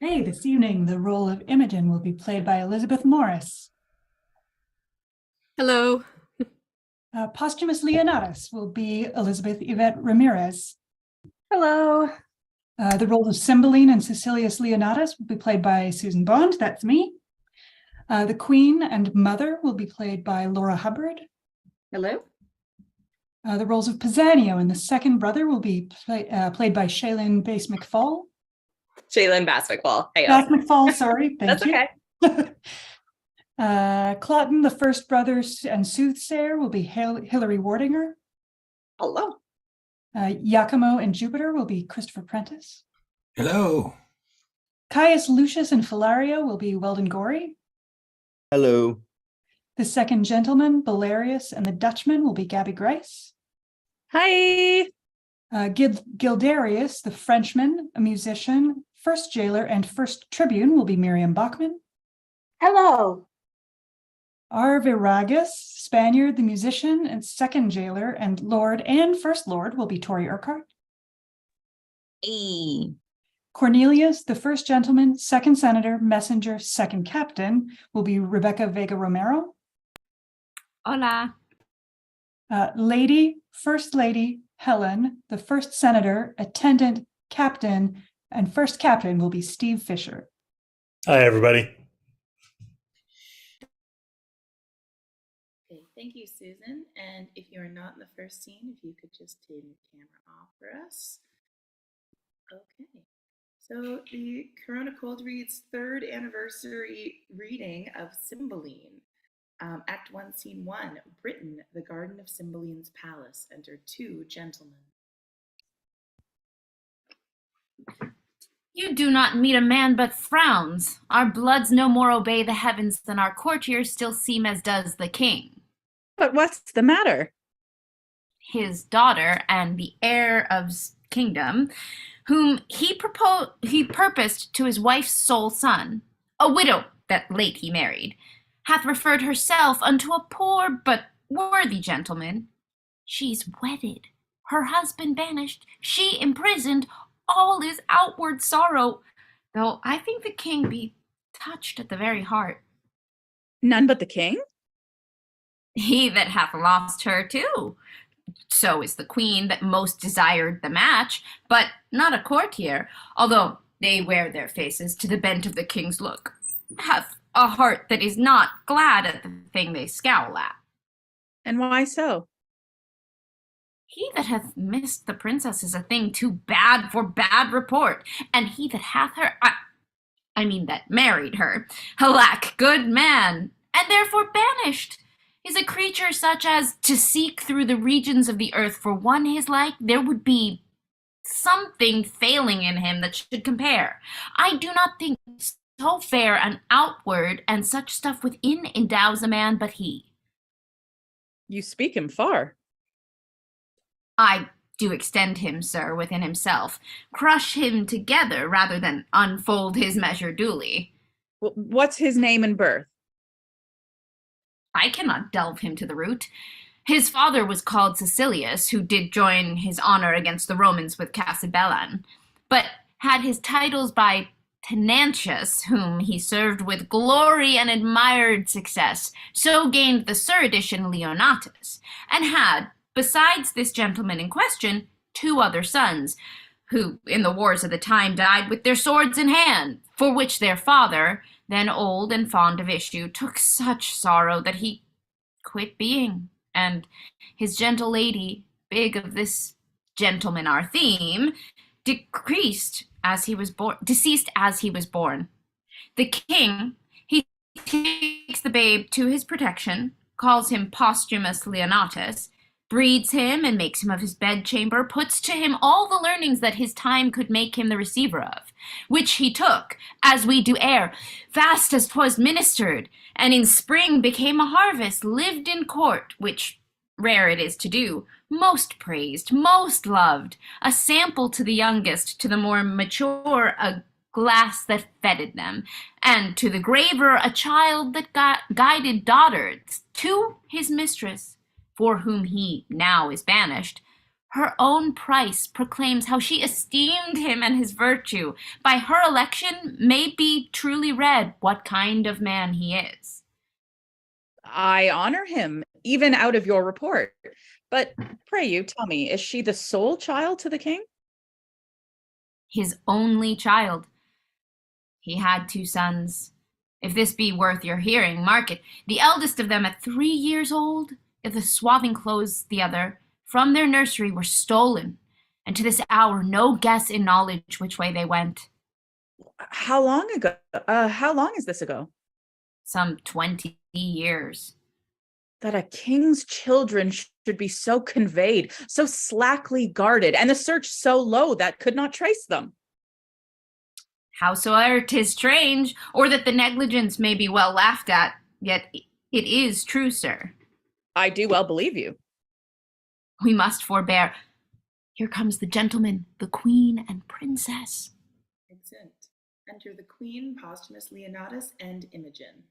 Hey, this evening, the role of Imogen will be played by Elizabeth Morris. Hello. Posthumus Leonatus will be Elizabeth Yvette Ramirez. Hello. The roles of Cymbeline and Sicilius Leonatus will be played by Susan Bond, that's me. The Queen and Mother will be played by Laura Hubbard. Hello. The roles of Pisanio and the second brother will be played by Shalyn Bass-McFaul. Shalyn Bass-McFaul. Hey, Bass-McFaul, sorry, thank That's you. okay. Cloten, the first brother and Soothsayer will be Hilary Wartinger. Hello. Iachimo and Jupiter will be Christopher Prentice. Hello. Caius, Lucius, and Philario will be Weldon Goree. Hello. The second gentleman, Belarius, and the Dutchman will be Gaby Grice. Hi. Guiderius, the Frenchman, a musician, first jailer, and first tribune will be Miriam Bachman. Hello. Arviragus, Spaniard, the musician, and second jailer, and Lord and First Lord will be Tori Urquhart. Hey. Cornelius, the first gentleman, second senator, messenger, second captain will be Rebecca Vega-Romero. Hola. Lady, First Lady, Helen, the first senator, attendant, captain, and first captain will be Steve Fisher. Hi, everybody. Okay, thank you, Susan. And if you are not in the first scene, if you could just turn your camera off for us. Okay, so the Corona Cold reads third anniversary reading of Cymbeline. Act 1, Scene 1, Britain, the Garden of Cymbeline's Palace. Enter two gentlemen. You do not meet a man but frowns. Our bloods no more obey the heavens than our courtiers still seem as does the king. But what's the matter? His daughter and the heir of kingdom, whom he purposed to his wife's sole son, a widow that late he married, hath referred herself unto a poor but worthy gentleman. She's wedded, her husband banished, she imprisoned, all is outward sorrow, though I think the king be touched at the very heart. None but the king? He that hath lost her too. So is the queen that most desired the match, but not a courtier, although they wear their faces to the bent of the king's look, hath a heart that is not glad at the thing they scowl at. And why so? He that hath missed the princess is a thing too bad for bad report, and he that hath her, I mean that married her, alack, good man, and therefore banished, is a creature such as to seek through the regions of the earth for one his like, there would be something failing in him that should compare. I do not think so fair an outward and such stuff within endows a man but he. You speak him far. I do extend him, sir, within himself, crush him together rather than unfold his measure duly. Well, what's his name and birth? I cannot delve him to the root. His father was called Sicilius, who did join his honor against the Romans with Cymbeline, but had his titles by Tenantius, whom he served with glory and admired success, so gained the suredition Leonatus, and had, besides this gentleman in question, two other sons, who in the wars of the time died with their swords in hand, for which their father, then old and fond of issue, took such sorrow that he quit being, and his gentle lady, big of this gentleman our theme, deceased as he was born. The king, he takes the babe to his protection, calls him Posthumus Leonatus, breeds him and makes him of his bedchamber, puts to him all the learnings that his time could make him the receiver of, which he took, as we do err, fast as 'twas ministered, and in spring became a harvest, lived in court, which rare it is to do, most praised, most loved, a sample to the youngest, to the more mature, a glass that feted them, and to the graver a child that guided daughters to his mistress, for whom he now is banished, Her own price proclaims how she esteemed him and his virtue. By her election may be truly read what kind of man he is. I honor him, even out of your report. But pray you, tell me, is she the sole child to the king? His only child. He had 2 sons. If this be worth your hearing, mark it. The eldest of them at 3 years old, if the swathing clothes the other, from their nursery were stolen, and to this hour no guess in knowledge which way they went. How long ago? How long is this ago? Some 20 years. That a king's children should be so conveyed, so slackly guarded, and the search so low that could not trace them. Howsoe'er 'tis strange, or that the negligence may be well laughed at, yet it is true, sir. I do well believe you. We must forbear. Here comes the gentleman, the queen and princess. Excellent. Enter the Queen, Posthumus, Leonatus, and Imogen.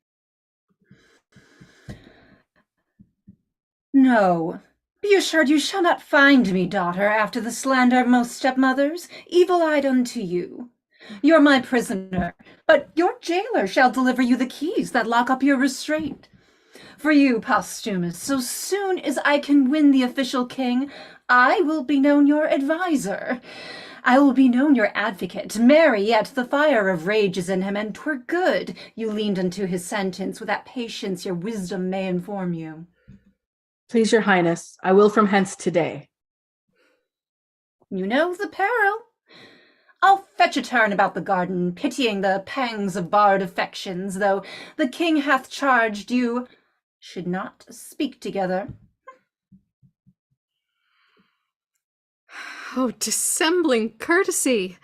No, be assured you shall not find me, daughter, after the slander of most stepmothers, evil-eyed unto you. You're my prisoner, but your jailer shall deliver you the keys that lock up your restraint. For you, Posthumus, so soon as I can win the official king, I will be known your adviser. I will be known your advocate. Marry, yet the fire of rage is in him, and 'twere good you leaned unto his sentence with that patience your wisdom may inform you. Please your highness, I will from hence today. You know the peril. I'll fetch a turn about the garden, pitying the pangs of barred affections, though the king hath charged you should not speak together. Oh, dissembling courtesy!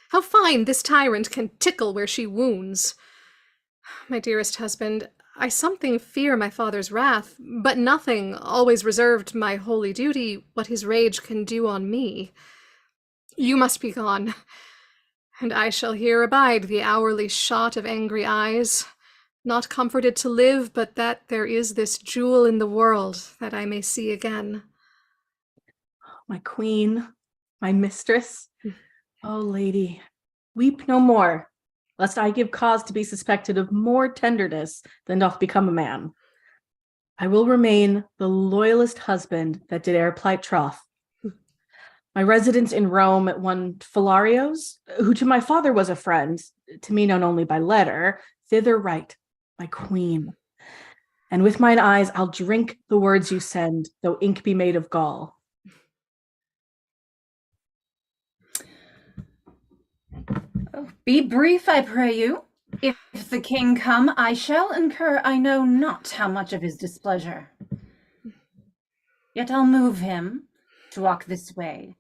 How fine this tyrant can tickle where she wounds. My dearest husband, I something fear my father's wrath, but nothing, always reserved my holy duty, what his rage can do on me. You must be gone, and I shall here abide the hourly shot of angry eyes, not comforted to live, but that there is this jewel in the world that I may see again. My queen, my mistress, oh lady, weep no more, lest I give cause to be suspected of more tenderness than doth become a man. I will remain the loyalest husband that did e'er plight troth. My residence in Rome at one Philario's, who to my father was a friend, to me known only by letter, thither write, my queen. And with mine eyes I'll drink the words you send, though ink be made of gall. Oh, be brief, I pray you. If the king come, I shall incur I know not how much of his displeasure. Yet I'll move him to walk this way.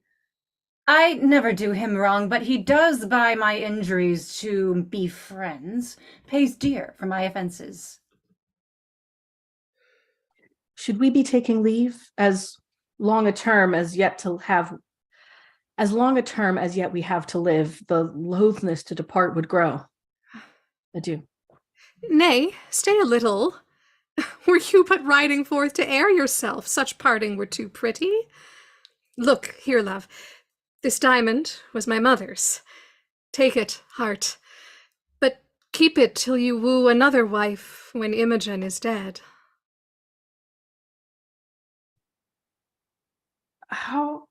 I never do him wrong, but he does by my injuries to be friends, pays dear for my offenses. Should we be taking leave as long a term as yet we have to live, the loathness to depart would grow. Adieu. Nay, stay a little. Were you but riding forth to air yourself, such parting were too pretty. Look here, love, this diamond was my mother's. Take it, heart, but keep it till you woo another wife when Imogen is dead. How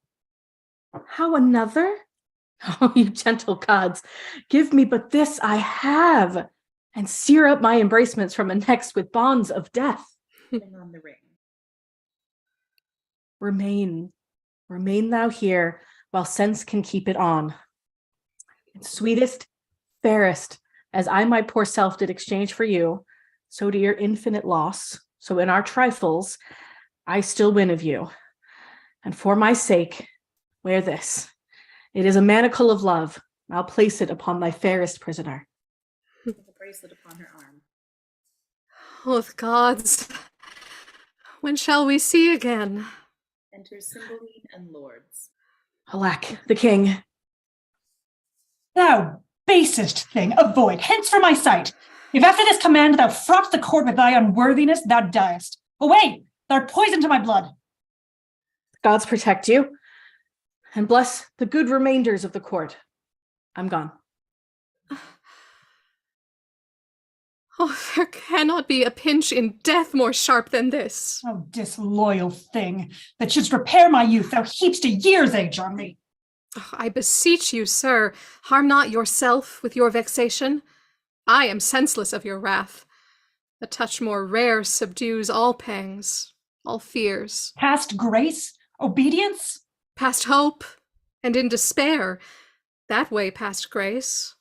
another? Oh, you gentle gods, give me but this I have, and sear up my embracements from next with bonds of death. Bring on the ring. Remain thou here, while sense can keep it on. And sweetest, fairest, as I my poor self did exchange for you, so to your infinite loss, so in our trifles, I still win of you. And for my sake, wear this. It is a manacle of love. I'll place it upon thy fairest prisoner. With a bracelet upon her arm. Oh, the gods, when shall we see again? Enter Cymbeline and lords. Alack, the king. Thou basest thing, avoid, hence from my sight. If after this command thou fraught the court with thy unworthiness, thou diest. Away, thou art poison to my blood. Gods protect you. and bless the good remainders of the court. I'm gone. Oh, there cannot be a pinch in death more sharp than this. Oh, disloyal thing, that shouldst repair my youth, thou heapst a year's age on me. Oh, I beseech you, sir, harm not yourself with your vexation. I am senseless of your wrath. A touch more rare subdues all pangs, all fears. Past grace, obedience? Past hope, and in despair, that way past grace.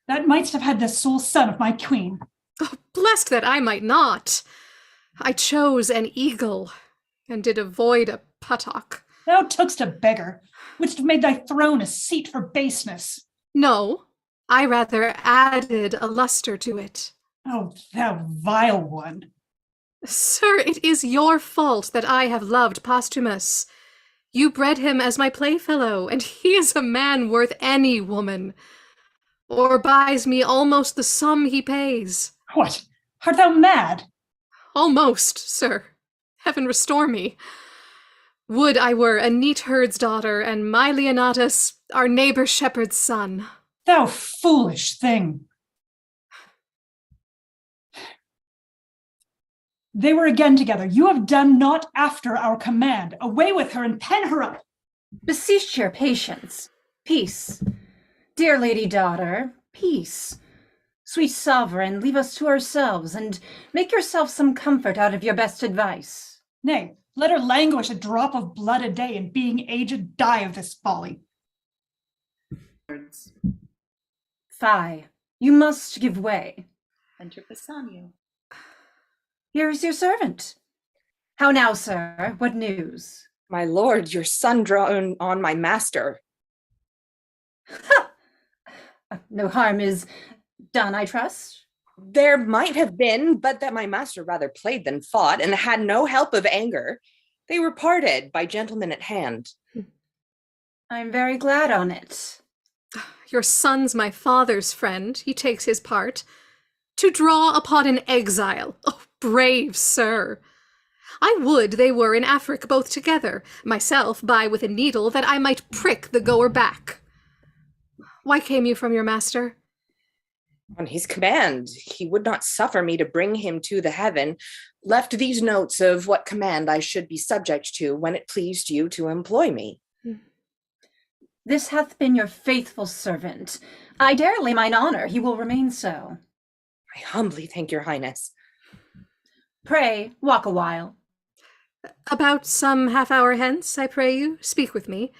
That mightst have had the sole son of my queen. Oh, blessed that I might not. I chose an eagle, and did avoid a puttock. Thou tookst a beggar, wouldst have made thy throne a seat for baseness. No, I rather added a luster to it. Oh, thou vile one. Sir, it is your fault that I have loved Posthumus. You bred him as my playfellow, and he is a man worth any woman, or buys me almost the sum he pays. What? Art thou mad? Almost, sir. Heaven restore me. Would I were a neat herd's daughter, and my Leonatus our neighbor shepherd's son. Thou foolish thing. They were again together. You have done naught after our command. Away with her and pen her up. Beseech your patience. Peace. Dear lady daughter, peace. Sweet sovereign, leave us to ourselves, and make yourself some comfort out of your best advice. Nay, let her languish a drop of blood a day, and being aged die of this folly. Fie, you must give way. Enter Pisanio. Here is your servant. How now, sir? What news? My lord, your son drawn on my master. No harm is done, I trust? There might have been, but that my master rather played than fought, and had no help of anger. They were parted by gentlemen at hand. I'm very glad on it. Your son's my father's friend. He takes his part. To draw upon an exile. Oh, brave sir. I would they were in Afric both together, myself by with a needle, that I might prick the goer back. Why came you from your master? On his command, he would not suffer me to bring him to the heaven, left these notes of what command I should be subject to when it pleased you to employ me. This hath been your faithful servant. I dare lay mine honor he will remain so. I humbly thank your highness. Pray, walk a while. About some half hour hence, I pray you, speak with me.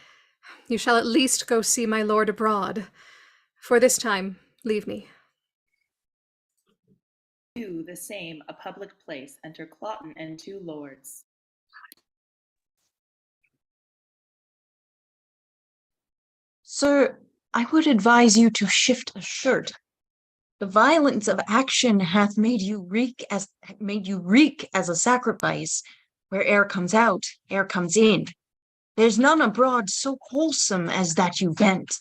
You shall at least go see my lord abroad. For this time, leave me. Do the same, a public place. Enter Cloten and two lords. Sir, I would advise you to shift a shirt. The violence of action hath made you reek as a sacrifice, where air comes out, air comes in. There's none abroad so wholesome as that you vent.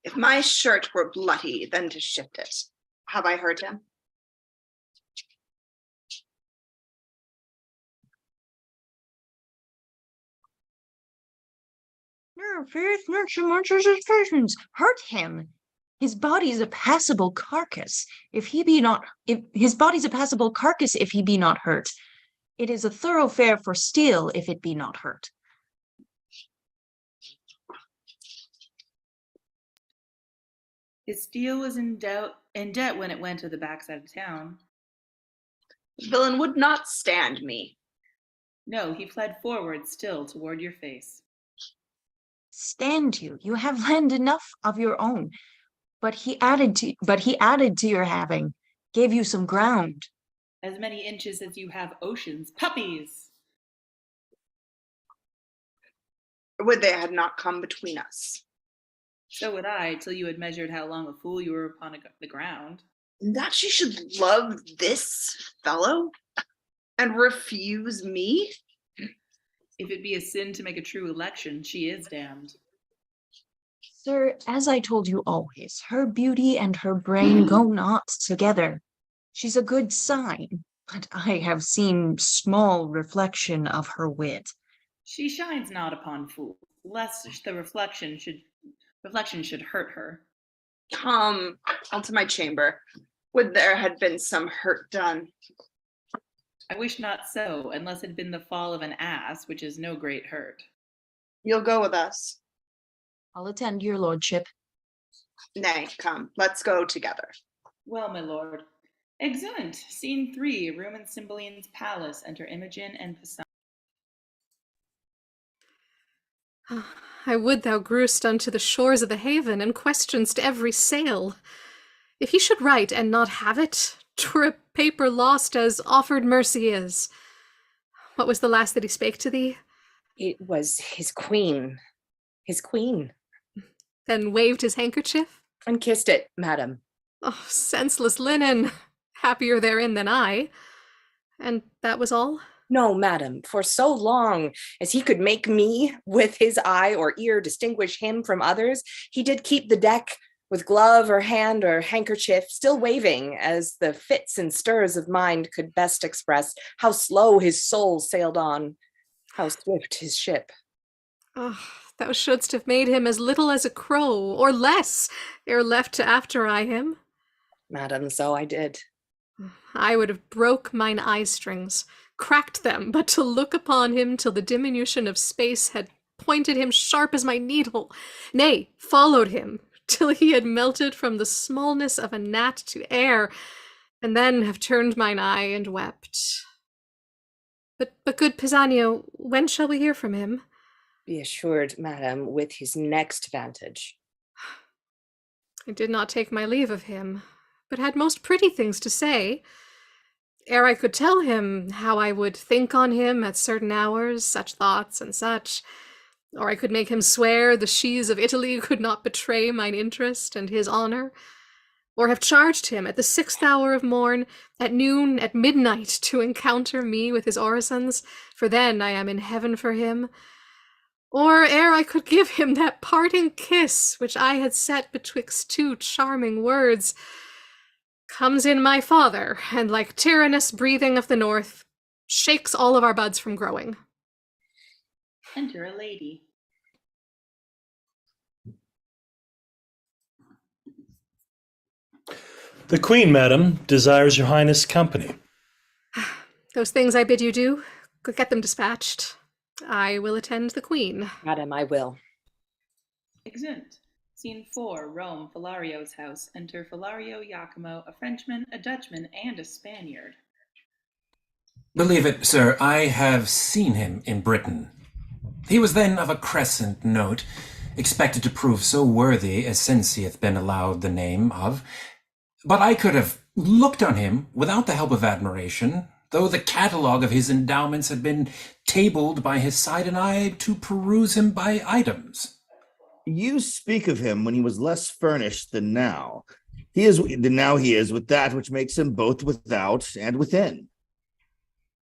If my shirt were bloody, then to shift it. Have I heard him? No faith, nor so much as his persons. Hurt him. His body's a passable carcass, if his body's a passable carcass if he be not hurt. It is a thoroughfare for steel if it be not hurt. His steel was in debt when it went to the backside of town. The villain would not stand me. No, he fled forward still toward your face. Stand you. You have land enough of your own. But he added to your having, gave you some ground. As many inches as you have oceans, puppies. Would they had not come between us. So would I, till you had measured how long a fool you were upon the ground. That she should love this fellow and refuse me? If it be a sin to make a true election, she is damned. Sir, as I told you always, her beauty and her brain go not together. She's a good sign, but I have seen small reflection of her wit. She shines not upon fools, lest the reflection should hurt her. Come onto my chamber. Would there had been some hurt done. I wish not so, unless it had been the fall of an ass, which is no great hurt. You'll go with us. I'll attend your lordship. Nay, come, let's go together. Well, my lord. Exeunt. Scene 3, room in Cymbeline's palace. Enter Imogen and Pisanio. I would thou grewst unto the shores of the haven, and questionst every sail. If he should write and not have it, 'twere a paper lost as offered mercy is. What was the last that he spake to thee? It was his queen. His queen. Then waved his handkerchief? And kissed it, madam. Oh, senseless linen! Happier therein than I. And that was all? No, madam, for so long as he could make me with his eye or ear distinguish him from others, he did keep the deck with glove or hand or handkerchief, still waving, as the fits and stirs of mind could best express how slow his soul sailed on, how swift his ship. Oh, thou shouldst have made him as little as a crow, or less, ere left to after-eye him. Madam, so I did. I would have broke mine eye-strings, cracked them, but to look upon him till the diminution of space had pointed him sharp as my needle, nay, followed him, till he had melted from the smallness of a gnat to air, and then have turned mine eye and wept. But good Pisanio, when shall we hear from him? Be assured, madam, with his next vantage. I did not take my leave of him, but had most pretty things to say. Ere I could tell him how I would think on him at certain hours, such thoughts and such, or I could make him swear the sheaves of Italy could not betray mine interest and his honour, or have charged him at the 6th hour of morn, at noon, at midnight, to encounter me with his orisons, for then I am in heaven for him, or ere I could give him that parting kiss which I had set betwixt two charming words, comes in my father, and like tyrannous breathing of the north, shakes all of our buds from growing. Enter a lady. The Queen, madam, desires your highness' company. Those things I bid you do, get them dispatched. I will attend the Queen. Madam, I will. Exeunt. Scene 4, Rome, Philario's house. Enter Philario, Iachimo, a Frenchman, a Dutchman, and a Spaniard. Believe it, sir, I have seen him in Britain. He was then of a crescent note, expected to prove so worthy as since he hath been allowed the name of. But I could have looked on him without the help of admiration, though the catalogue of his endowments had been tabled by his side, and I to peruse him by items. You speak of him when he was less furnished than now. He is with that which makes him both without and within.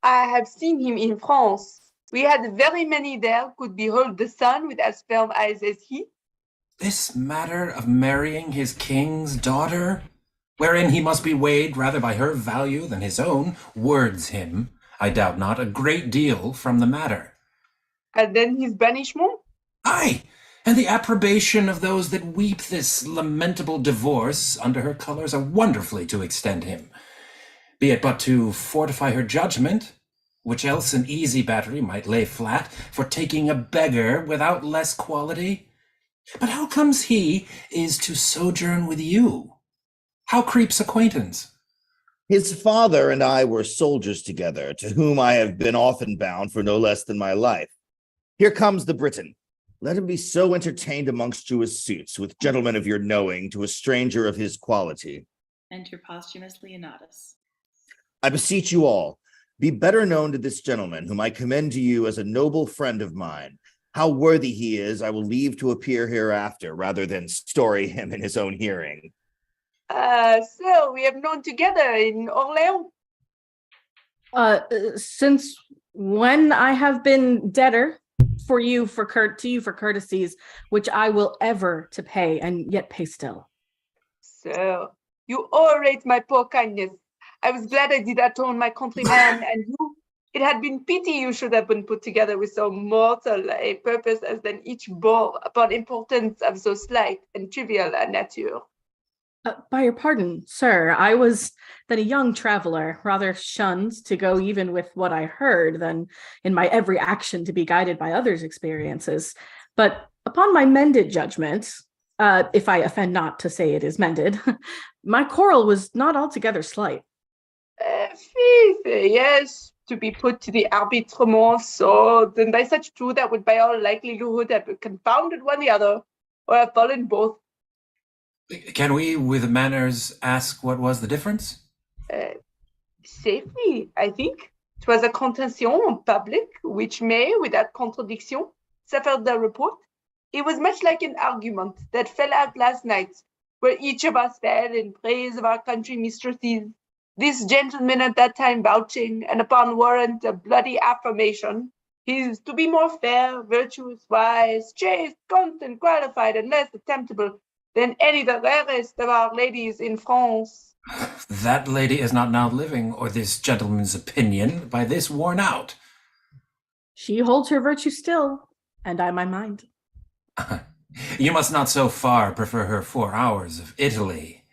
I have seen him in France. We had very many there could behold the sun with as firm eyes as he. This matter of marrying his king's daughter, wherein he must be weighed rather by her value than his own, words him, I doubt not, a great deal from the matter. And then his banishment? Aye, and the approbation of those that weep this lamentable divorce under her colours are wonderfully to extend him. Be it but to fortify her judgment, which else an easy battery might lay flat, for taking a beggar without less quality. But how comes he is to sojourn with you? How creeps acquaintance? His father and I were soldiers together, to whom I have been often bound for no less than my life. Here comes the Briton. Let him be so entertained amongst you as suits, with gentlemen of your knowing, to a stranger of his quality. Enter Posthumus Leonatus. I beseech you all, be better known to this gentleman, whom I commend to you as a noble friend of mine. How worthy he is, I will leave to appear hereafter, rather than story him in his own hearing. Sir, we have known together in Orleans. Since when I have been debtor to you for courtesies, which I will ever to pay, and yet pay still. Sir, you overrate my poor kindness. I was glad I did atone my countryman, and It had been pity you should have been put together with so mortal a purpose as then each bore upon importance of so slight and trivial a nature. By your pardon, sir, I was then a young traveler, rather shunned to go even with what I heard than in my every action to be guided by others' experiences. But upon my mended judgment, if I offend not to say it is mended, my quarrel was not altogether slight. Faith, yes, to be put to the arbitrement of swords, and by such two that would by all likelihood have confounded one the other, or have fallen both. Can we, with manners, ask what was the difference? Safely, I think. 'Twas a contention en public, which may, without contradiction, suffer the report. It was much like an argument that fell out last night, where each of us fell in praise of our country mistresses. This gentleman at that time vouching, and upon warrant a bloody affirmation, his to be more fair, virtuous, wise, chaste, constant, qualified, and less attemptable than any the rarest of our ladies in France. That lady is not now living, or this gentleman's opinion by this worn out. She holds her virtue still, and I my mind. You must not so far prefer her 4 hours of Italy.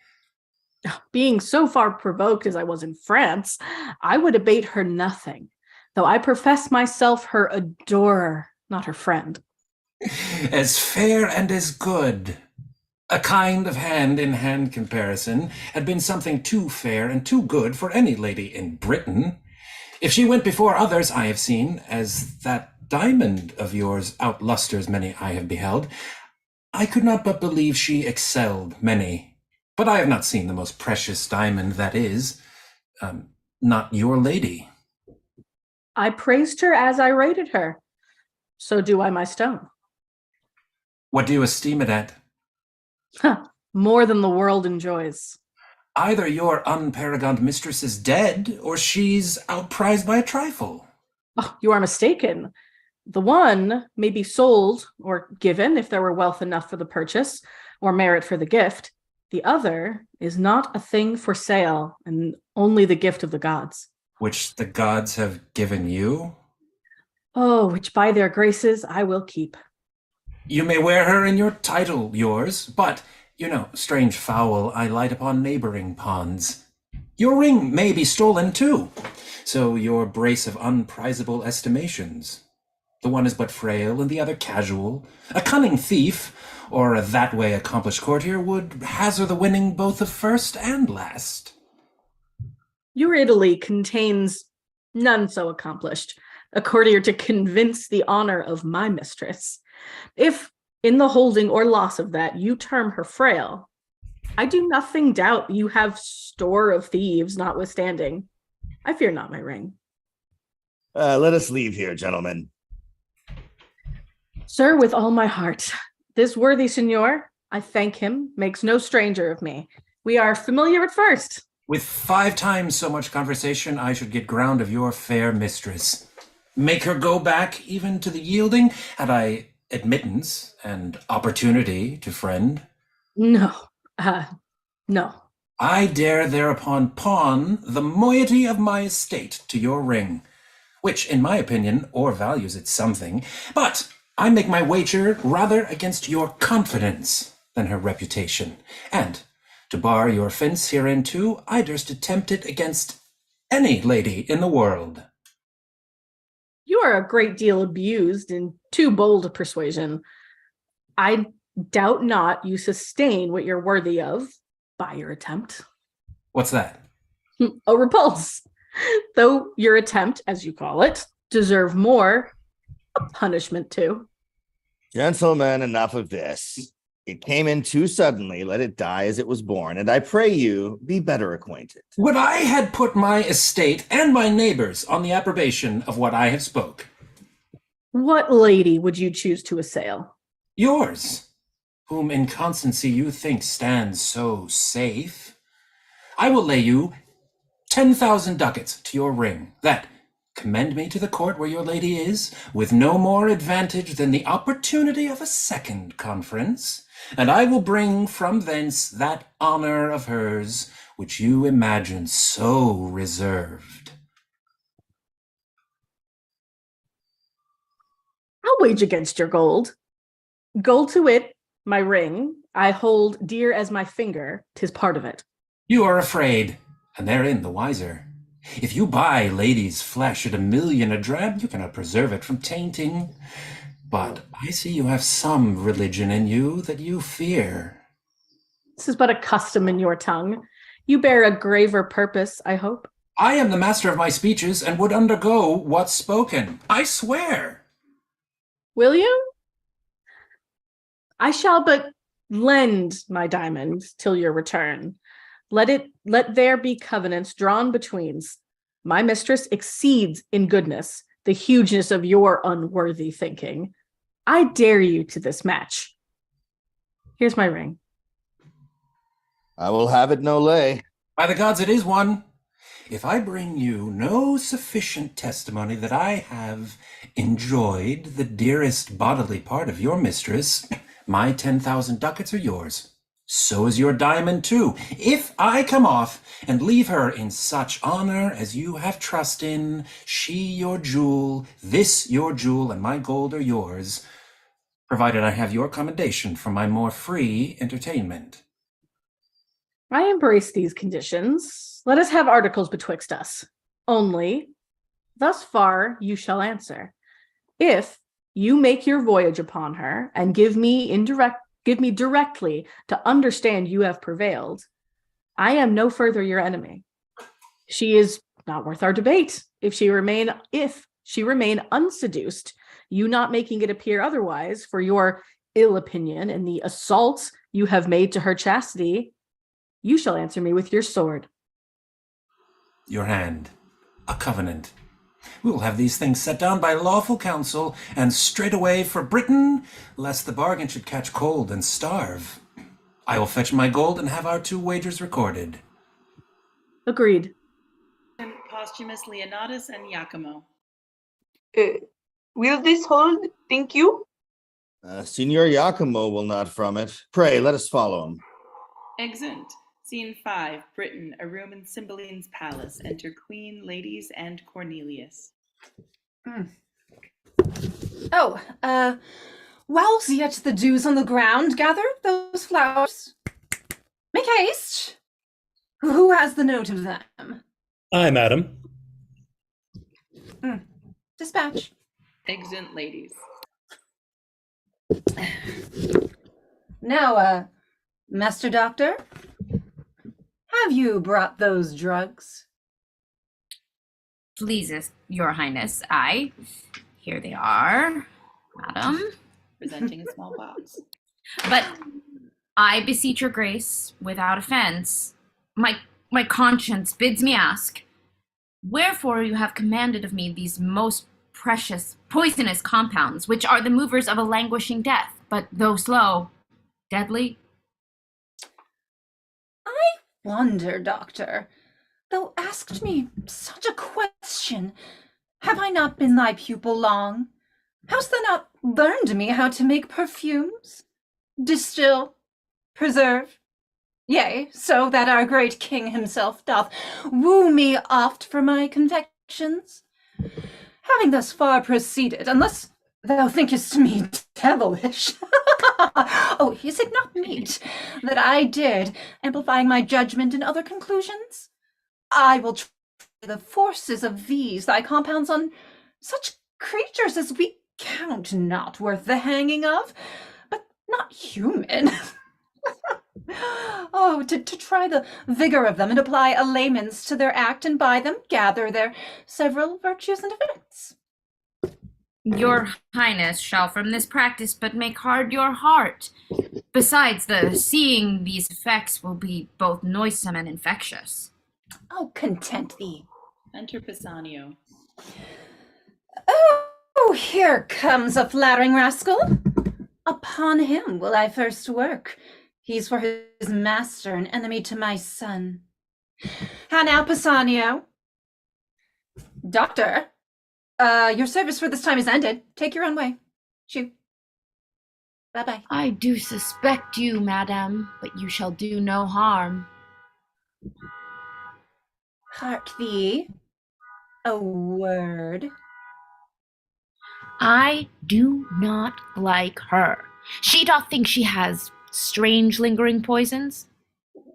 Being so far provoked as I was in France, I would abate her nothing, though I profess myself her adorer, not her friend. As fair and as good. A kind of hand-in-hand comparison had been something too fair and too good for any lady in Britain. If she went before others I have seen, as that diamond of yours outlusters many I have beheld, I could not but believe she excelled many. But I have not seen the most precious diamond that is, not your lady. I praised her as I rated her. So do I my stone. What do you esteem it at? More than the world enjoys. Either your unparagoned mistress is dead, or she's outprized by a trifle. Oh, you are mistaken. The one may be sold or given if there were wealth enough for the purchase, or merit for the gift. The other is not a thing for sale, and only the gift of the gods. Which the gods have given you? Oh, which by their graces I will keep. You may wear her in your title, yours, but, strange fowl, I light upon neighboring ponds. Your ring may be stolen too, so your brace of unprizable estimations. The one is but frail, and the other casual. A cunning thief, or a that-way accomplished courtier, would hazard the winning both of first and last. Your Italy contains none so accomplished, a courtier to convince the honor of my mistress. If, in the holding or loss of that, you term her frail, I do nothing doubt you have store of thieves notwithstanding. I fear not my ring. Let us leave here, gentlemen. Sir, with all my heart. This worthy signor, I thank him, makes no stranger of me. We are familiar at first. With 5 times so much conversation, I should get ground of your fair mistress. Make her go back even to the yielding, had I admittance and opportunity to friend? No. No. I dare thereupon pawn the moiety of my estate to your ring, which, in my opinion, o'ervalues it something, but I make my wager rather against your confidence than her reputation, and, to bar your offence hereunto, I durst attempt it against any lady in the world. You are a great deal abused in too bold a persuasion. I doubt not you sustain what you're worthy of by your attempt. What's that? A repulse. Though your attempt, as you call it, deserve more, a punishment too. Gentlemen, enough of this. It came in too suddenly, let it die as it was born, and I pray you be better acquainted. Would I had put my estate and my neighbors on the approbation of what I have spoke. What lady would you choose to assail? Yours, whom in constancy you think stands so safe. I will lay you 10,000 ducats to your ring, that commend me to the court where your lady is, with no more advantage than the opportunity of a second conference, and I will bring from thence that honor of hers which you imagine so reserved. wage against your gold. Gold to wit, my ring, I hold dear as my finger, 'tis part of it. You are afraid, and therein the wiser. If you buy ladies' flesh at 1,000,000 a drab, you cannot preserve it from tainting. But I see you have some religion in you that you fear. This is but a custom in your tongue. You bear a graver purpose, I hope. I am the master of my speeches, and would undergo what's spoken. I swear. Will you? I shall but lend my diamond till your return. Let there be covenants drawn between. My mistress exceeds in goodness the hugeness of your unworthy thinking. I dare you to this match. Here's my ring. I will have it no lay. By the gods, it is one. If I bring you no sufficient testimony that I have enjoyed the dearest bodily part of your mistress, my 10,000 ducats are yours. So is your diamond too. If I come off and leave her in such honor as you have trust in, she your jewel, this your jewel, and my gold are yours, provided I have your commendation for my more free entertainment. I embrace these conditions. Let us have articles betwixt us. Only, thus far you shall answer. If you make your voyage upon her and give me directly to understand you have prevailed, I am no further your enemy. She is not worth our debate. If she remain unseduced, you not making it appear otherwise for your ill opinion and the assaults you have made to her chastity, you shall answer me with your sword. Your hand, a covenant. We will have these things set down by lawful counsel, and straightway for Britain, lest the bargain should catch cold and starve. I will fetch my gold and have our 2 wagers recorded. Agreed. And Posthumus, Leonatus, and Iachimo. Will this hold, think you? Signor Iachimo will not from it. Pray, let us follow him. Exeunt. Scene 5, Britain, a room in Cymbeline's palace. Enter Queen, ladies, and Cornelius. Whilst yet the dews on the ground, gather those flowers. Make haste. Who has the note of them? I, madam. Dispatch. Exeunt, ladies. Now, Master Doctor, have you brought those drugs? Pleaseth your highness, I. Here they are, madam. Presenting a small box. But I beseech your grace, without offense, my conscience bids me ask, wherefore you have commanded of me these most precious, poisonous compounds, which are the movers of a languishing death, but though slow, deadly? Wonder, Doctor, thou asked me such a question. Have I not been thy pupil long? Hast thou not learned me how to make perfumes, distill, preserve? Yea, so that our great king himself doth woo me oft for my confections. Having thus far proceeded, unless thou thinkest me devilish, oh, is it not meet that I did, amplifying my judgment and other conclusions? I will try the forces of these thy compounds on such creatures as we count not worth the hanging of, but not human. Oh, to try the vigor of them and apply a layman's to their act, and by them gather their several virtues and effects. Your highness shall from this practice but make hard your heart. Besides, the seeing these effects will be both noisome and infectious. Oh, content thee. Enter Pisanio. Oh, here comes a flattering rascal. Upon him will I first work. He's for his master, an enemy to my son. How now, Pisanio? Doctor, your service for this time is ended. Take your own way. Shoo. Bye-bye. I do suspect you, madam, but you shall do no harm. Hark thee. A word. I do not like her. She doth think she has strange lingering poisons.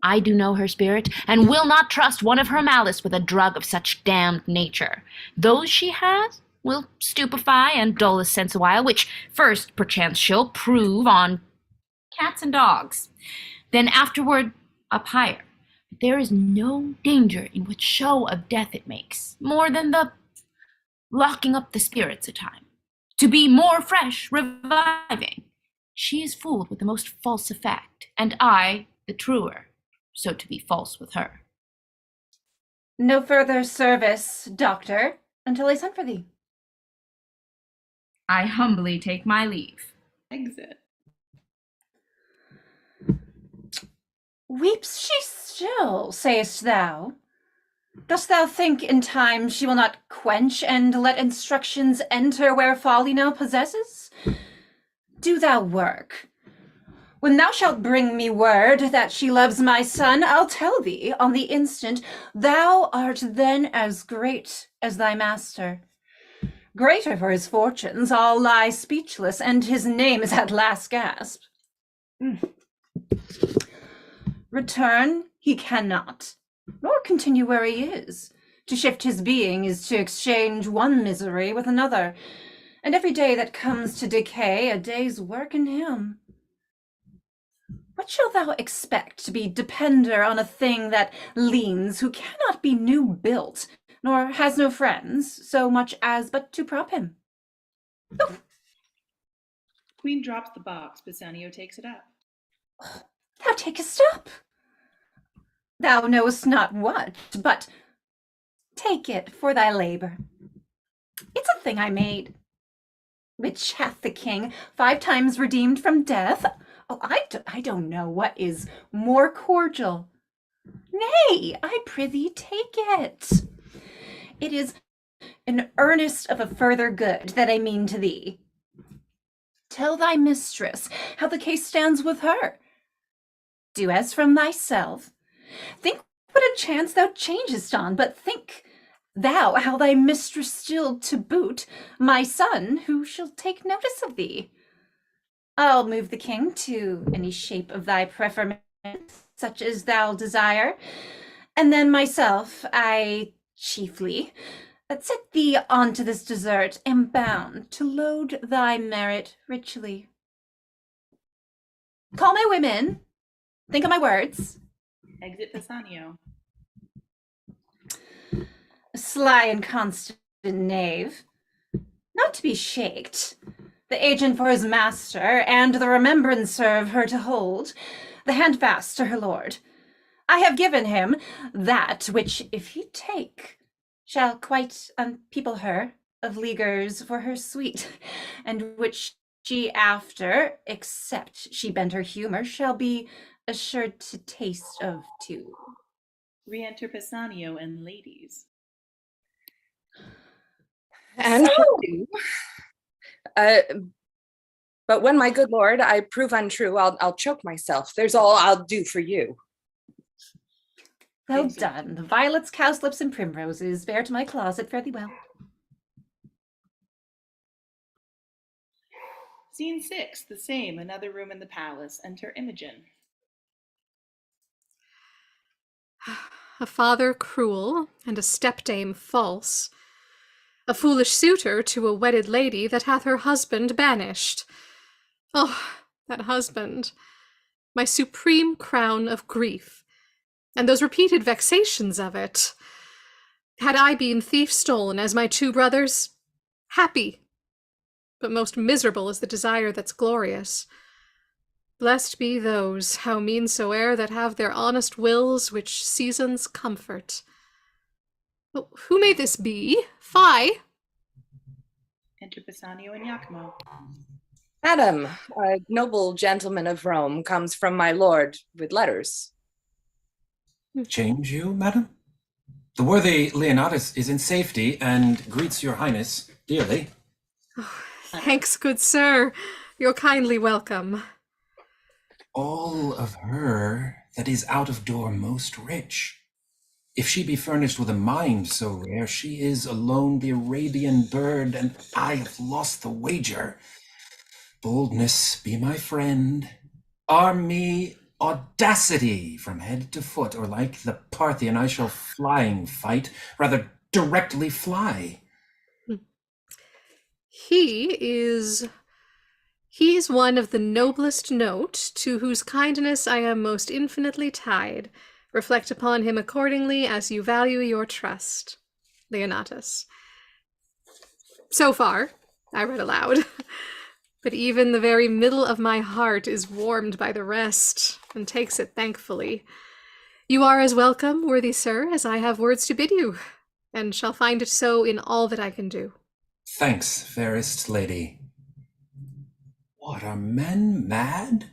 I do know her spirit, and will not trust one of her malice with a drug of such damned nature. Those she has will stupefy and dull a sense awhile, which first perchance she'll prove on cats and dogs, then afterward up higher. There is no danger in which show of death it makes, more than the locking up the spirits a time, to be more fresh, reviving. She is fooled with the most false effect, and I the truer, so to be false with her. No further service, doctor, until I send for thee. I humbly take my leave. Exit. Weeps she still, sayest thou? Dost thou think in time she will not quench and let instructions enter where folly now possesses? Do thou work. When thou shalt bring me word that she loves my son, I'll tell thee on the instant, thou art then as great as thy master. Greater for his fortunes, all lie speechless, and his name is at last gasp. Return he cannot, nor continue where he is. To shift his being is to exchange one misery with another, and every day that comes to decay a day's work in him. What shalt thou expect to be depender on a thing that leans, who cannot be new built, nor has no friends, so much as but to prop him? Oh. Queen drops the box. Pisanio takes it up. Thou takest up. Thou knowest not what, but take it for thy labor. It's a thing I made, which hath the king 5 times redeemed from death. Oh, I don't know what is more cordial. Nay, I prithee take it. It is an earnest of a further good that I mean to thee. Tell thy mistress how the case stands with her. Do as from thyself. Think what a chance thou changest on, but think thou how thy mistress still to boot, my son, who shall take notice of thee. I'll move the king to any shape of thy preferment, such as thou desire, and then myself, I chiefly, set thee on to this desert, am bound to load thy merit richly. Call my women, think of my words. Exit Pisanio. Sly and constant knave, not to be shaked, the agent for his master, and the remembrancer of her to hold, the handfast to her lord. I have given him that which, if he take, shall quite unpeople her of leaguers for her sweet, and which she after, except she bend her humour, shall be assured to taste of too. Re-enter Pisanio and ladies. And but when, my good lord, I prove untrue, I'll choke myself. There's all I'll do for you. Well done. The violets, cowslips, and primroses bear to my closet fare thee well. Scene 6, the same, another room in the palace. Enter Imogen. A father cruel, and a stepdame false, a foolish suitor to a wedded lady that hath her husband banished. Oh, that husband, my supreme crown of grief, and those repeated vexations of it. Had I been thief stolen as my 2 brothers, happy, but most miserable is the desire that's glorious. Blessed be those, how mean soe'er, that have their honest wills which seasons comfort. Oh, who may this be? Fie! Enter Pisanio and Iachimo. Madam, a noble gentleman of Rome comes from my lord with letters. Change you, madam? The worthy Leonatus is in safety and greets your highness dearly. Oh, thanks, good sir. You're kindly welcome. All of her that is out of door most rich. If she be furnished with a mind so rare, she is alone the Arabian bird, and I have lost the wager. Boldness, be my friend. Arm me audacity from head to foot, or like the Parthian I shall flying fight, rather directly fly. He is one of the noblest note, to whose kindness I am most infinitely tied. Reflect upon him accordingly as you value your trust. Leonatus. So far, I read aloud. But even the very middle of my heart is warmed by the rest, and takes it thankfully. You are as welcome, worthy sir, as I have words to bid you, and shall find it so in all that I can do. Thanks, fairest lady. What, are men mad?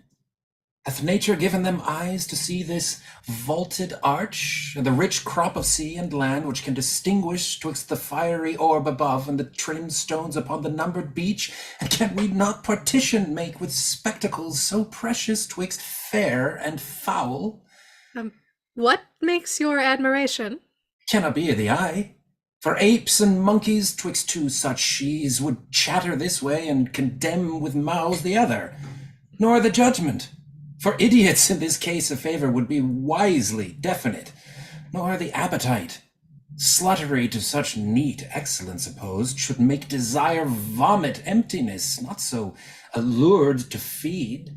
Hath nature given them eyes to see this vaulted arch, and the rich crop of sea and land which can distinguish twixt the fiery orb above and the trim stones upon the numbered beach? And can we not partition make with spectacles so precious twixt fair and foul? What makes your admiration? Cannot be the eye. For apes and monkeys twixt two such sheaves would chatter this way and condemn with mouths the other, nor the judgment. For idiots in this case a favor would be wisely definite, nor the appetite. Sluttery to such neat excellence opposed should make desire vomit emptiness, not so allured to feed.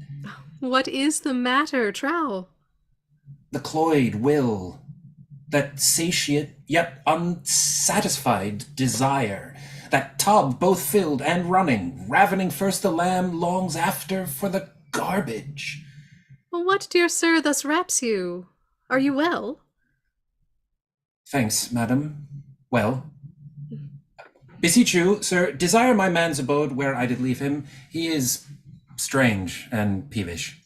What is the matter, trow? The cloyed will, that satiate yet unsatisfied desire, that tub both filled and running, ravening first the lamb, longs after for the garbage. What, dear sir, thus raps you? Are you well? Thanks, madam. Well. Beseech you, sir, desire my man's abode where I did leave him. He is strange and peevish.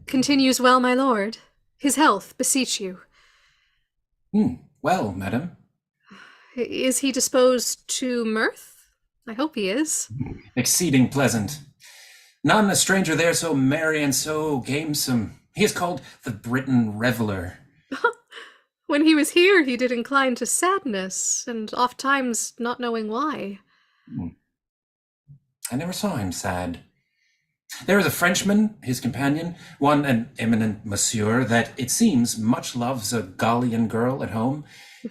Continues well, my lord. His health, beseech you. Well, madam. Is he disposed to mirth? I hope he is. Exceeding pleasant. None a stranger there so merry and so gamesome. He is called the Briton reveller. When he was here, he did incline to sadness, and oft times not knowing why. I never saw him sad. There is a Frenchman, his companion, one an eminent monsieur, that it seems much loves a Gallian girl at home.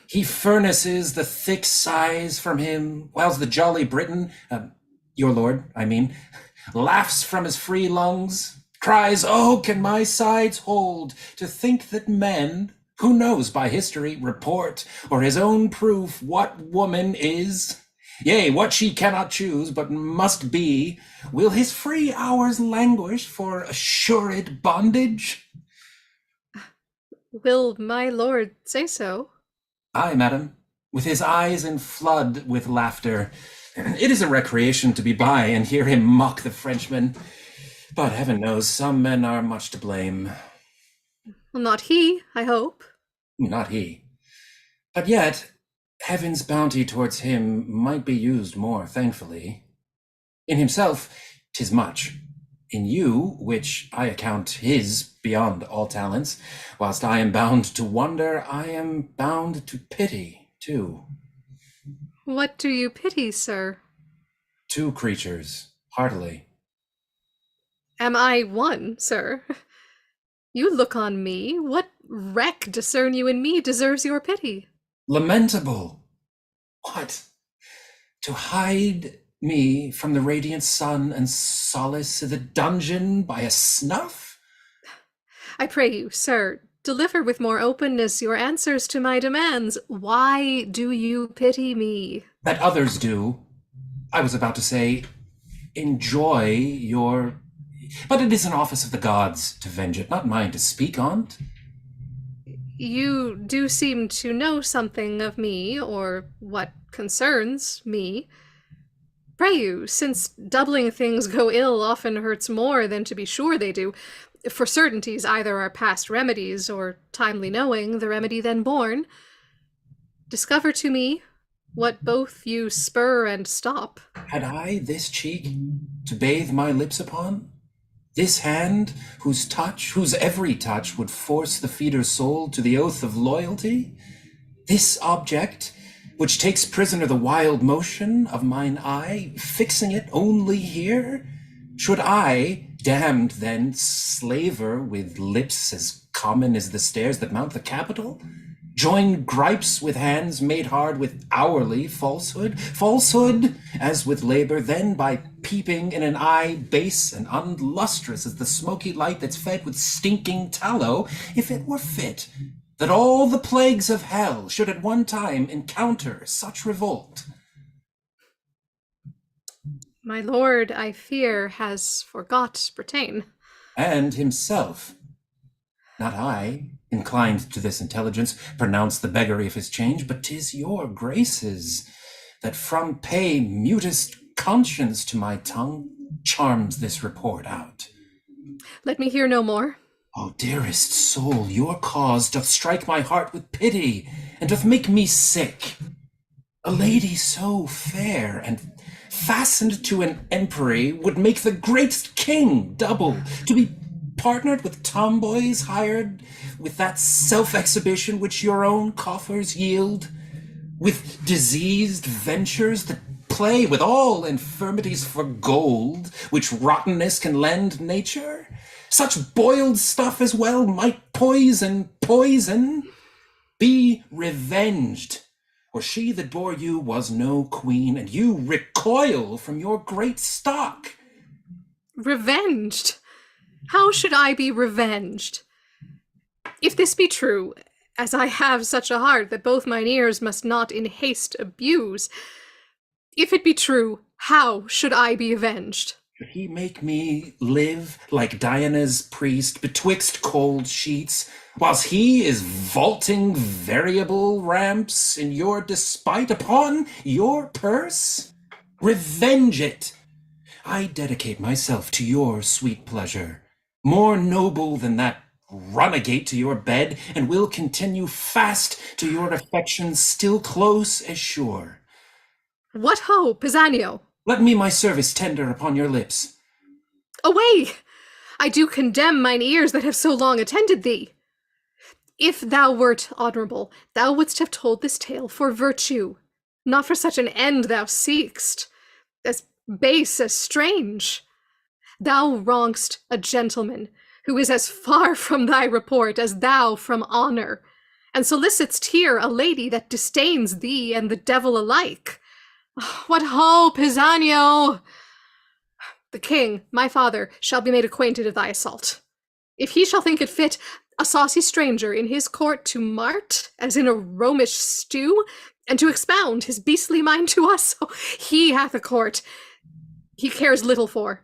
He furnaces the thick sighs from him, whilst the jolly Briton, your lord, I mean, laughs from his free lungs, cries, "Oh, can my sides hold, to think that men, who knows by history, report, or his own proof, what woman is, yea, what she cannot choose, but must be, will his free hours languish for assured bondage?" Will my lord say so? Aye, madam, with his eyes in flood with laughter. It is a recreation to be by and hear him mock the Frenchman. But heaven knows some men are much to blame. Well, not he, I hope. Not he. But yet, heaven's bounty towards him might be used more thankfully. In himself, 'tis much. In you, which I account his beyond all talents, whilst I am bound to wonder, I am bound to pity, too. What do you pity, sir? Two creatures, heartily. Am I one, sir? You look on me. What wreck discern you in me deserves your pity? Lamentable! What? To hide me from the radiant sun and solace the dungeon by a snuff? I pray you, sir, deliver with more openness your answers to my demands. Why do you pity me? That others do. I was about to say, enjoy your... But it is an office of the gods to venge it, not mine to speak on't. You do seem to know something of me, or what concerns me. Pray you, since doubling things go ill often hurts more than to be sure they do, for certainties either are past remedies, or timely knowing, the remedy then born, discover to me what both you spur and stop. Had I this cheek to bathe my lips upon? This hand, whose every touch would force the feeder's soul to the oath of loyalty? This object, which takes prisoner the wild motion of mine eye, fixing it only here? Should I, damned then, slaver with lips as common as the stairs that mount the Capitol, join gripes with hands made hard with hourly falsehood, as with labor, then by peeping in an eye base and unlustrous as the smoky light that's fed with stinking tallow, if it were fit that all the plagues of hell should at one time encounter such revolt? My lord, I fear, has forgot Bretagne. And himself. Not I, inclined to this intelligence, pronounce the beggary of his change, but 'tis your graces that from pay mutest conscience to my tongue charms this report out. Let me hear no more. Oh, dearest soul, your cause doth strike my heart with pity, and doth make me sick. A lady so fair and fastened to an empery would make the great king double, to be partnered with tomboys hired with that self-exhibition which your own coffers yield, with diseased ventures that play with all infirmities for gold, which rottenness can lend nature. Such boiled stuff as well might poison. Be revenged, or she that bore you was no queen, and you recoil from your great stock. Revenged? How should I be revenged? If this be true, as I have such a heart that both mine ears must not in haste abuse, if it be true, how should I be avenged? Should he make me live like Diana's priest betwixt cold sheets, whilst he is vaulting variable ramps in your despite upon your purse? Revenge it! I dedicate myself to your sweet pleasure, more noble than that runagate to your bed, and will continue fast to your affections still close as sure. What ho, Pisanio? Let me my service tender upon your lips. Away! I do condemn mine ears that have so long attended thee. If thou wert honourable, thou wouldst have told this tale for virtue, not for such an end thou seek'st, as base as strange. Thou wrong'st a gentleman who is as far from thy report as thou from honour, and solicit'st here a lady that disdains thee and the devil alike. What ho, Pisanio! The king, my father, shall be made acquainted of thy assault. If he shall think it fit, a saucy stranger in his court to mart, as in a Romish stew, and to expound his beastly mind to us, he hath a court he cares little for,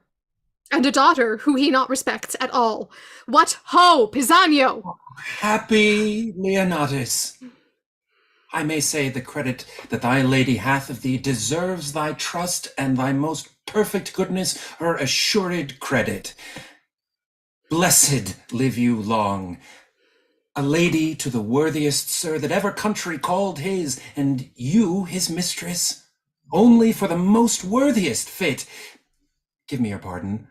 and a daughter who he not respects at all. What ho, Pisanio! Happy Leonatus! I may say the credit that thy lady hath of thee deserves thy trust, and thy most perfect goodness her assured credit. Blessed live you long, a lady to the worthiest sir that ever country called his, and you his mistress, only for the most worthiest fit. Give me your pardon.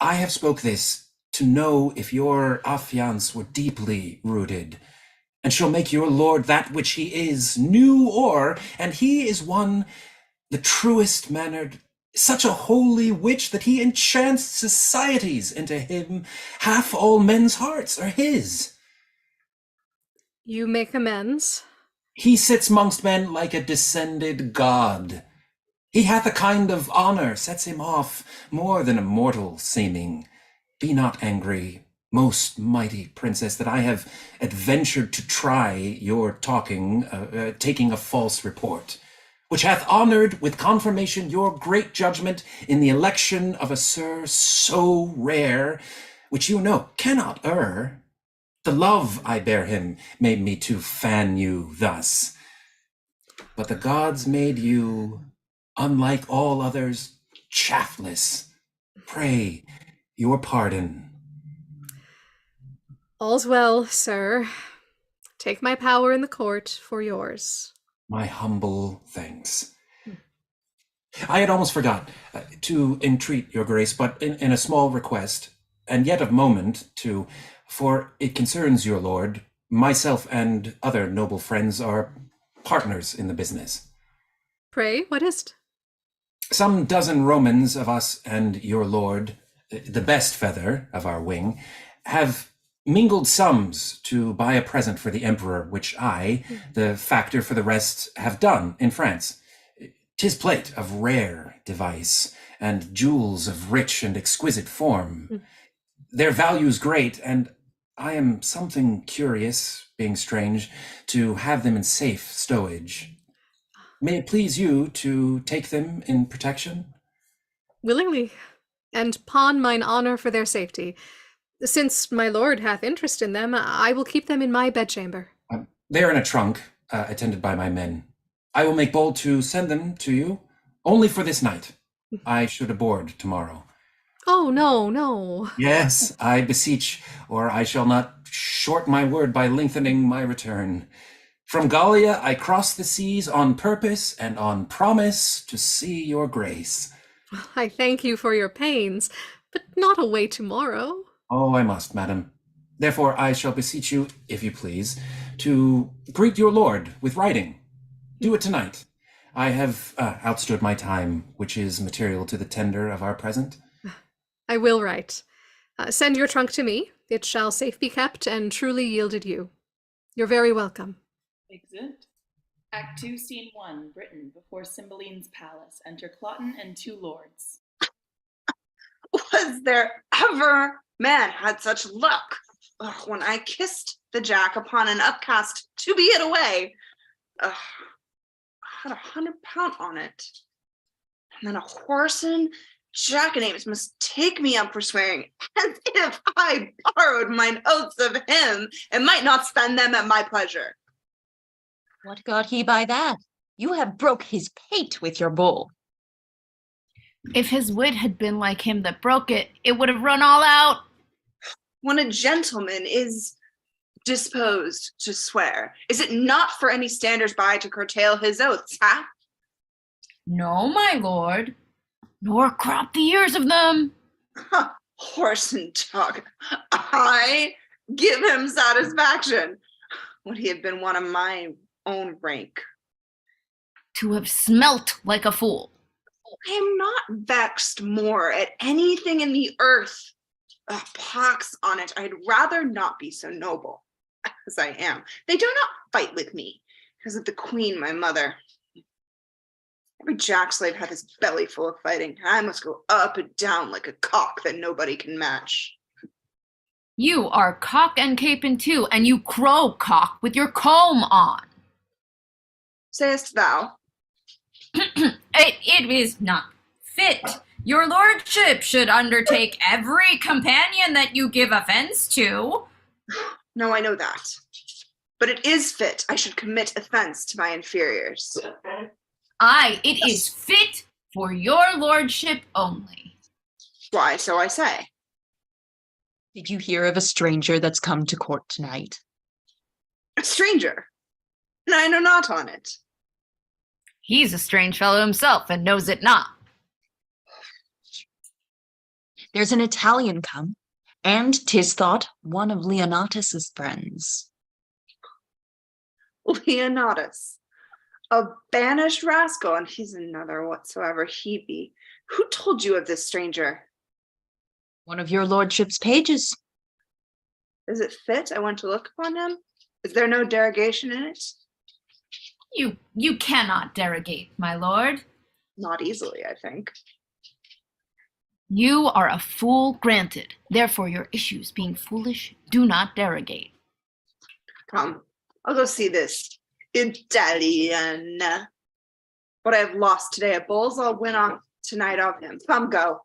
I have spoke this to know if your affiance were deeply rooted, and shall make your lord that which he is, new or, and he is one, the truest mannered, such a holy witch that he enchants societies into him. Half all men's hearts are his. You make amends? He sits mongst men like a descended god. He hath a kind of honour, sets him off more than a mortal seeming. Be not angry, most mighty princess, that I have adventured to try your taking a false report, which hath honoured with confirmation your great judgment in the election of a sir so rare, which you know cannot err. The love I bear him made me to fan you thus, but the gods made you, unlike all others, chaffless. Pray your pardon. All's well, sir. Take my power in the court for yours. My humble thanks. I had almost forgot to entreat your grace, but in a small request, and yet of moment, too, for it concerns your lord. Myself and other noble friends are partners in the business. Pray, what is't? Some dozen Romans of us and your lord, the best feather of our wing, have mingled sums to buy a present for the emperor, which I, the factor for the rest, have done in France. 'Tis plate of rare device, and jewels of rich and exquisite form. Their value's great, and I am something curious, being strange, to have them in safe stowage. May it please you to take them in protection? Willingly, and pawn mine honor for their safety. Since my lord hath interest in them, I will keep them in my bedchamber. They are in a trunk, attended by my men. I will make bold to send them to you, only for this night. I should aboard tomorrow. Oh, no, no. Yes, I beseech, or I shall not short my word by lengthening my return. From Gallia I cross the seas on purpose and on promise to see your grace. I thank you for your pains, but not away tomorrow. Oh, I must, madam. Therefore I shall beseech you, if you please, to greet your lord with writing. Do it tonight. I have outstood my time, which is material to the tender of our present. I will write. Send your trunk to me. It shall safe be kept and truly yielded you. You're very welcome. Exit. Act 2, Scene 1, Britain, before Cymbeline's palace. Enter Cloten and 2 lords. Was there ever man had such luck? Ugh, when I kissed the jack upon an upcast to be it away, I had 100 pound on it. And then a whoreson jackanapes must take me up for swearing, as if I borrowed mine oaths of him, and might not spend them at my pleasure. What got he by that? You have broke his pate with your bull. If his wit had been like him that broke it, it would have run all out. When a gentleman is disposed to swear, is it not for any standers by to curtail his oaths, huh? No, my lord, nor crop the ears of them. Huh, horse and dog, I give him satisfaction. Would he have been one of my own rank? To have smelt like a fool. I am not vexed more at anything in the earth. Pox on it, I'd rather not be so noble as I am. They do not fight with me because of the queen, my mother. Every jack slave hath his belly full of fighting. I must go up and down like a cock that nobody can match. You are cock and capon too, and you crow cock with your comb on. Sayest thou? It is not fit. Your lordship should undertake every companion that you give offense to. No, I know that. But it is fit I should commit offense to my inferiors. Aye, it is fit for your lordship only. Why, so I say. Did you hear of a stranger that's come to court tonight? A stranger? And I know not on it. He's a strange fellow himself and knows it not. There's an Italian come, and 'tis thought one of Leonatus's friends. Leonatus, a banished rascal, and he's another whatsoever he be. Who told you of this stranger? One of your lordship's pages. Is it fit I want to look upon him? Is there no derogation in it? You cannot derogate, my lord. Not easily, I think. You are a fool granted. Therefore, your issues being foolish, do not derogate. Come, I'll go see this Italian. What I have lost today at bowls, I'll win on tonight of him. Come, go.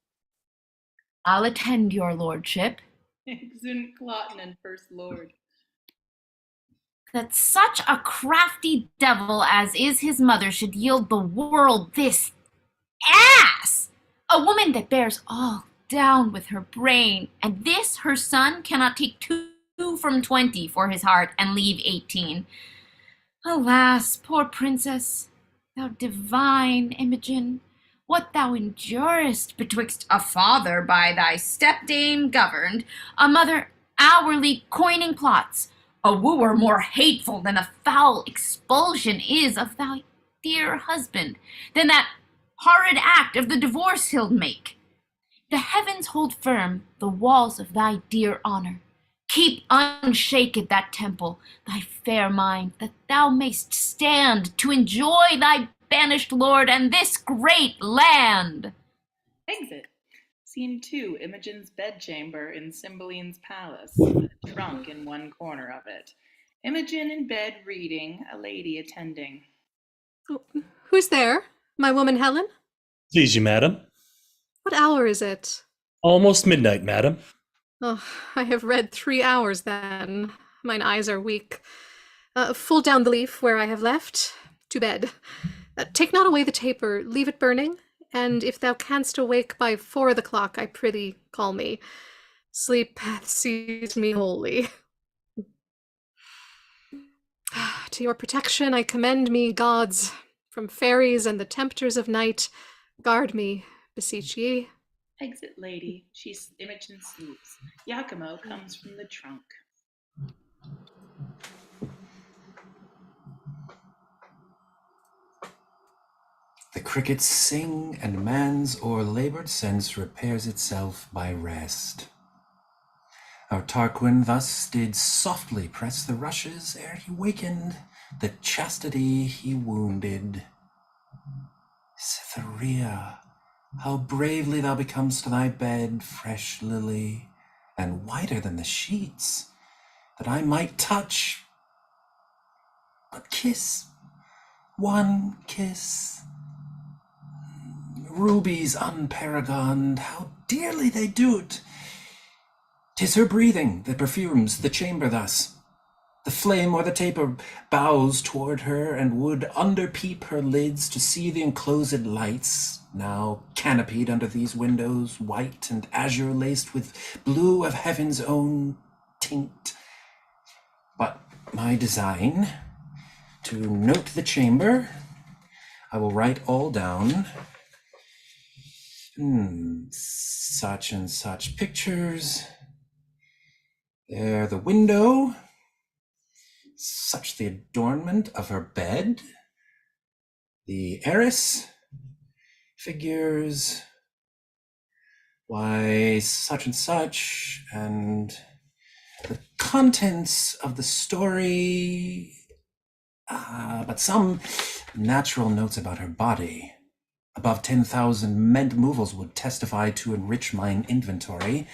I'll attend your lordship. Exeunt Cloten and First Lord. That such a crafty devil as is his mother should yield the world this ass, a woman that bears all down with her brain, and this her son cannot take 2 from 20 for his heart and leave 18. Alas, poor princess, thou divine Imogen, what thou endurest betwixt a father by thy stepdame governed, a mother hourly coining plots, a wooer more hateful than a foul expulsion is of thy dear husband, than that horrid act of the divorce he'll make. The heavens hold firm the walls of thy dear honor. Keep unshaked that temple, thy fair mind, that thou mayst stand to enjoy thy banished lord and this great land. Exit. Scene 2, Imogen's bedchamber in Cymbeline's palace, with a trunk in one corner of it. Imogen in bed reading, a lady attending. Oh, who's there? My woman Helen? Please you, madam. What hour is it? Almost midnight, madam. Oh, I have read 3 hours then. Mine eyes are weak. Fold down the leaf where I have left. To bed. Take not away the taper, leave it burning, and if thou canst awake by 4 o' the clock, I prithee call me. Sleep hath seized me wholly. To your protection I commend me, gods, from fairies and the tempters of night. Guard me, beseech ye. Exit lady. Imogen sleeps. Iachimo comes from the trunk. The crickets sing, and man's o'erlabored sense repairs itself by rest. Our Tarquin thus did softly press the rushes ere he wakened, the chastity he wounded. Cytherea, how bravely thou becomest to thy bed, fresh lily, and whiter than the sheets, that I might touch, but kiss, one kiss. Rubies unparagoned, how dearly they do't! 'Tis her breathing that perfumes the chamber thus. The flame or the taper bows toward her, and would underpeep her lids to see the enclosed lights, now canopied under these windows, white and azure laced with blue of heaven's own tint. But my design, to note the chamber, I will write all down. Such and such pictures. There the window. Such the adornment of her bed. The heiress. Figures. Why, such and such. And the contents of the story. But some natural notes about her body. Above 10,000 meant movals would testify to enrich mine inventory.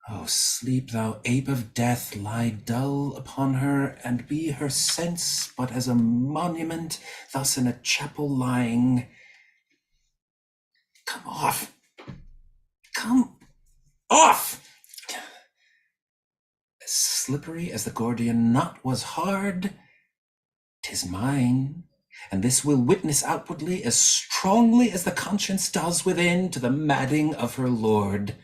Oh, sleep, thou ape of death, lie dull upon her, and be her sense but as a monument, thus in a chapel lying. Come off! Come off! As slippery as the Gordian knot was hard, 'tis mine. And this will witness outwardly as strongly as the conscience does within to the madding of her lord.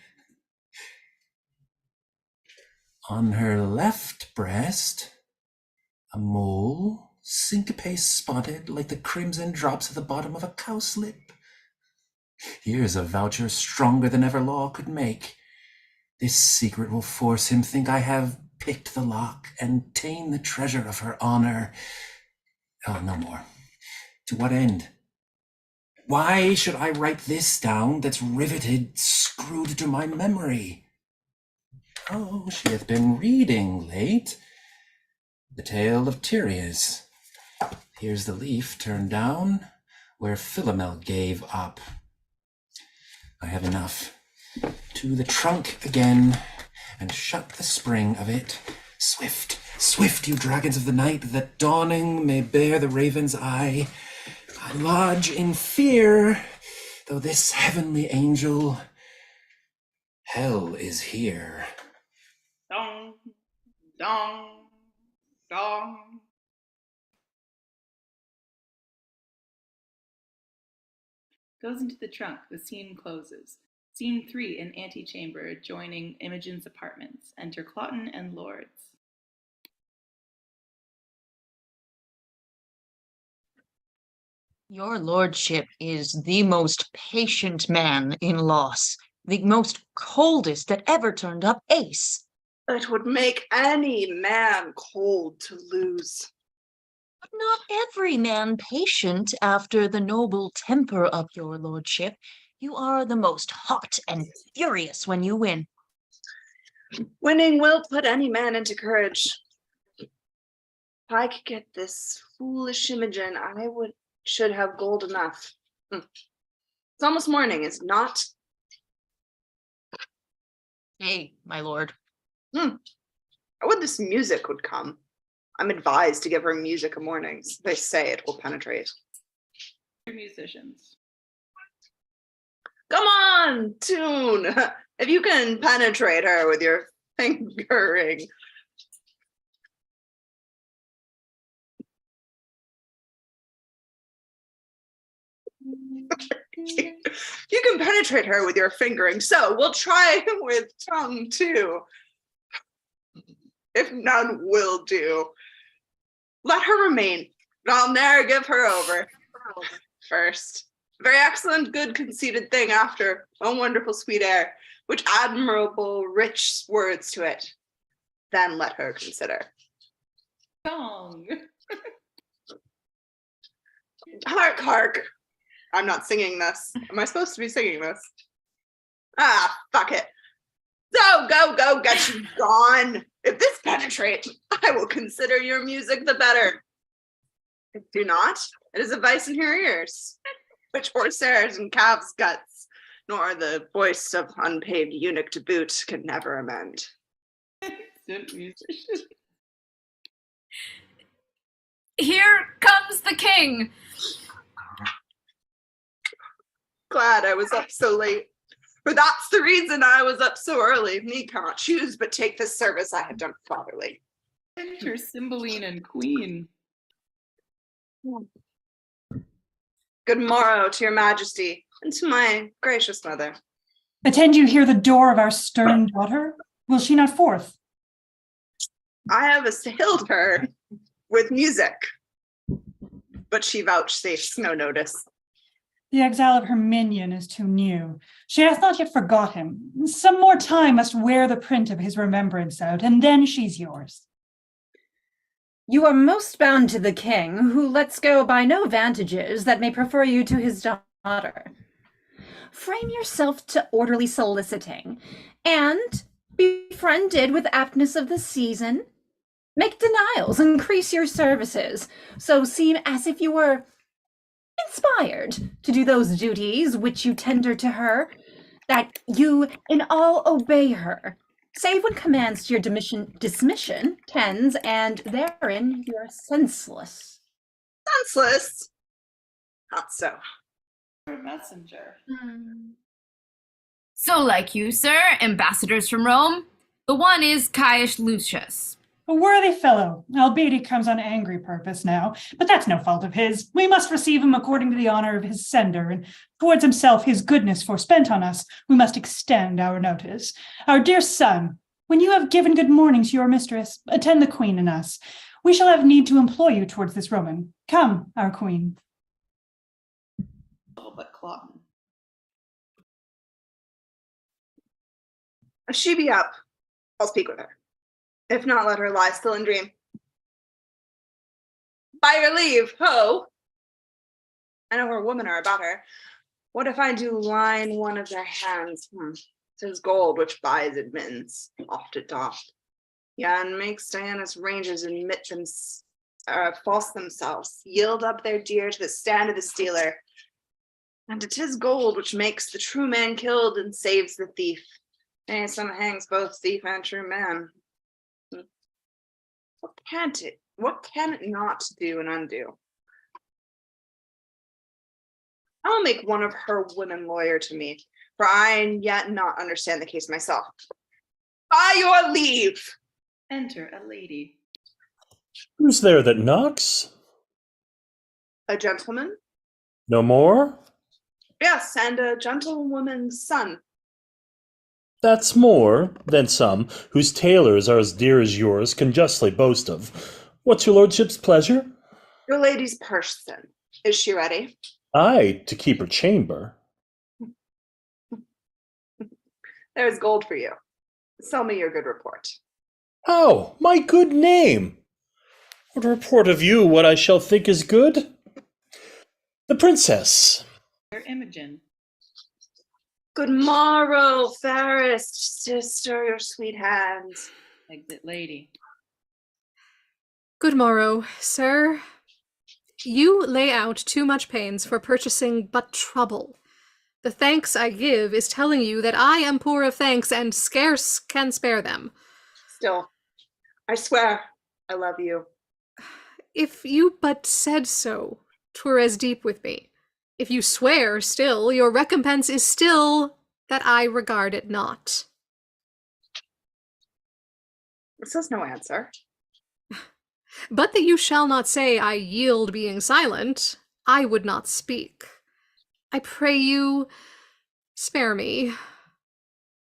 On her left breast, a mole, syncope spotted like the crimson drops at the bottom of a cowslip. Here's a voucher stronger than ever law could make. This secret will force him think I have picked the lock and ta'en the treasure of her honor. Oh, no more. To what end? Why should I write this down that's riveted, screwed to my memory? Oh, she hath been reading late. The tale of Tyreus. Here's the leaf turned down, where Philomel gave up. I have enough. To the trunk again, and shut the spring of it. Swift, swift, you dragons of the night, that dawning may bear the raven's eye. I lodge in fear, though this heavenly angel, hell is here. Dong, dong, dong. Goes into the trunk. The scene closes. Scene 3, an antechamber adjoining Imogen's apartments. Enter Cloten and lords. Your lordship is the most patient man in loss, the most coldest that ever turned up ace. It would make any man cold to lose. But not every man patient after the noble temper of your lordship. You are the most hot and furious when you win. Winning will put any man into courage. If I could get this foolish Imogen, should have gold enough. It's almost morning, is it not? Hey, my lord. I would this music would come. I'm advised to give her music of mornings. They say it will penetrate. Musicians. Come on, tune. If you can penetrate her with your fingering. You can penetrate her with your fingering, so we'll try with tongue too. If none will do, let her remain, but I'll ne'er give her over. First, very excellent, good, conceited thing after, a wonderful sweet air, which admirable, rich words to it. Then let her consider. Song. Hark, hark. I'm not singing this. Am I supposed to be singing this? Ah, fuck it. So go, get you gone. If this penetrates, I will consider your music the better. If do not, it is a vice in your ears, which horsehairs and calves' guts, nor the voice of unpaid eunuch to boot, can never amend. Here comes the king. Glad I was up so late, for that's the reason I was up so early. Me cannot choose but take this service I have done fatherly. Enter Cymbeline and Queen. Good morrow to your majesty and to my gracious mother. Attend you here the door of our stern daughter? Will she not forth? I have assailed her with music, but she vouchsafes no notice. The exile of her minion is too new. She hath not yet forgot him. Some more time must wear the print of his remembrance out, and then she's yours. You are most bound to the king, who lets go by no vantages that may prefer you to his daughter. Frame yourself to orderly soliciting, and, befriended with aptness of the season, make denials, increase your services, so seem as if you were inspired to do those duties which you tender to her, that you in all obey her, save when commands to your dismission tends, and therein you're senseless. Senseless? Not so. A messenger. So like you, sir, ambassadors from Rome. The one is Caius Lucius. A worthy fellow, albeit he comes on angry purpose now, but that's no fault of his. We must receive him according to the honor of his sender, and towards himself his goodness forespent on us, we must extend our notice. Our dear son, when you have given good morning to your mistress, attend the queen and us. We shall have need to employ you towards this Roman. Come, our queen. Oh, but Cloten. If she be up, I'll speak with her. If not, let her lie still and dream. By your leave, ho! I know her women are about her. What if I do line one of their hands? 'Tis gold which buys admittance, oft it doth. Yeah, and makes Diana's rangers admit them false themselves, yield up their dear to the stand of the stealer. And it is gold which makes the true man killed and saves the thief. Nay, some hangs both thief and true man. What can it not do and undo? I will make one of her women lawyer to me, for I yet not understand the case myself. By your leave. Enter a lady. Who's there that knocks? A gentleman? No more? Yes, and a gentlewoman's son. That's more than some whose tailors are as dear as yours can justly boast of. What's your lordship's pleasure? Your lady's person. Is she ready? Aye, to keep her chamber. There's gold for you. Sell me your good report. How? My good name! What report of you what I shall think is good? The princess. Imogen. Good morrow, fairest sister, your sweet hands. Exit lady. Good morrow, sir. You lay out too much pains for purchasing but trouble. The thanks I give is telling you that I am poor of thanks and scarce can spare them. Still, I swear I love you. If you but said so, 'twere as deep with me. If you swear still, your recompense is still that I regard it not. This is no answer. But that you shall not say I yield being silent, I would not speak. I pray you, spare me.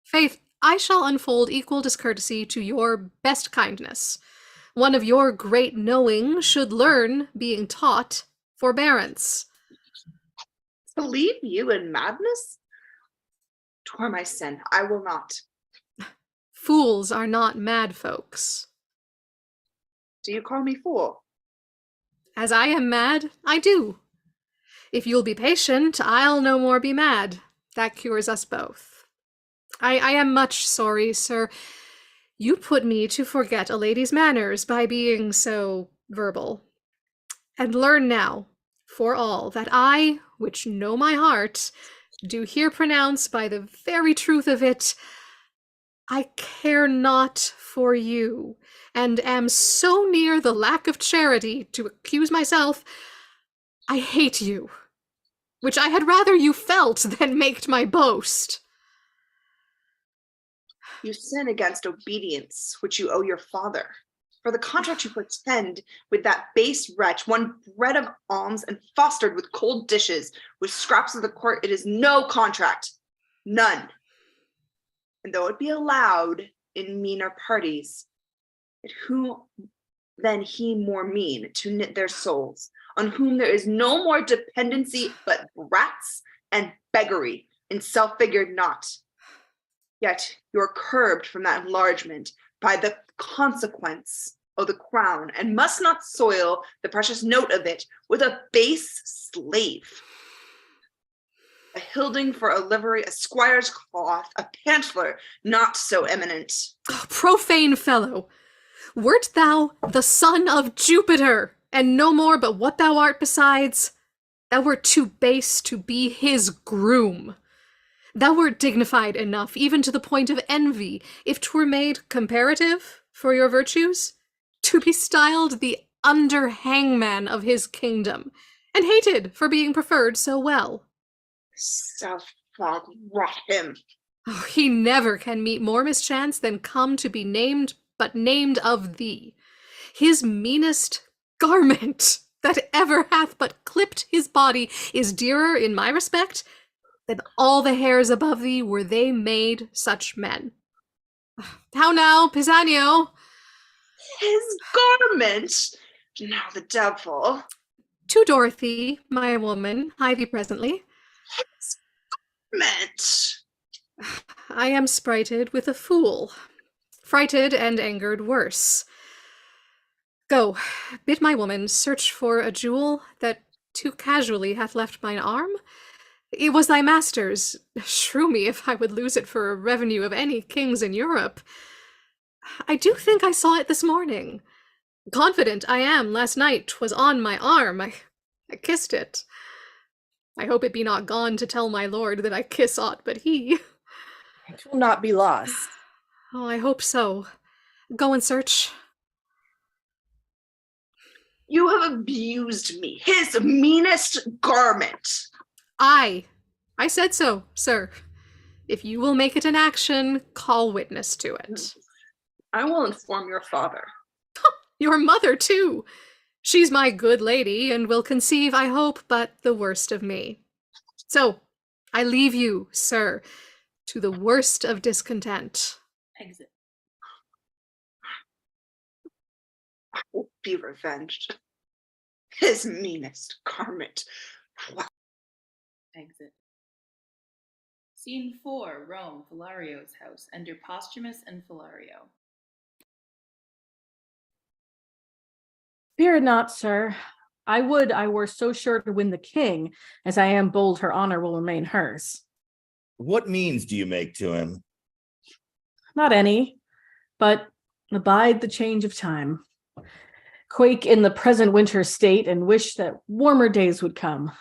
Faith, I shall unfold equal discourtesy to your best kindness. One of your great knowing should learn, being taught, forbearance. To leave you in madness? 'Twere my sin. I will not. Fools are not mad folks. Do you call me fool? As I am mad, I do. If you'll be patient, I'll no more be mad. That cures us both. I am much sorry, sir. You put me to forget a lady's manners by being so verbal. And learn now, for all, that I, which know my heart, do here pronounce by the very truth of it, I care not for you, and am so near the lack of charity to accuse myself, I hate you, which I had rather you felt than maked my boast. You sin against obedience, which you owe your father. For the contract you pretend with that base wretch, one bred of alms and fostered with cold dishes, with scraps of the court, it is no contract, none. And though it be allowed in meaner parties, yet who then he more mean to knit their souls, on whom there is no more dependency but brats and beggary in self-figured knot. Yet you're curbed from that enlargement by the consequence of the crown, and must not soil the precious note of it with a base slave. A hilding for a livery, a squire's cloth, a pantler not so eminent. Oh, profane fellow! Wert thou the son of Jupiter, and no more but what thou art besides? Thou wert too base to be his groom. Thou wert dignified enough, even to the point of envy, if 'twere made comparative for your virtues, to be styled the under hangman of his kingdom, and hated for being preferred so well. Self-fog rot him. Oh, he never can meet more mischance than come to be named, but named of thee. His meanest garment that ever hath but clipped his body is dearer in my respect than all the hairs above thee, were they made such men. How now, Pisanio? His garment? Now the devil. To Dorothy, my woman, hie thee presently. His garment. I am sprited with a fool, frighted and angered worse. Go, bid my woman search for a jewel that too casually hath left mine arm. It was thy master's. Shrew me if I would lose it for a revenue of any kings in Europe. I do think I saw it this morning. Confident I am last night 'twas on my arm. I kissed it. I hope it be not gone to tell my lord that I kiss aught but he. It will not be lost. Oh, I hope so. Go and search. You have abused me. His meanest garment. I said so, sir. If you will make it an action, call witness to it. I will inform your father. Your mother, too. She's my good lady, and will conceive, I hope, but the worst of me. So, I leave you, sir, to the worst of discontent. Exit. I will be revenged. His meanest garment. Exit. Scene 4, Rome, Philario's house. Enter Posthumus and Philario. Fear not, sir. I would I were so sure to win the king, as I am bold her honor will remain hers. What means do you make to him? Not any, but abide the change of time. Quake in the present winter state and wish that warmer days would come.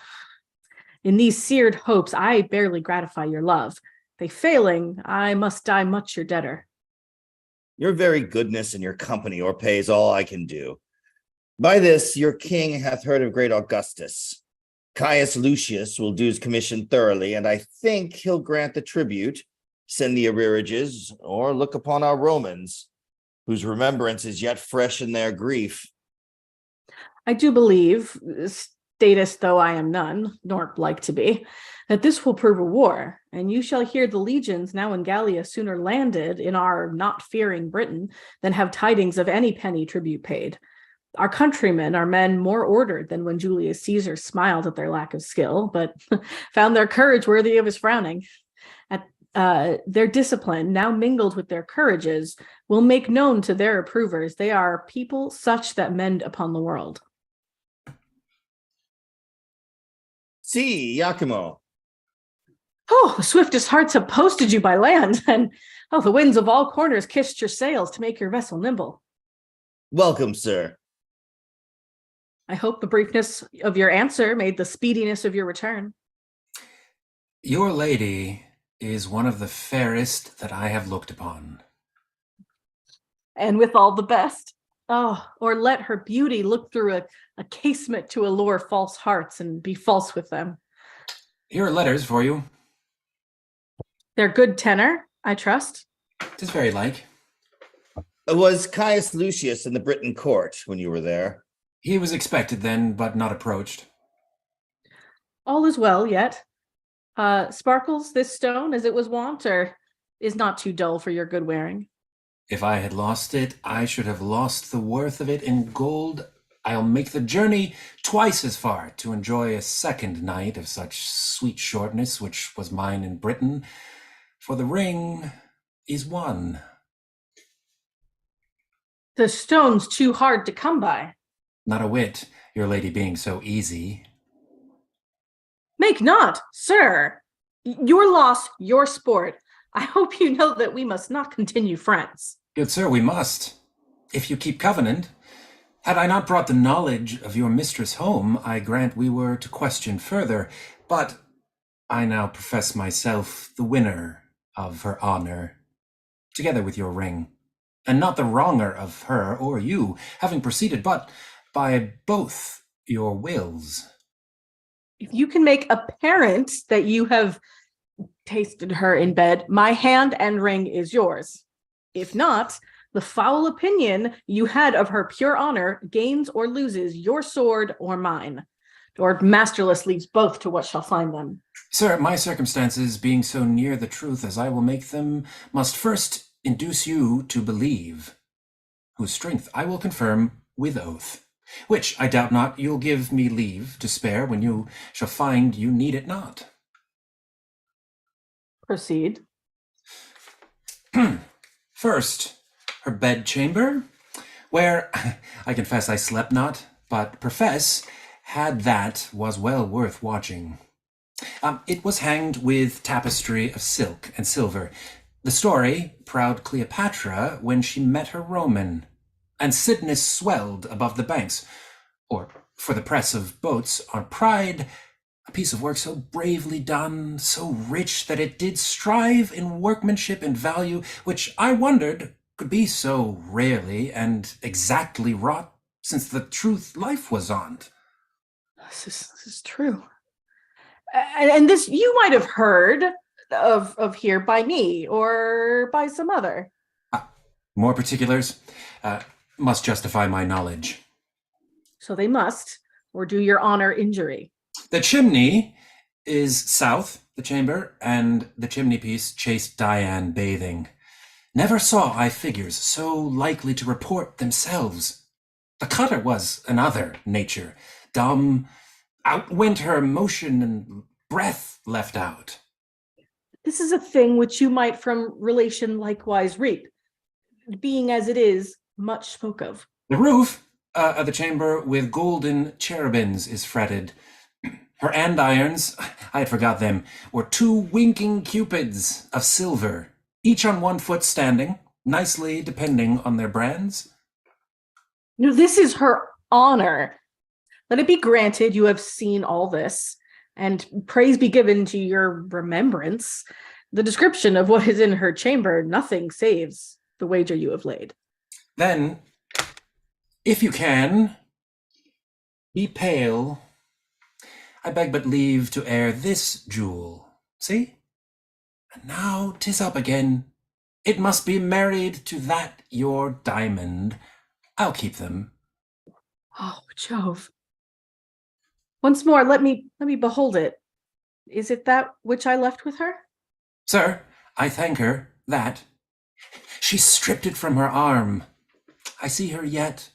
In these seared hopes, I barely gratify your love. They failing, I must die much your debtor. Your very goodness and your company o'erpays all I can do. By this, your king hath heard of great Augustus. Caius Lucius will do his commission thoroughly, and I think he'll grant the tribute, send the arrearages, or look upon our Romans, whose remembrance is yet fresh in their grief. I do believe, statist though I am none, nor like to be, that this will prove a war, and you shall hear the legions now in Gallia sooner landed in our not fearing Britain than have tidings of any penny tribute paid. Our countrymen are men more ordered than when Julius Caesar smiled at their lack of skill, but found their courage worthy of his frowning. Their discipline, now mingled with their courages, will make known to their approvers they are people such that mend upon the world. See, Iachimo. Oh, the swiftest hearts have posted you by land, and the winds of all corners kissed your sails to make your vessel nimble. Welcome, sir. I hope the briefness of your answer made the speediness of your return. Your lady is one of the fairest that I have looked upon. And with all the best. Oh, or let her beauty look through a casement to allure false hearts and be false with them. Here are letters for you. They're good tenor, I trust. 'Tis very like. Was Caius Lucius in the Britain court when you were there? He was expected then, but not approached. All is well yet. Sparkles this stone as it was wont, or is not too dull for your good wearing? If I had lost it, I should have lost the worth of it in gold. I'll make the journey twice as far to enjoy a second night of such sweet shortness, which was mine in Britain, for the ring is won. The stone's too hard to come by. Not a whit, your lady being so easy. Make not, sir. Your loss, your sport. I hope you know that we must not continue friends. Good sir, we must, if you keep covenant. Had I not brought the knowledge of your mistress home, I grant we were to question further, but I now profess myself the winner of her honor, together with your ring, and not the wronger of her or you, having proceeded but by both your wills. If you can make apparent that you have tasted her in bed, my hand and ring is yours. If not, the foul opinion you had of her pure honor gains or loses your sword or mine, or masterless leaves both to what shall find them. Sir, my circumstances, being so near the truth as I will make them, must first induce you to believe, whose strength I will confirm with oath, which I doubt not you'll give me leave to spare when you shall find you need it not. Proceed. First, her bedchamber, where I confess I slept not, but profess had that was well worth watching. It was hanged with tapestry of silk and silver. The story, proud Cleopatra, when she met her Roman, and Cydnus swelled above the banks, or for the press of boats on pride, a piece of work so bravely done, so rich that it did strive in workmanship and value, which I wondered could be so rarely and exactly wrought, since the truth life was on't. This is true. And this you might have heard of here by me or by some other. More particulars must justify my knowledge. So they must, or do your honor injury. The chimney is south, the chamber, and the chimney piece chaste Dian bathing. Never saw I figures so likely to report themselves. The cutter was another nature, dumb, outwent her motion and breath left out. This is a thing which you might from relation likewise reap, being as it is much spoke of. The roof of the chamber with golden cherubims is fretted. Her andirons, I had forgot them, were 2 winking cupids of silver, each on 1 foot standing, nicely depending on their brands. No, this is her honor. Let it be granted you have seen all this, and praise be given to your remembrance. The description of what is in her chamber, nothing saves the wager you have laid. Then, if you can, be pale. I beg but leave to air this jewel. See? And now 'tis up again. It must be married to that your diamond. I'll keep them. Oh, Jove. Once more, let me behold it. Is it that which I left with her? Sir, I thank her, that. She stripped it from her arm. I see her yet.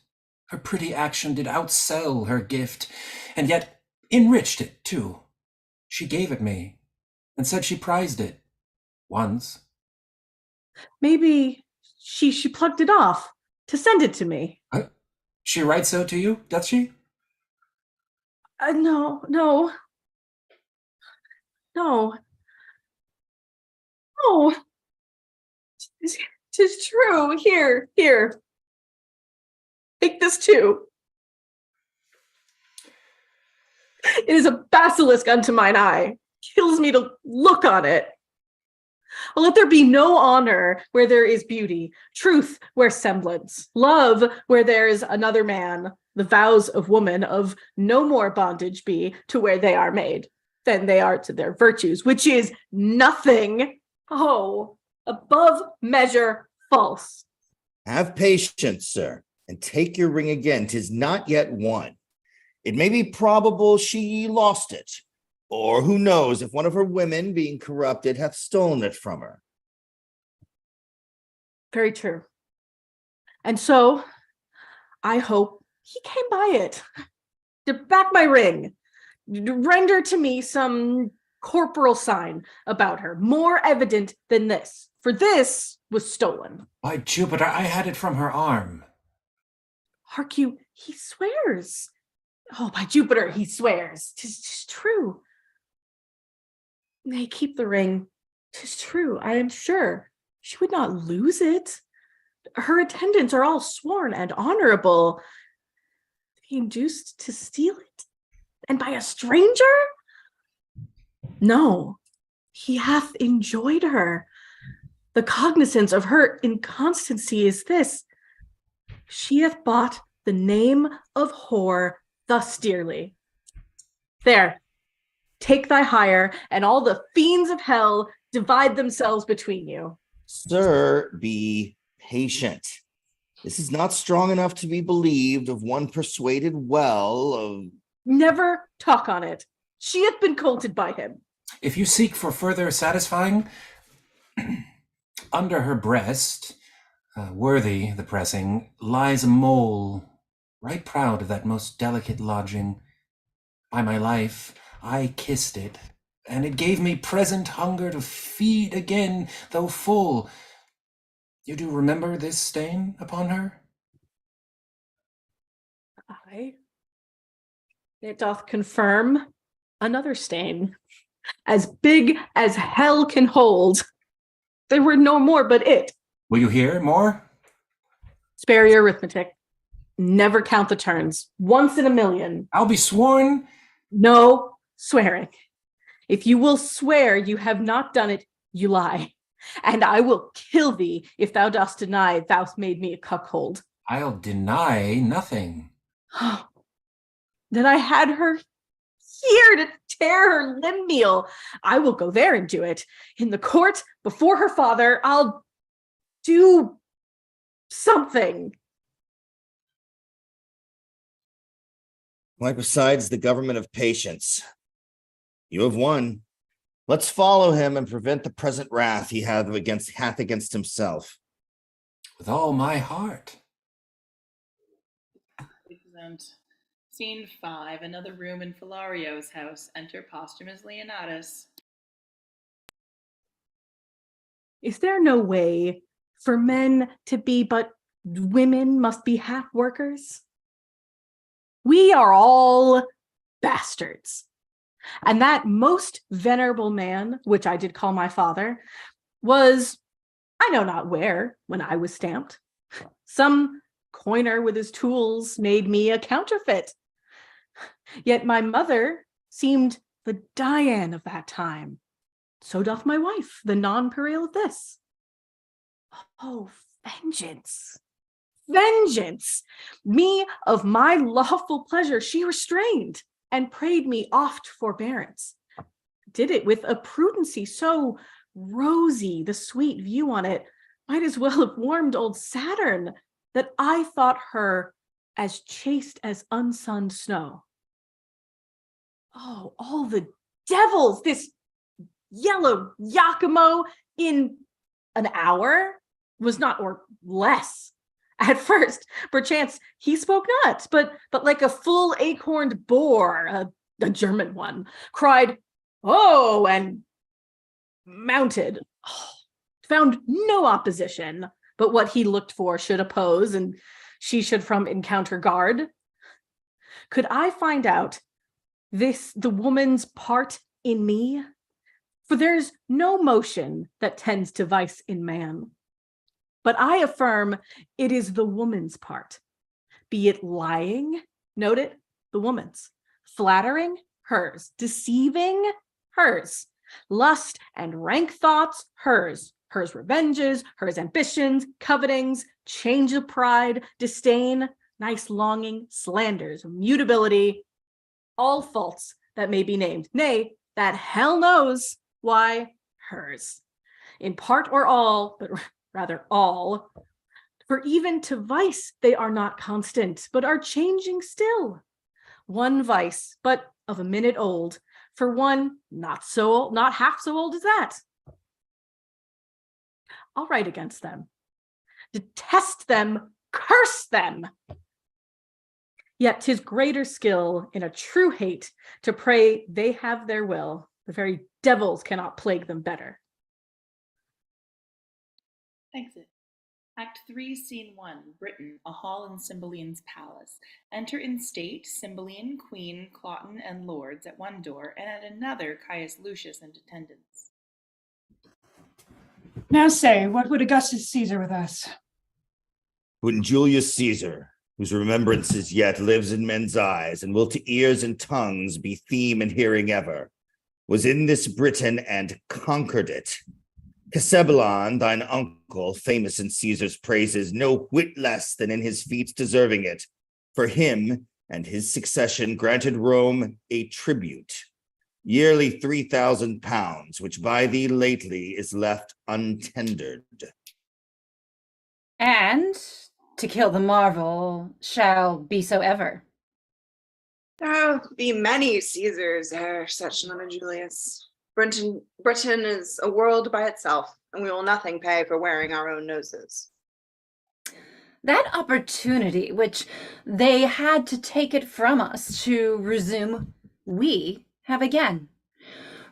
Her pretty action did outsell her gift, and yet enriched it too. She gave it me, and said she prized it. Once. Maybe she plucked it off to send it to me. She writes so to you, doth she? No. Tis true. Here. Take this too. It is a basilisk unto mine eye. Kills me to look on it. Oh, let there be no honor where there is beauty, truth where semblance, love where there is another man, the vows of woman of no more bondage be to where they are made than they are to their virtues, which is nothing, above measure false. Have patience, sir, and take your ring again. 'Tis not yet won. It may be probable she lost it, or who knows if one of her women, being corrupted, hath stolen it from her. Very true. And so, I hope he came by it, to back my ring, render to me some corporal sign about her, more evident than this, for this was stolen. By Jupiter, I had it from her arm. Hark you, he swears. Oh, by Jupiter, he swears. 'Tis true. Nay, keep the ring. 'Tis true, I am sure. She would not lose it. Her attendants are all sworn and honorable. Be induced to steal it? And by a stranger? No, he hath enjoyed her. The cognizance of her inconstancy is this: she hath bought the name of whore thus dearly. There, take thy hire, and all the fiends of hell divide themselves between you. Sir, be patient. This is not strong enough to be believed of one persuaded well of... Never talk on it. She hath been colted by him. If you seek for further satisfying, under her breast, worthy the pressing, lies a mole, right proud of that most delicate lodging. By my life, I kissed it, and it gave me present hunger to feed again, though full. You do remember this stain upon her? Aye. It doth confirm another stain, as big as hell can hold. There were no more but it. Will you hear more? Spare your arithmetic. Never count the turns. Once in a million. I'll be sworn. No swearing. If you will swear you have not done it, you lie. And I will kill thee if thou dost deny thou'st made me a cuckold. I'll deny nothing. That I had her here to tear her limb meal. I will go there and do it. In the court, before her father, I'll do something. Like besides the government of patience. You have won. Let's follow him and prevent the present wrath he hath against himself. With all my heart. Excellent. Scene 5, another room in Philario's house. Enter Posthumus Leonatus. Is there no way for men to be but women must be half workers? We are all bastards. And that most venerable man, which I did call my father, was, I know not where, when I was stamped. Some coiner with his tools made me a counterfeit. Yet my mother seemed the Dian of that time. So doth my wife, the nonpareil of this. Oh, vengeance, vengeance! Me of my lawful pleasure she restrained, and prayed me oft forbearance. Did it with a prudency so rosy, the sweet view on it might as well have warmed old Saturn, that I thought her as chaste as unsunned snow. Oh, all the devils, this yellow Iachimo in an hour was not, or less. At first, perchance he spoke not, but like a full acorned boar, a German one, cried, "Oh," and mounted. Oh, found no opposition, but what he looked for should oppose, and she should from encounter guard. Could I find out the woman's part in me? For there's no motion that tends to vice in man. But I affirm it is the woman's part. Be it lying, note it, the woman's. Flattering, hers. Deceiving, hers. Lust and rank thoughts, hers. Hers revenges, hers ambitions, covetings, change of pride, disdain, nice longing, slanders, mutability, all faults that may be named. Nay, that hell knows why hers. In part or all, but rather all. For even to vice they are not constant, but are changing still. One vice, but of a minute old, for one not so old, not half so old as that. I'll write against them, detest them, curse them. Yet 'tis greater skill in a true hate to pray they have their will. The very devils cannot plague them better. Exit. Act 3, Scene 1, Britain, a hall in Cymbeline's palace. Enter in state Cymbeline, Queen, Cloten, and lords at one door, and at another Caius, Lucius, and attendants. Now say, what would Augustus Caesar with us? When Julius Caesar, whose remembrances yet lives in men's eyes, and will to ears and tongues be theme and hearing ever, was in this Britain and conquered it. Cymbeline, thine uncle, famous in Caesar's praises, no whit less than in his feats deserving it, for him and his succession granted Rome a tribute, yearly 3,000 pounds, which by thee lately is left untendered. And to kill the marvel shall be so ever. There'll be many Caesars ere such another Julius. Britain is a world by itself, and we will nothing pay for wearing our own noses. That opportunity which they had to take it from us to resume, we have again.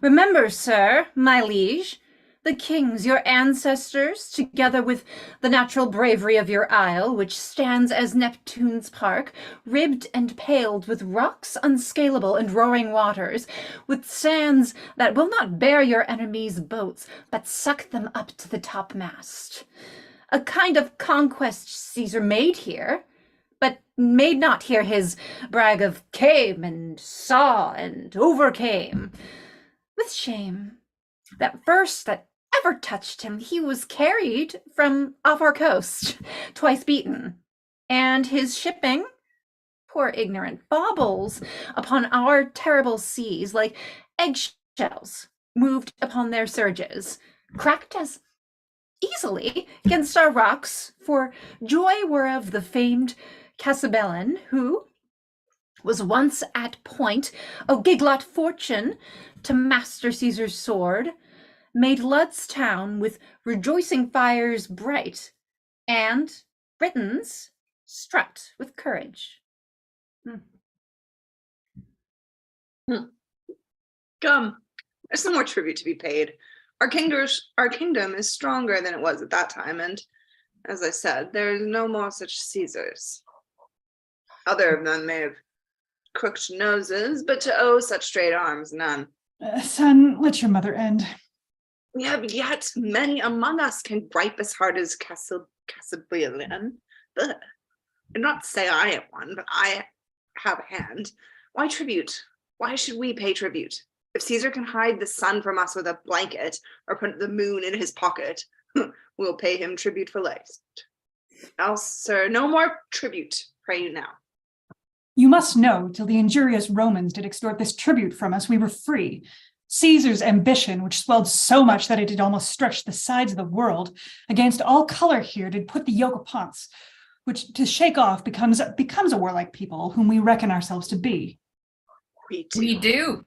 Remember, sir, my liege, the kings, your ancestors, together with the natural bravery of your isle, which stands as Neptune's park, ribbed and paled with rocks unscalable and roaring waters, with sands that will not bear your enemies' boats, but suck them up to the topmast. A kind of conquest Caesar made here, but made not here his brag of came and saw and overcame. With shame, that first that ever touched him, he was carried from off our coast, twice beaten, and his shipping, poor ignorant, baubles upon our terrible seas like eggshells moved upon their surges, cracked as easily against our rocks, for joy whereof the famed Cymbeline, who was once at point, O giglot fortune, to master Caesar's sword, made Lud's town with rejoicing fires bright, and Britons strut with courage. Come, there's some more tribute to be paid. Our kingdom is stronger than it was at that time, and as I said, there is no more such Caesars. Other of them may have crooked noses, but to owe such straight arms, none. Son, let your mother end. Yeah, but yet many among us can gripe as hard as Cymbeline. I do not say I am one, but I have a hand. Why tribute? Why should we pay tribute? If Caesar can hide the sun from us with a blanket or put the moon in his pocket, we'll pay him tribute for least. Else, sir, no more tribute, pray you now. You must know, till the injurious Romans did extort this tribute from us, we were free. Caesar's ambition, which swelled so much that it did almost stretch the sides of the world, against all color here did put the yoke upon us, which to shake off becomes a warlike people, whom we reckon ourselves to be. We do.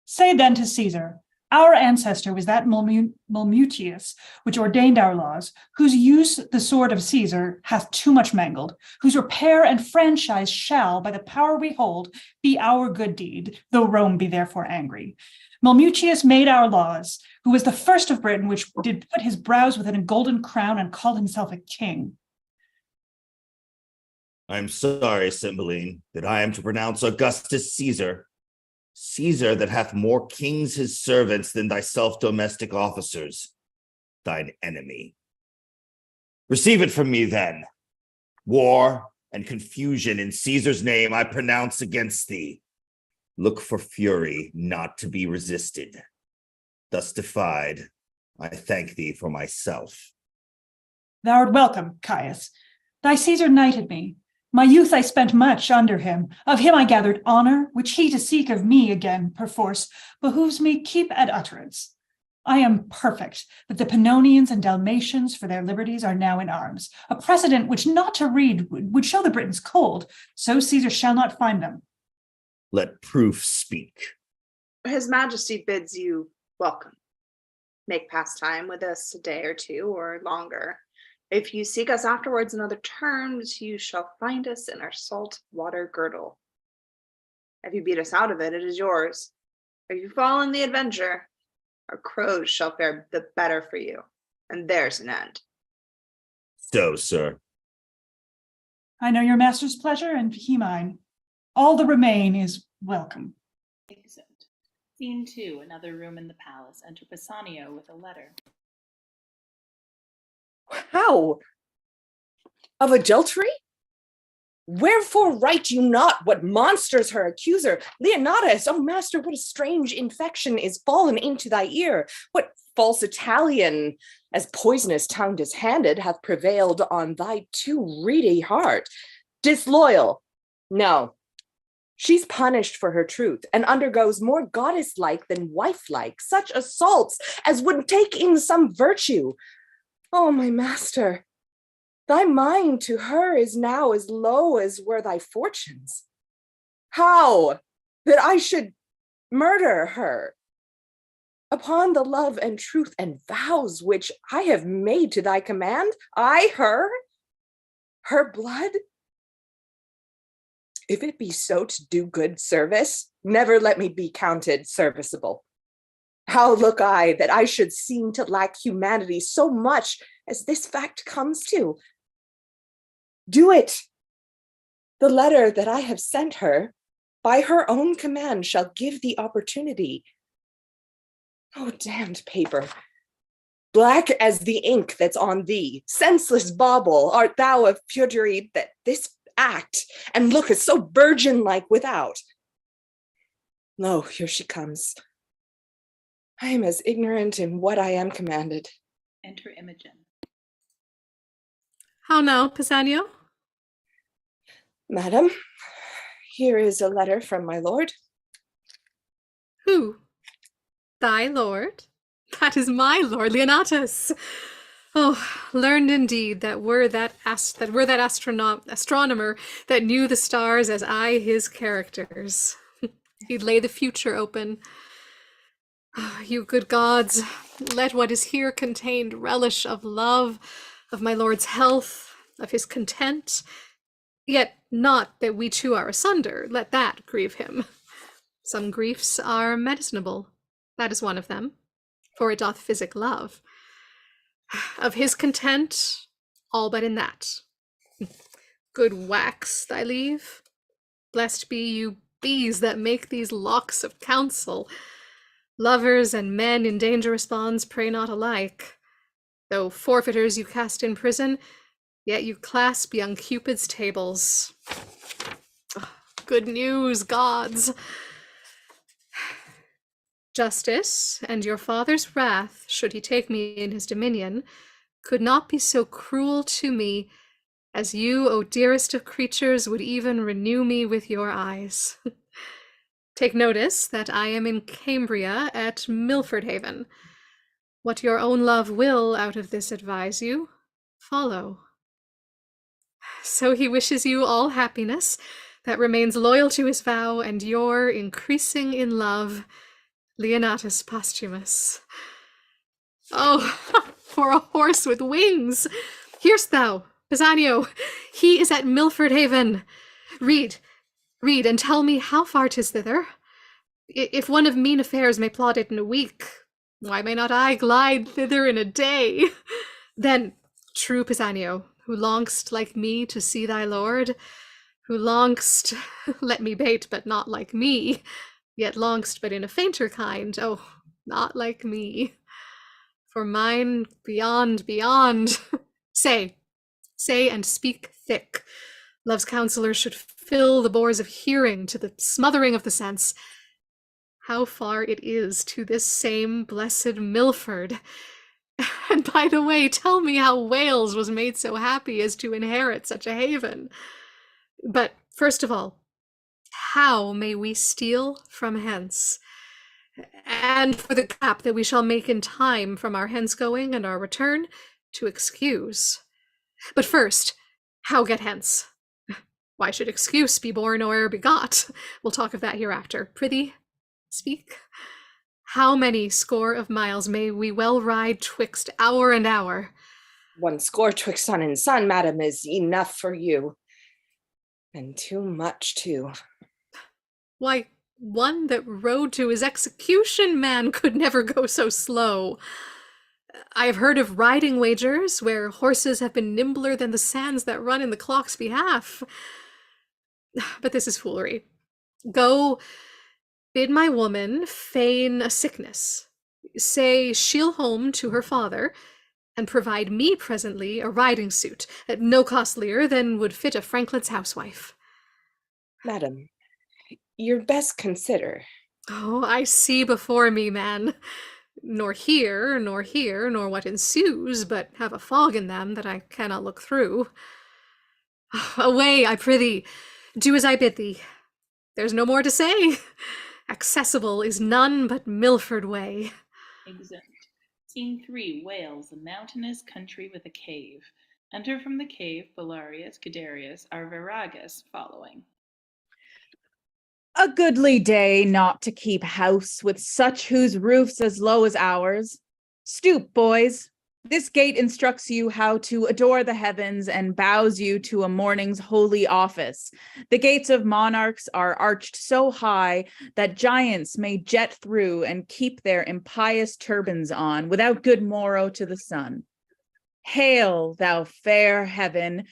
Say then to Caesar, our ancestor was that Mulmutius, which ordained our laws, whose use the sword of Caesar hath too much mangled, whose repair and franchise shall, by the power we hold, be our good deed, though Rome be therefore angry. Mulmutius made our laws, who was the first of Britain, which did put his brows within a golden crown and call himself a king. I'm sorry, Cymbeline, that I am to pronounce Augustus Caesar that hath more kings his servants than thyself domestic officers, thine enemy. Receive it from me then. War and confusion in Caesar's name I pronounce against thee. Look for fury not to be resisted. Thus defied, I thank thee for myself. Thou art welcome, Caius. Thy Caesar knighted me. My youth I spent much under him. Of him I gathered honor, which he to seek of me again, perforce, behooves me keep at utterance. I am perfect, that the Pannonians and Dalmatians for their liberties are now in arms, a precedent which not to read would show the Britons cold, so Caesar shall not find them. Let proof speak. His Majesty bids you welcome. Make pastime with us a day or two or longer. If you seek us afterwards in other terms, you shall find us in our salt water girdle. If you beat us out of it, it is yours. If you fall in the adventure, our crows shall fare the better for you, and there's an end. So, sir. I know your master's pleasure, and he mine. All the remain is welcome. Exit. Scene 2, another room in the palace. Enter Pisanio with a letter. How? Of adultery? Wherefore write you not what monsters her accuser? Leonatus, oh master, what a strange infection is fallen into thy ear. What false Italian, as poisonous tongued as handed, hath prevailed on thy too reedy heart? Disloyal? No. She's punished for her truth and undergoes more goddess-like than wife-like, such assaults as would take in some virtue. Oh, my master, thy mind to her is now as low as were thy fortunes. How that I should murder her upon the love and truth and vows which I have made to thy command? I, her blood? If it be so to do good service, never let me be counted serviceable. How look I that I should seem to lack humanity so much as this fact comes to? Do it. The letter that I have sent her, by her own command, shall give the opportunity. Oh, damned paper, black as the ink that's on thee, senseless bauble, art thou of fury that this act, and looketh so virgin-like without? Lo, here she comes. I am as ignorant in what I am commanded. Enter Imogen. How now, Pisanio? Madam, here is a letter from my lord. Who? Thy lord? That is my lord, Leonatus. Oh, learned indeed that were that astronomer that knew the stars as I his characters. He'd lay the future open. Oh, you good gods, let what is here contained relish of love, of my lord's health, of his content, yet not that we two are asunder, let that grieve him. Some griefs are medicinable. That is one of them, for it doth physic love. Of his content, all but in that. Good wax thy leave. Blessed be you bees that make these locks of counsel. Lovers and men in dangerous bonds pray not alike. Though forfeiters you cast in prison, yet you clasp young Cupid's tables. Good news, gods. Justice and your father's wrath, should he take me in his dominion, could not be so cruel to me as you, O dearest of creatures, would even renew me with your eyes. Take notice that I am in Cambria at Milford Haven. What your own love will out of this advise you, follow. So he wishes you all happiness, that remains loyal to his vow, and your increasing in love, Leonatus Posthumus. Oh, for a horse with wings! Hear'st thou, Pisanio, he is at Milford Haven. Read, and tell me how far 'tis thither. If one of mean affairs may plot it in a week, why may not I glide thither in a day? Then, true Pisanio, who longst like me to see thy lord, who longst, let me bait, but not like me, yet longst but in a fainter kind, oh, not like me. For mine beyond, say and speak thick. Love's counselors should fill the bores of hearing to the smothering of the sense. How far it is to this same blessed Milford. And by the way, tell me how Wales was made so happy as to inherit such a haven. But first of all, how may we steal from hence? And for the gap that we shall make in time from our hence going and our return, to excuse. But first, how get hence? Why should excuse be born or begot? We'll talk of that hereafter. Prithee, speak. How many score of miles may we well ride twixt hour and hour? 1 twixt sun and sun, madam, is enough for you. And too much, too. Why, one that rode to his execution, man, could never go so slow. I have heard of riding wagers where horses have been nimbler than the sands that run in the clock's behalf. But this is foolery. Go, bid my woman feign a sickness. Say she'll home to her father, and provide me presently a riding suit, at no costlier than would fit a franklin's housewife. Madam, you'd best consider. Oh, I see before me, man. Nor hear, nor what ensues, but have a fog in them that I cannot look through. Away, I prithee, do as I bid thee. There's no more to say. Accessible is none but Milford way. Exeunt. Scene 3, Wales, a mountainous country with a cave. Enter from the cave Belarius, Guiderius, our viragus following. A goodly day not to keep house with such whose roof's as low as ours. Stoop, boys. This gate instructs you how to adore the heavens and bows you to a morning's holy office. The gates of monarchs are arched so high that giants may jet through and keep their impious turbans on without good morrow to the sun. Hail, thou fair heaven!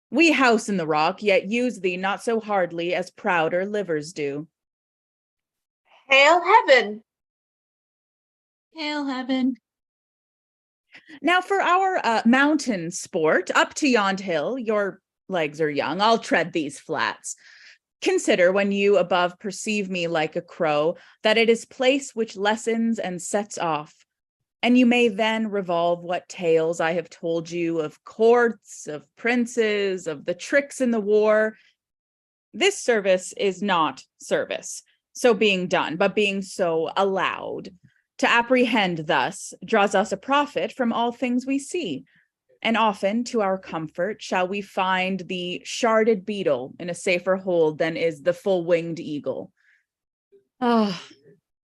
We house in the rock, yet use thee not so hardly as prouder livers do. Hail heaven! Hail heaven! Now for our mountain sport, up to yond hill, your legs are young, I'll tread these flats. Consider when you above perceive me like a crow, that it is place which lessens and sets off. And you may then revolve what tales I have told you of courts, of princes, of the tricks in the war. This service is not service, so being done, but being so allowed. To apprehend thus draws us a profit from all things we see. And often to our comfort shall we find the sharded beetle in a safer hold than is the full-winged eagle. Ah,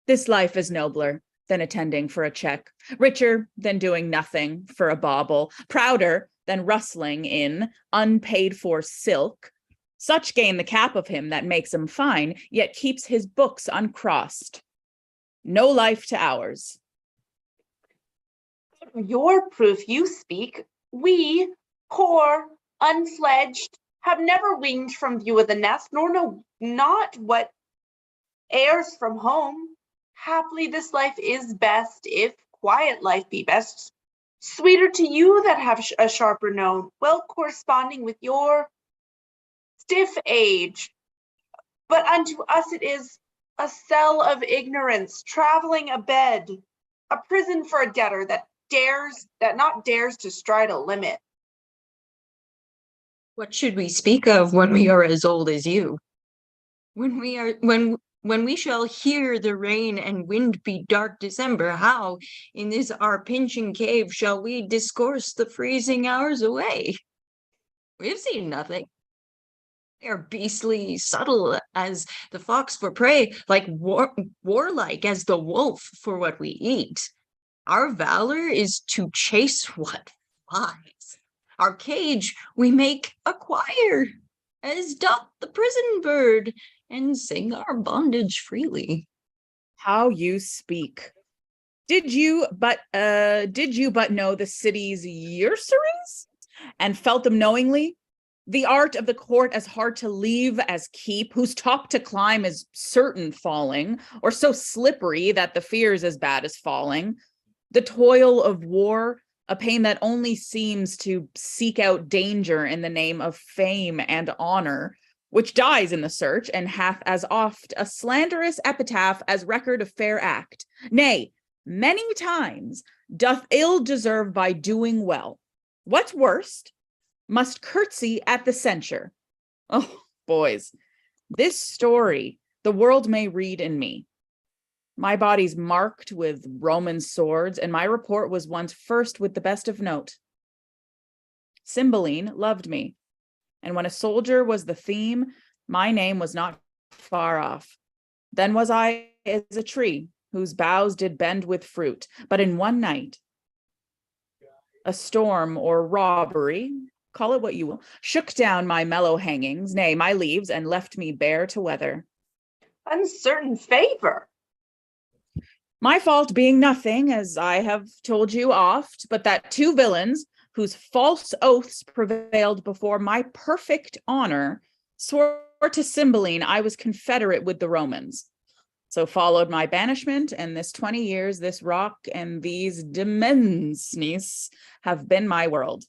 this life is nobler than attending for a check, richer than doing nothing for a bauble, prouder than rustling in unpaid-for silk, Such gain the cap of him that makes him fine, yet keeps his books uncrossed. No life to ours. Your proof you speak, we, poor, unfledged, have never winged from view of the nest, nor know not what heirs from home. Haply this life is best, if quiet life be best. Sweeter to you that have a sharper known, well corresponding with your stiff age. But unto us it is a cell of ignorance, traveling a bed, a prison for a debtor that not dares to stride a limit. What should we speak of when we are as old as you? When we shall hear the rain and wind be dark December, how in this our pinching cave shall we discourse the freezing hours away? We've seen nothing. They are beastly subtle as the fox for prey, like warlike as the wolf for what we eat. Our valor is to chase what flies. Our cage we make a choir, as doth the prison bird, and sing our bondage freely. How you speak. Did you but know the city's usuries, and felt them knowingly? The art of the court as hard to leave as keep, whose top to climb is certain falling, or so slippery that the fear's as bad as falling. The toil of war, a pain that only seems to seek out danger in the name of fame and honor, which dies in the search, and hath as oft a slanderous epitaph as record of fair act. Nay, many times doth ill deserve by doing well. What's worst, must curtsy at the censure. Oh, boys, this story the world may read in me. My body's marked with Roman swords, and my report was once first with the best of note. Cymbeline loved me, and when a soldier was the theme, my name was not far off. Then was I as a tree, whose boughs did bend with fruit, but in one night, a storm or robbery, call it what you will, shook down my mellow hangings, nay, my leaves, and left me bare to weather. Uncertain favor. My fault being nothing, as I have told you oft, but that two villains, whose false oaths prevailed before my perfect honor, swore to Cymbeline I was confederate with the Romans. So followed my banishment, and this 20 years, this rock and these dimensnes have been my world,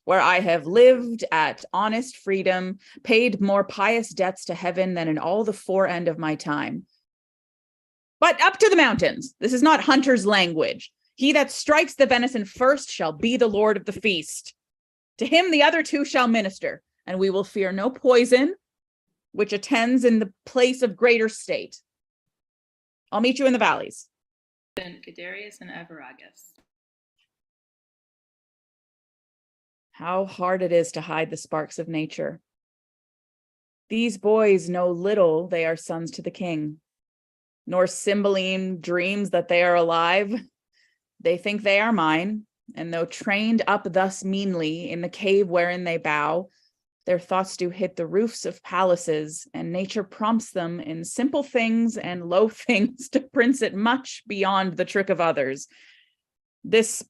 where I have lived at honest freedom, paid more pious debts to heaven than in all the forend of my time. But up to the mountains. This is not hunter's language. He that strikes the venison first shall be the lord of the feast. To him the other two shall minister, and we will fear no poison, which attends in the place of greater state. I'll meet you in the valleys. Guiderius and Everagus. How hard it is to hide the sparks of nature. These boys know little they are sons to the king. Nor Cymbeline dreams that they are alive. They think they are mine, and though trained up thus meanly in the cave wherein they bow, their thoughts do hit the roofs of palaces, and nature prompts them in simple things and low things to prince it much beyond the trick of others. This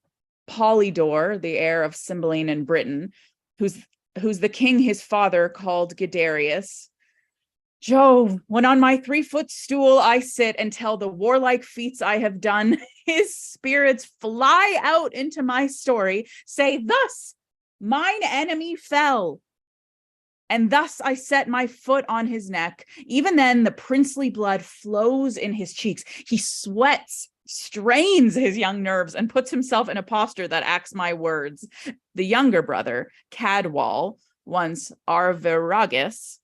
Polydore, the heir of Cymbeline in Britain, who's the king his father called Guiderius, Jove, when on my 3-foot stool I sit and tell the warlike feats I have done, his spirits fly out into my story, say, thus mine enemy fell. And thus I set my foot on his neck. Even then the princely blood flows in his cheeks. He sweats, strains his young nerves, and puts himself in a posture that acts my words. The younger brother, Cadwal, once Arviragus,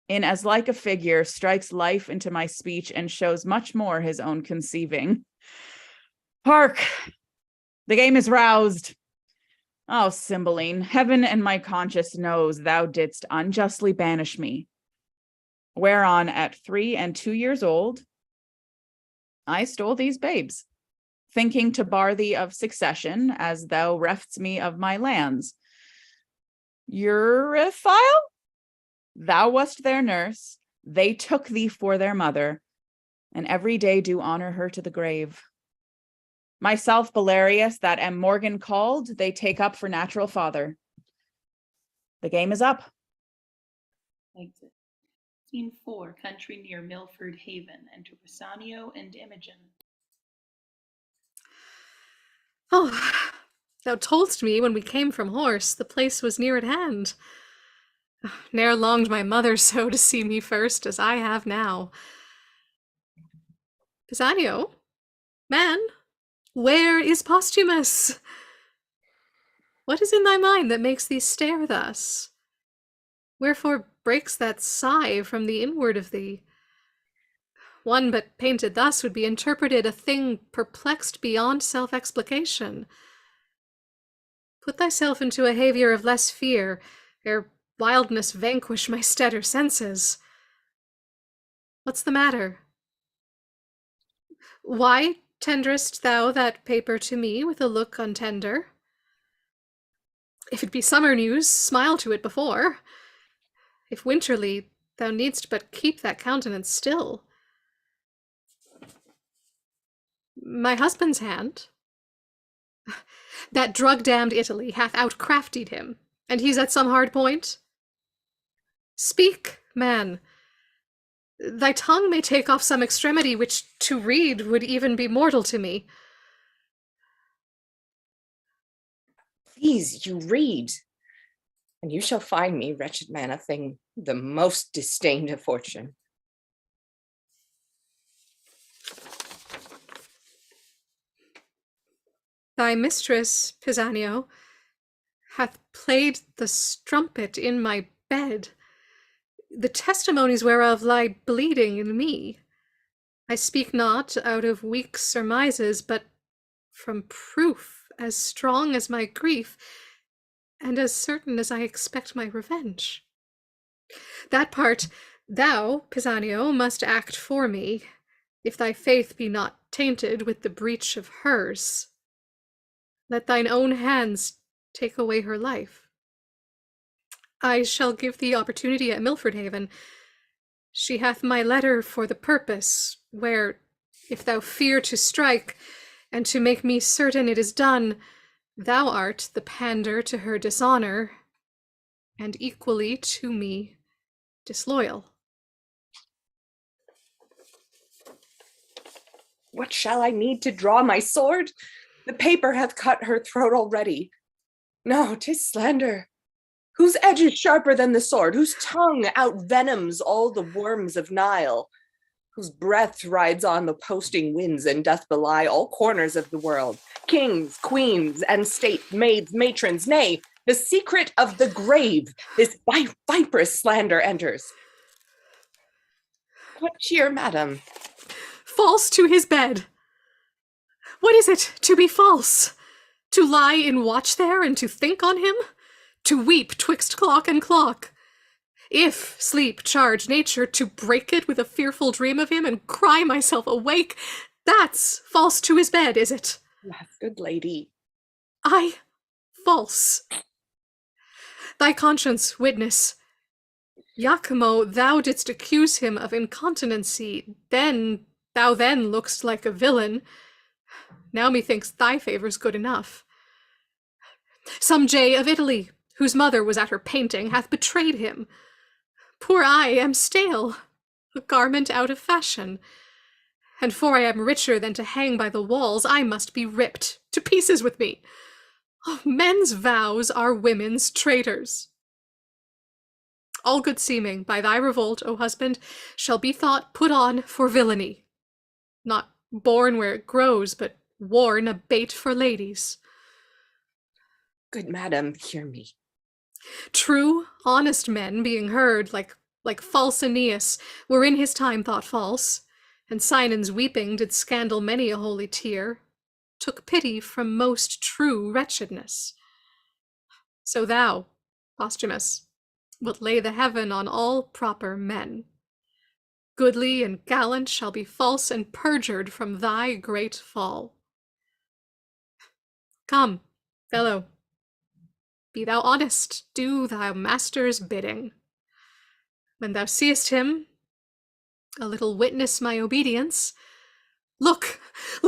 in as like a figure, strikes life into my speech and shows much more his own conceiving. Hark, the game is roused. Oh, Cymbeline, heaven and my conscience knows thou didst unjustly banish me. Whereon at 3 and 2 years old, I stole these babes, thinking to bar thee of succession, as thou reft'st me of my lands. Euryphile? Thou wast their nurse, they took thee for their mother, and every day do honor her to the grave. Myself, Belarius, that am Morgan called, they take up for natural father. The game is up. Exit. Scene 4, country near Milford Haven. Enter Pisanio and Imogen. Oh, thou toldst me when we came from horse, the place was near at hand. Ne'er longed my mother so to see me first as I have now. Pisanio, man, where is Posthumus? What is in thy mind that makes thee stare thus? Wherefore breaks that sigh from the inward of thee? One but painted thus would be interpreted a thing perplexed beyond self-explication. Put thyself into a behaviour of less fear, ere wildness vanquish my steader senses. What's the matter? Why tenderest thou that paper to me with a look untender? If it be summer news, smile to it before. If winterly, thou needst but keep that countenance still. My husband's hand? That drug-damned Italy hath outcraftied him, and he's at some hard point? Speak, man. Thy tongue may take off some extremity which to read would even be mortal to me. Please, you read, and you shall find me, wretched man, a thing the most disdained of fortune. Thy mistress, Pisanio, hath played the strumpet in my bed, the testimonies whereof lie bleeding in me. I speak not out of weak surmises, but from proof as strong as my grief, and as certain as I expect my revenge. That part thou, Pisanio, must act for me, if thy faith be not tainted with the breach of hers. Let thine own hands take away her life. I shall give thee opportunity at Milford Haven. She hath my letter for the purpose, where, if thou fear to strike, and to make me certain it is done, thou art the pander to her dishonour, and equally to me disloyal. What shall I need to draw my sword? The paper hath cut her throat already. No, 'tis slander. Whose edge is sharper than the sword? Whose tongue outvenoms all the worms of Nile? Whose breath rides on the posting winds and doth belie all corners of the world? Kings, queens, and state maids, matrons, nay, the secret of the grave, this viperous slander enters. What cheer, madam? False to his bed. What is it to be false? To lie in watch there and to think on him? To weep twixt clock and clock? If sleep charge nature, to break it with a fearful dream of him and cry myself awake, that's false to his bed, is it? Yes, good lady. I false. Thy conscience witness. Iachimo, thou didst accuse him of incontinency, thou then look'st like a villain. Now methinks thy favour's good enough. Some jay of Italy, whose mother was at her painting, hath betrayed him. Poor I am stale, a garment out of fashion. And for I am richer than to hang by the walls, I must be ripped to pieces with me. Oh, men's vows are women's traitors. All good seeming by thy revolt, O husband, shall be thought put on for villainy, not born where it grows, but worn a bait for ladies. Good madam, hear me. True, honest men, being heard, like false Aeneas, were in his time thought false, and Sinon's weeping did scandal many a holy tear, took pity from most true wretchedness. So thou, Posthumus, wilt lay the heaven on all proper men. Goodly and gallant shall be false and perjured from thy great fall. Come, fellow, be thou honest, do thy master's bidding. When thou seest him, a little witness my obedience. Look,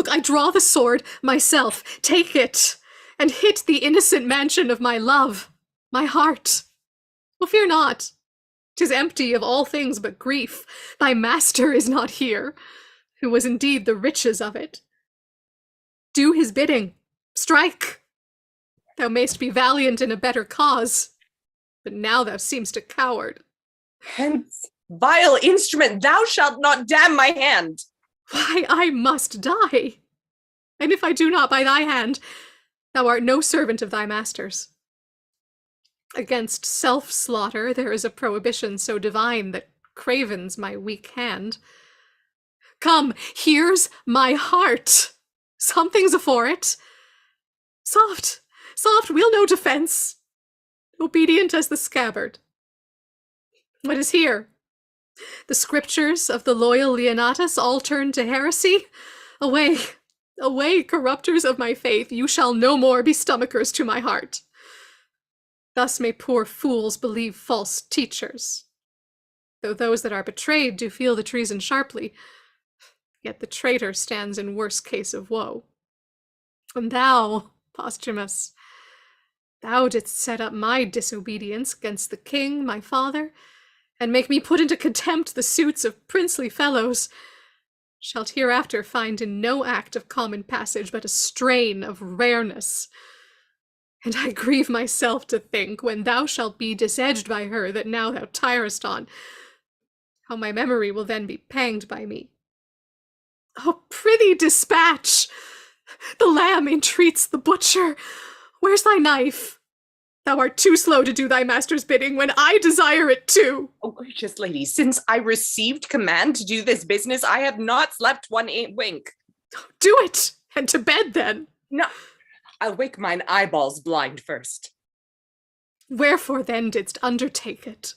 I draw the sword myself. Take it, and hit the innocent mansion of my love, my heart. Oh, fear not. 'Tis empty of all things but grief. Thy master is not here, who was indeed the riches of it. Do his bidding. Strike. Thou mayst be valiant in a better cause, but now thou seemst a coward. Hence, vile instrument, thou shalt not damn my hand. Why, I must die. And if I do not by thy hand, thou art no servant of thy master's. Against self-slaughter there is a prohibition so divine that cravens my weak hand. Come, here's my heart. Something's afore it. Soft, we'll no defense. Obedient as the scabbard. What is here? The scriptures of the loyal Leonatus all turned to heresy? Away, corrupters of my faith, you shall no more be stomachers to my heart. Thus may poor fools believe false teachers. Though those that are betrayed do feel the treason sharply, yet the traitor stands in worse case of woe. And thou, Posthumus, thou didst set up my disobedience against the king, my father, and make me put into contempt the suits of princely fellows, shalt hereafter find in no act of common passage but a strain of rareness. And I grieve myself to think, when thou shalt be disedged by her that now thou tirest on, how my memory will then be panged by me. Oh, prithee dispatch! The lamb entreats the butcher. Where's thy knife? Thou art too slow to do thy master's bidding when I desire it too. Oh, gracious lady, since I received command to do this business, I have not slept one wink. Do it, and to bed then. No, I'll wake mine eyeballs blind first. Wherefore then didst undertake it?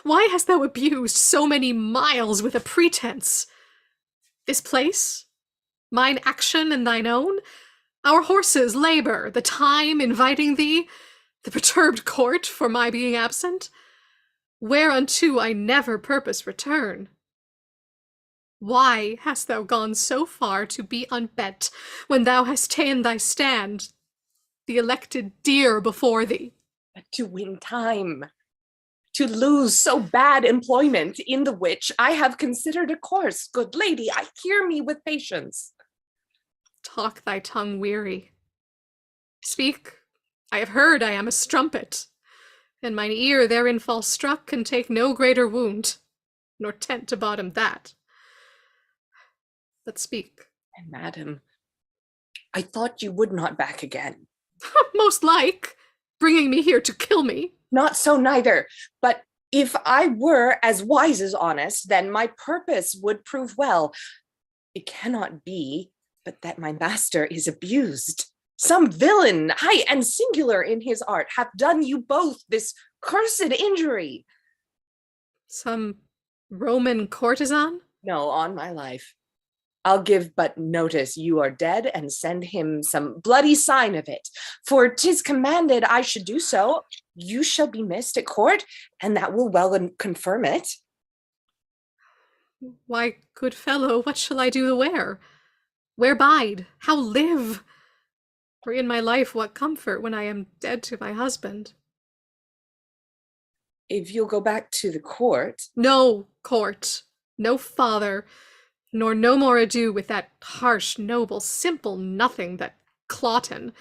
Why hast thou abused so many miles with a pretense? This place? Mine action and thine own? Our horses' labour, the time inviting thee, the perturbed court for my being absent, whereunto I never purpose return. Why hast thou gone so far to be unbent, when thou hast ta'en thy stand, the elected deer before thee? But to win time, to lose so bad employment, in the which I have considered a course. Good lady, I hear me with patience. Talk thy tongue weary. Speak. I have heard I am a strumpet, and mine ear therein fall struck can take no greater wound, nor tent to bottom that. But speak. And madam, I thought you would not back again. Most like, bringing me here to kill me. Not so neither, but if I were as wise as honest, then my purpose would prove well. It cannot be but that my master is abused. Some villain, high and singular in his art, hath done you both this cursed injury. Some Roman courtesan? No, on my life. I'll give but notice you are dead, and send him some bloody sign of it. For 'tis commanded I should do so. You shall be missed at court, and that will well confirm it. Why, good fellow, what shall I do the where? Where bide? How live? For in my life what comfort when I am dead to my husband? If you'll go back to the court. No court, no father, nor no more ado with that harsh, noble, simple nothing, that Cloten,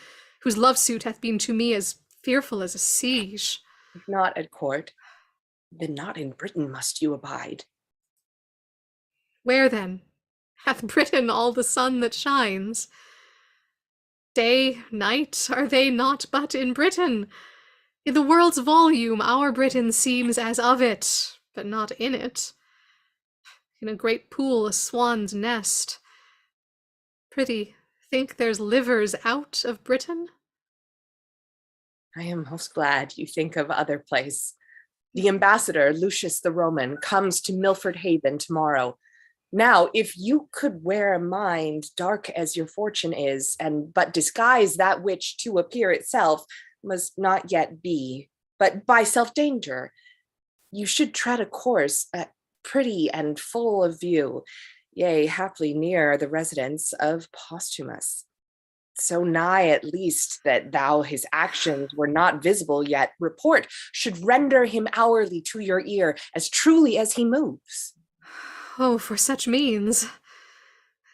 whose love suit hath been to me as fearful as a siege. If not at court, then not in Britain must you abide. Where then? Hath Britain all the sun that shines? Day, night, are they not but in Britain? In the world's volume our Britain seems as of it, but not in it. In a great pool a swan's nest. Prithee, think there's livers out of Britain? I am most glad you think of other place. The ambassador, Lucius the Roman, comes to Milford Haven tomorrow. Now, if you could wear a mind dark as your fortune is, and but disguise that which to appear itself must not yet be, but by self-danger, you should tread a course pretty and full of view, yea, haply near the residence of Posthumus. So nigh at least that thou his actions were not visible, yet report should render him hourly to your ear as truly as he moves. Oh, for such means,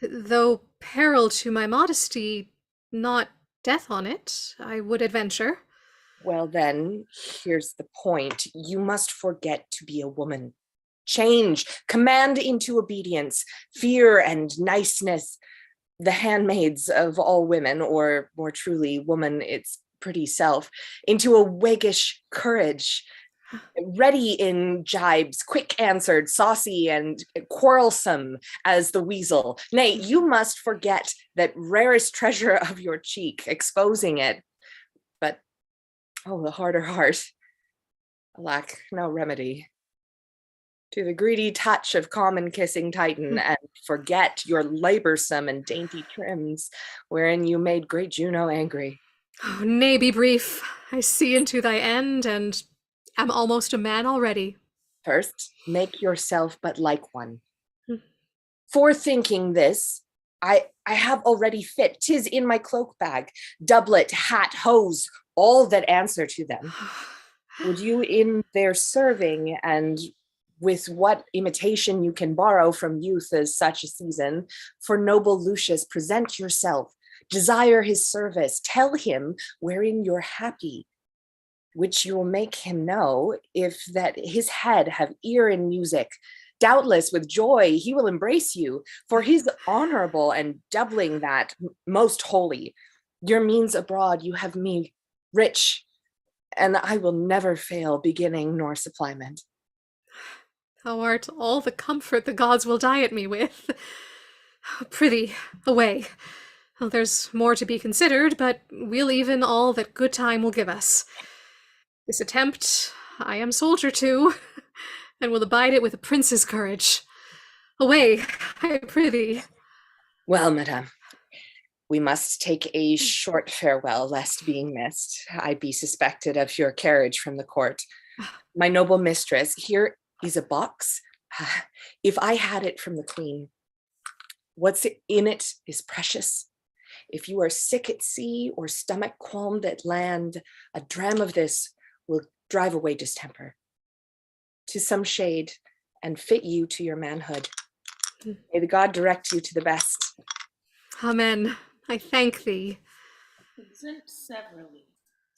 though peril to my modesty, not death on it, I would adventure. Well then, here's the point. You must forget to be a woman. Change, command into obedience, fear and niceness, the handmaids of all women, or more truly, woman its pretty self, into a waggish courage, ready in jibes, quick answered, saucy and quarrelsome as the weasel. Nay, you must forget that rarest treasure of your cheek, exposing it. But, oh, the harder heart, alack, no remedy. To the greedy touch of common kissing Titan, and forget your laborsome and dainty trims, wherein you made great Juno angry. Oh, nay, be brief. I see into thy end, and am almost a man already. First, make yourself but like one. Forethinking this, I have already fit. 'Tis in my cloak bag, doublet, hat, hose, all that answer to them. Would you in their serving, and with what imitation you can borrow from youth as such a season, for noble Lucius present yourself, desire his service, tell him wherein you're happy, which you will make him know, if that his head have ear in music. Doubtless with joy he will embrace you, for his honorable and doubling that most holy. Your means abroad you have me rich, and I will never fail beginning nor supplement. Thou art all the comfort the gods will diet me with. Prithee, away. Well, there's more to be considered, but we'll even all that good time will give us. This attempt I am soldier to, and will abide it with a prince's courage. Away, I prithee. Well, madame, we must take a short farewell, lest being missed, I be suspected of your carriage from the court. My noble mistress, here is a box. If I had it from the queen, what's in it is precious. If you are sick at sea or stomach qualmed at land, a dram of this will drive away distemper. 'Tis some shade and fit you to your manhood. May the god direct you to the best. Amen. I thank thee. Present severally.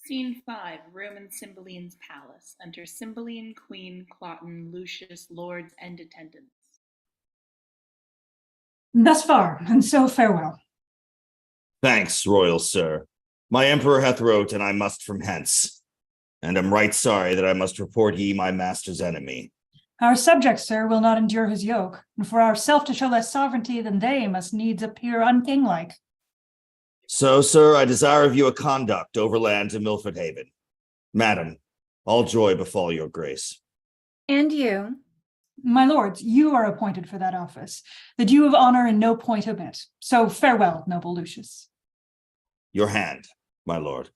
Scene 5, Roman Cymbeline's palace. Enter Cymbeline, Queen, Cloten, Lucius, lords, and attendants. Thus far, and so farewell. Thanks, royal sir. My emperor hath wrote, and I must from hence. And am right sorry that I must report ye my master's enemy. Our subjects, sir, will not endure his yoke, and for ourself to show less sovereignty than they must needs appear unkinglike. So, sir, I desire of you a conduct overland to Milford Haven. Madam, all joy befall your grace. And you? My lords, you are appointed for that office. The due of honor in no point omit. So farewell, noble Lucius. Your hand, my lord.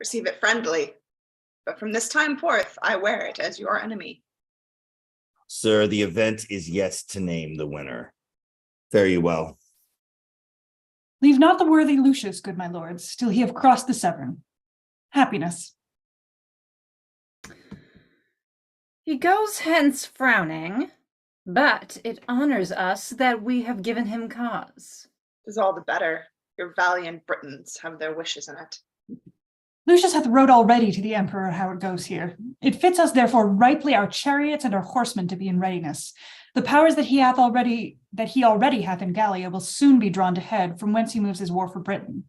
Receive it friendly, but from this time forth I wear it as your enemy. Sir, the event is yet to name the winner. Fare you well. Leave not the worthy Lucius, good my lords, till he have crossed the Severn. Happiness. He goes hence frowning, but it honors us that we have given him cause. 'Tis all the better. Your valiant Britons have their wishes in it. Lucius hath wrote already to the emperor how it goes here. It fits us therefore ripely our chariots and our horsemen to be in readiness. The powers that he already hath in Gallia will soon be drawn to head, from whence he moves his war for Britain.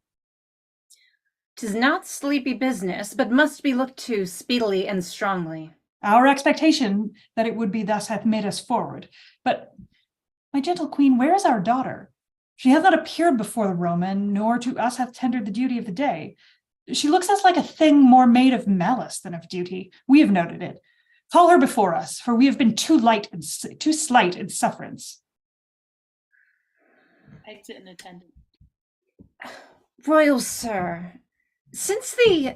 'Tis not sleepy business, but must be looked to speedily and strongly. Our expectation that it would be thus hath made us forward. But, my gentle queen, where is our daughter? She hath not appeared before the Roman, nor to us hath tendered the duty of the day. She looks us like a thing more made of malice than of duty. We have noted it. Call her before us, for we have been too slight in sufferance. Exit an attendant. Royal sir, since the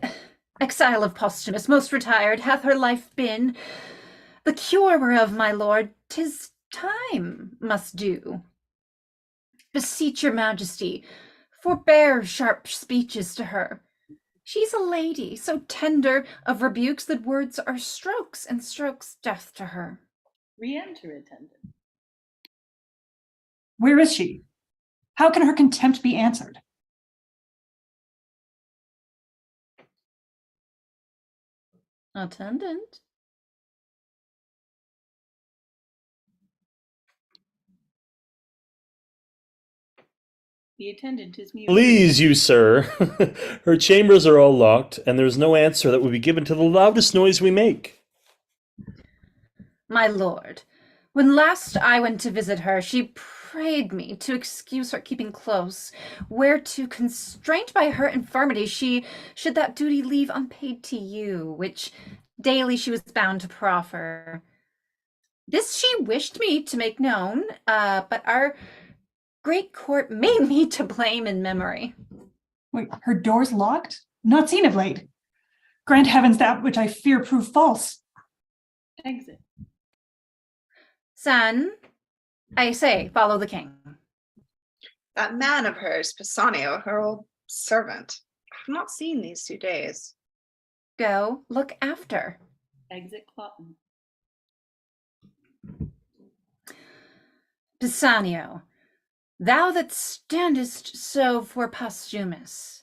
Exile of Posthumus, most retired, hath her life been. The cure whereof, my lord, 'tis time must do. Beseech your majesty, forbear sharp speeches to her. She's a lady, so tender of rebukes that words are strokes, and strokes death to her. Re-enter, attendant. Where is she? How can her contempt be answered? Attendant? The attendant is mute. Please, you sir. Her chambers are all locked, and there's no answer that will be given to the loudest noise we make. My lord, when last I went to visit her, she prayed me to excuse her keeping close, whereto, constrained by her infirmity, she should that duty leave unpaid to you, which daily she was bound to proffer. This she wished me to make known, but our great court made me to blame in memory. Wait, her door's locked? Not seen of late. Grant heavens that which I fear prove false. Exit. Son, I say, follow the king. That man of hers, Pisanio, her old servant. I've not seen these 2 days. Go, look after. Exit Cloten. Pisanio, thou that standest so for Posthumus,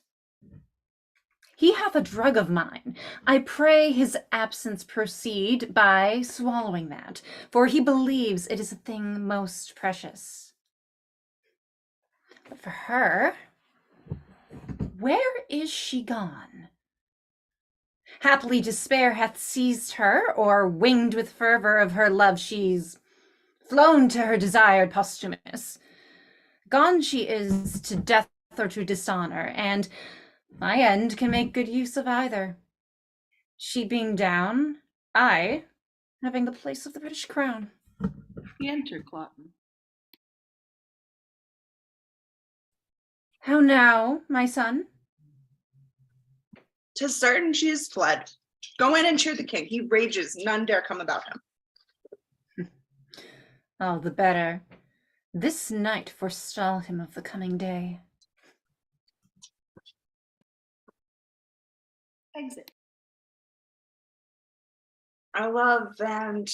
he hath a drug of mine. I pray his absence proceed by swallowing that, for he believes it is a thing most precious. But for her, where is she gone? Haply despair hath seized her, or winged with fervor of her love she's flown to her desired Posthumus. Gone she is to death or to dishonor, and my end can make good use of either. She being down, I having the place of the British crown. Re-enter, Cloten. How now, my son? 'Tis certain she is fled. Go in and cheer the king. He rages, none dare come about him. All the better. This night forestall him of the coming day. Exit. I love and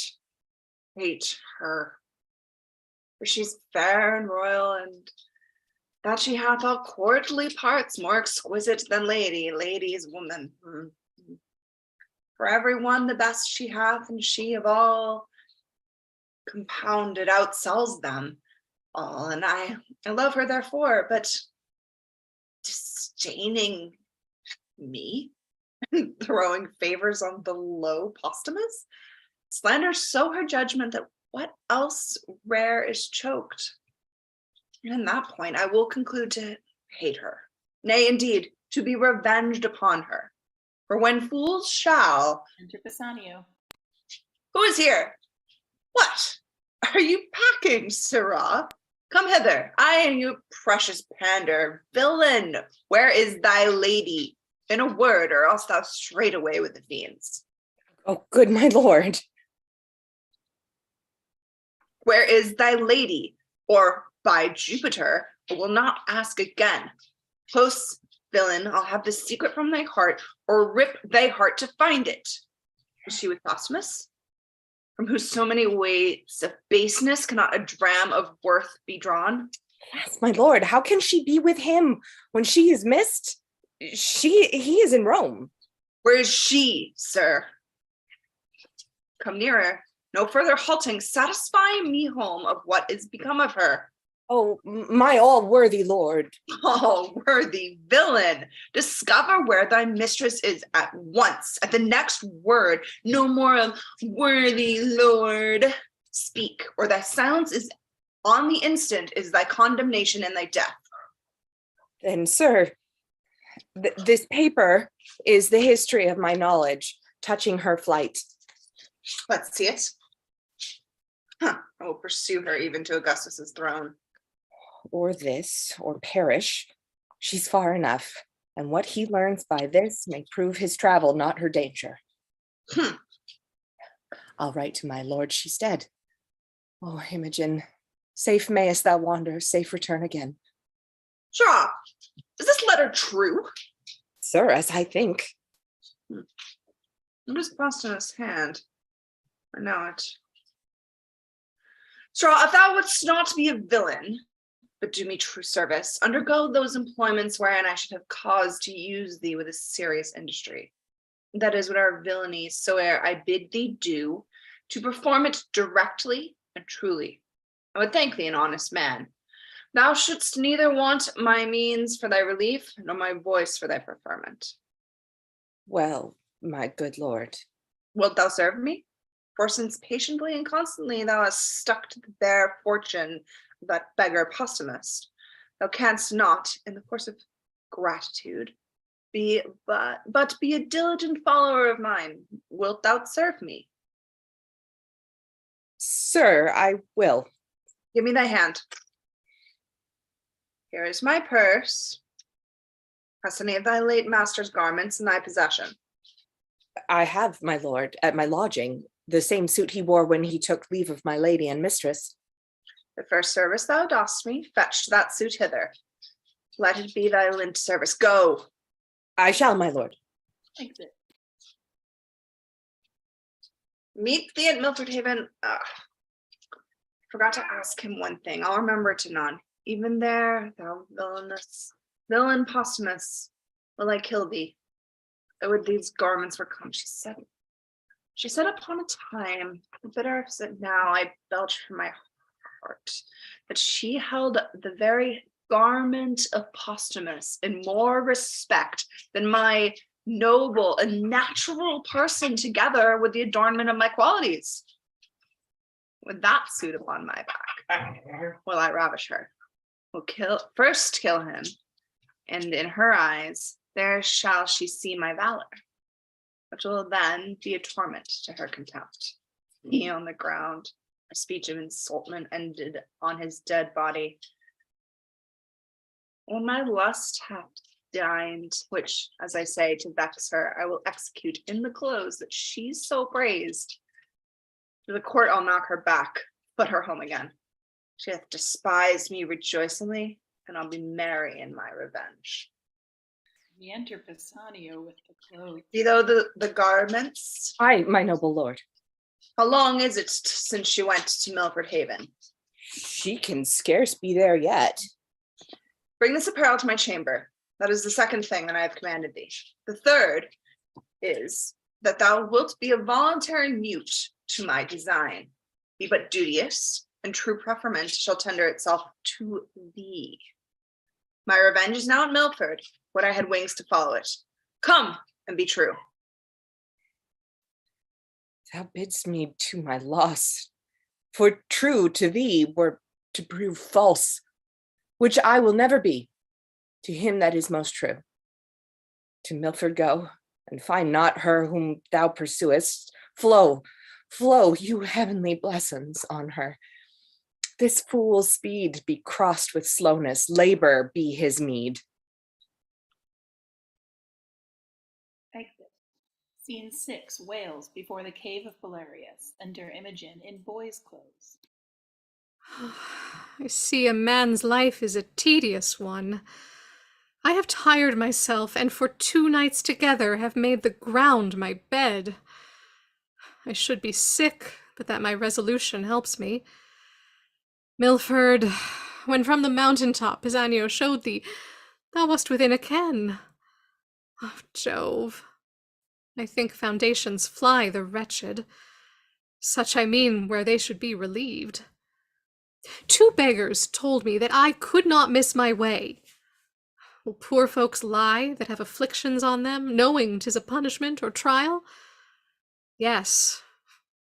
hate her. For she's fair and royal, and that she hath all courtly parts more exquisite than lady's woman. For every one the best she hath, and she of all compounded outsells them all, and I love her therefore, but disdaining me, throwing favors on the low Posthumus, slanders so her judgment that what else rare is choked. And in that point I will conclude to hate her, nay indeed to be revenged upon her. For when fools shall Enter Pisanio. Who is here? What? Are you packing, sirrah? Come hither. I am you precious pander. Villain, where is thy lady? In a word, or else thou straight away with the fiends. Oh, good my lord. Where is thy lady? Or by Jupiter, I will not ask again. Close, villain, I'll have the secret from thy heart, or rip thy heart to find it. Is she with Posthumus? From whose so many weights of baseness cannot a dram of worth be drawn? Yes, my lord, how can she be with him when she is missed? He is in Rome. Where is she, sir? Come nearer. No further halting. Satisfy me home of what is become of her. Oh, my all-worthy lord. Oh, worthy villain. Discover where thy mistress is at once. At the next word, no more of worthy lord. Speak, or thy silence is on the instant is thy condemnation and thy death. Then, sir, this paper is the history of my knowledge touching her flight. Let's see it. I will pursue her even to Augustus's throne. Or this, or perish. She's far enough. and what he learns by this may prove his travel, not her danger. I'll write to my lord she's dead. Oh, Imogen, safe mayest thou wander, safe return again. Shaw, is this letter true? Sir, as I think. What is Posthumus' hand? I know it. Straw, if thou wouldst not be a villain, but do me true service, undergo those employments wherein I should have cause to use thee with a serious industry. That is whatever villainy soe'er I bid thee do, to perform it directly and truly. I would thank thee, an honest man. Thou shouldst neither want my means for thy relief, nor my voice for thy preferment. Well, my good lord. Wilt thou serve me? For since patiently and constantly thou hast stuck to the bare fortune of that beggar Posthumus, thou canst not, in the course of gratitude, but be a diligent follower of mine. Wilt thou serve me? Sir, I will. Give me thy hand. Here is my purse. Hast any of thy late master's garments in thy possession? I have, my lord, at my lodging, the same suit he wore when he took leave of my lady and mistress. The first service thou dost me, fetch that suit hither. Let it be thy lint service. Go. I shall, my lord. Exit. Meet thee at Milford Haven. Forgot to ask him one thing. I'll remember it anon. Even there, thou villain Posthumus, will I kill thee. Though with these garments were come, she said upon a time, the bitter that now I belch from my heart, that she held the very garment of Posthumus in more respect than my noble and natural person, together with the adornment of my qualities. With that suit upon my back, will I ravish her. Will first kill him, and in her eyes there shall she see my valor, which will then be a torment to her contempt. He on the ground, a speech of insultment ended on his dead body. When my lust hath dined, which, as I say, to vex her, I will execute in the clothes that she's so praised. To the court I'll knock her back, put her home again. She hath despised me rejoicingly, and I'll be merry in my revenge. We enter Pisanio with the clothes. See thou the garments? Aye, my noble lord. How long is it since she went to Milford Haven? She can scarce be there yet. Bring this apparel to my chamber. That is the second thing that I have commanded thee. The third is that thou wilt be a voluntary mute to my design. Be but duteous, and true preferment shall tender itself to thee. My revenge is now at Milford, when I had wings to follow it. Come and be true. Thou bidst me to my loss, for true to thee were to prove false, which I will never be, to him that is most true. To Milford go, and find not her whom thou pursuest. Flow, you heavenly blessings on her. This fool's speed be crossed with slowness, labor be his meed. Exit. Scene 6, Wales, before the cave of Belarius. Enter Imogen in boy's clothes. I see a man's life is a tedious one. I have tired myself, and for 2 nights together have made the ground my bed. I should be sick, but that my resolution helps me. Milford, when from the mountain top Pisanio showed thee, thou wast within a ken. Oh, Jove! I think foundations fly the wretched. Such I mean where they should be relieved. 2 beggars told me that I could not miss my way. Will poor folks lie that have afflictions on them, knowing 'tis a punishment or trial? Yes,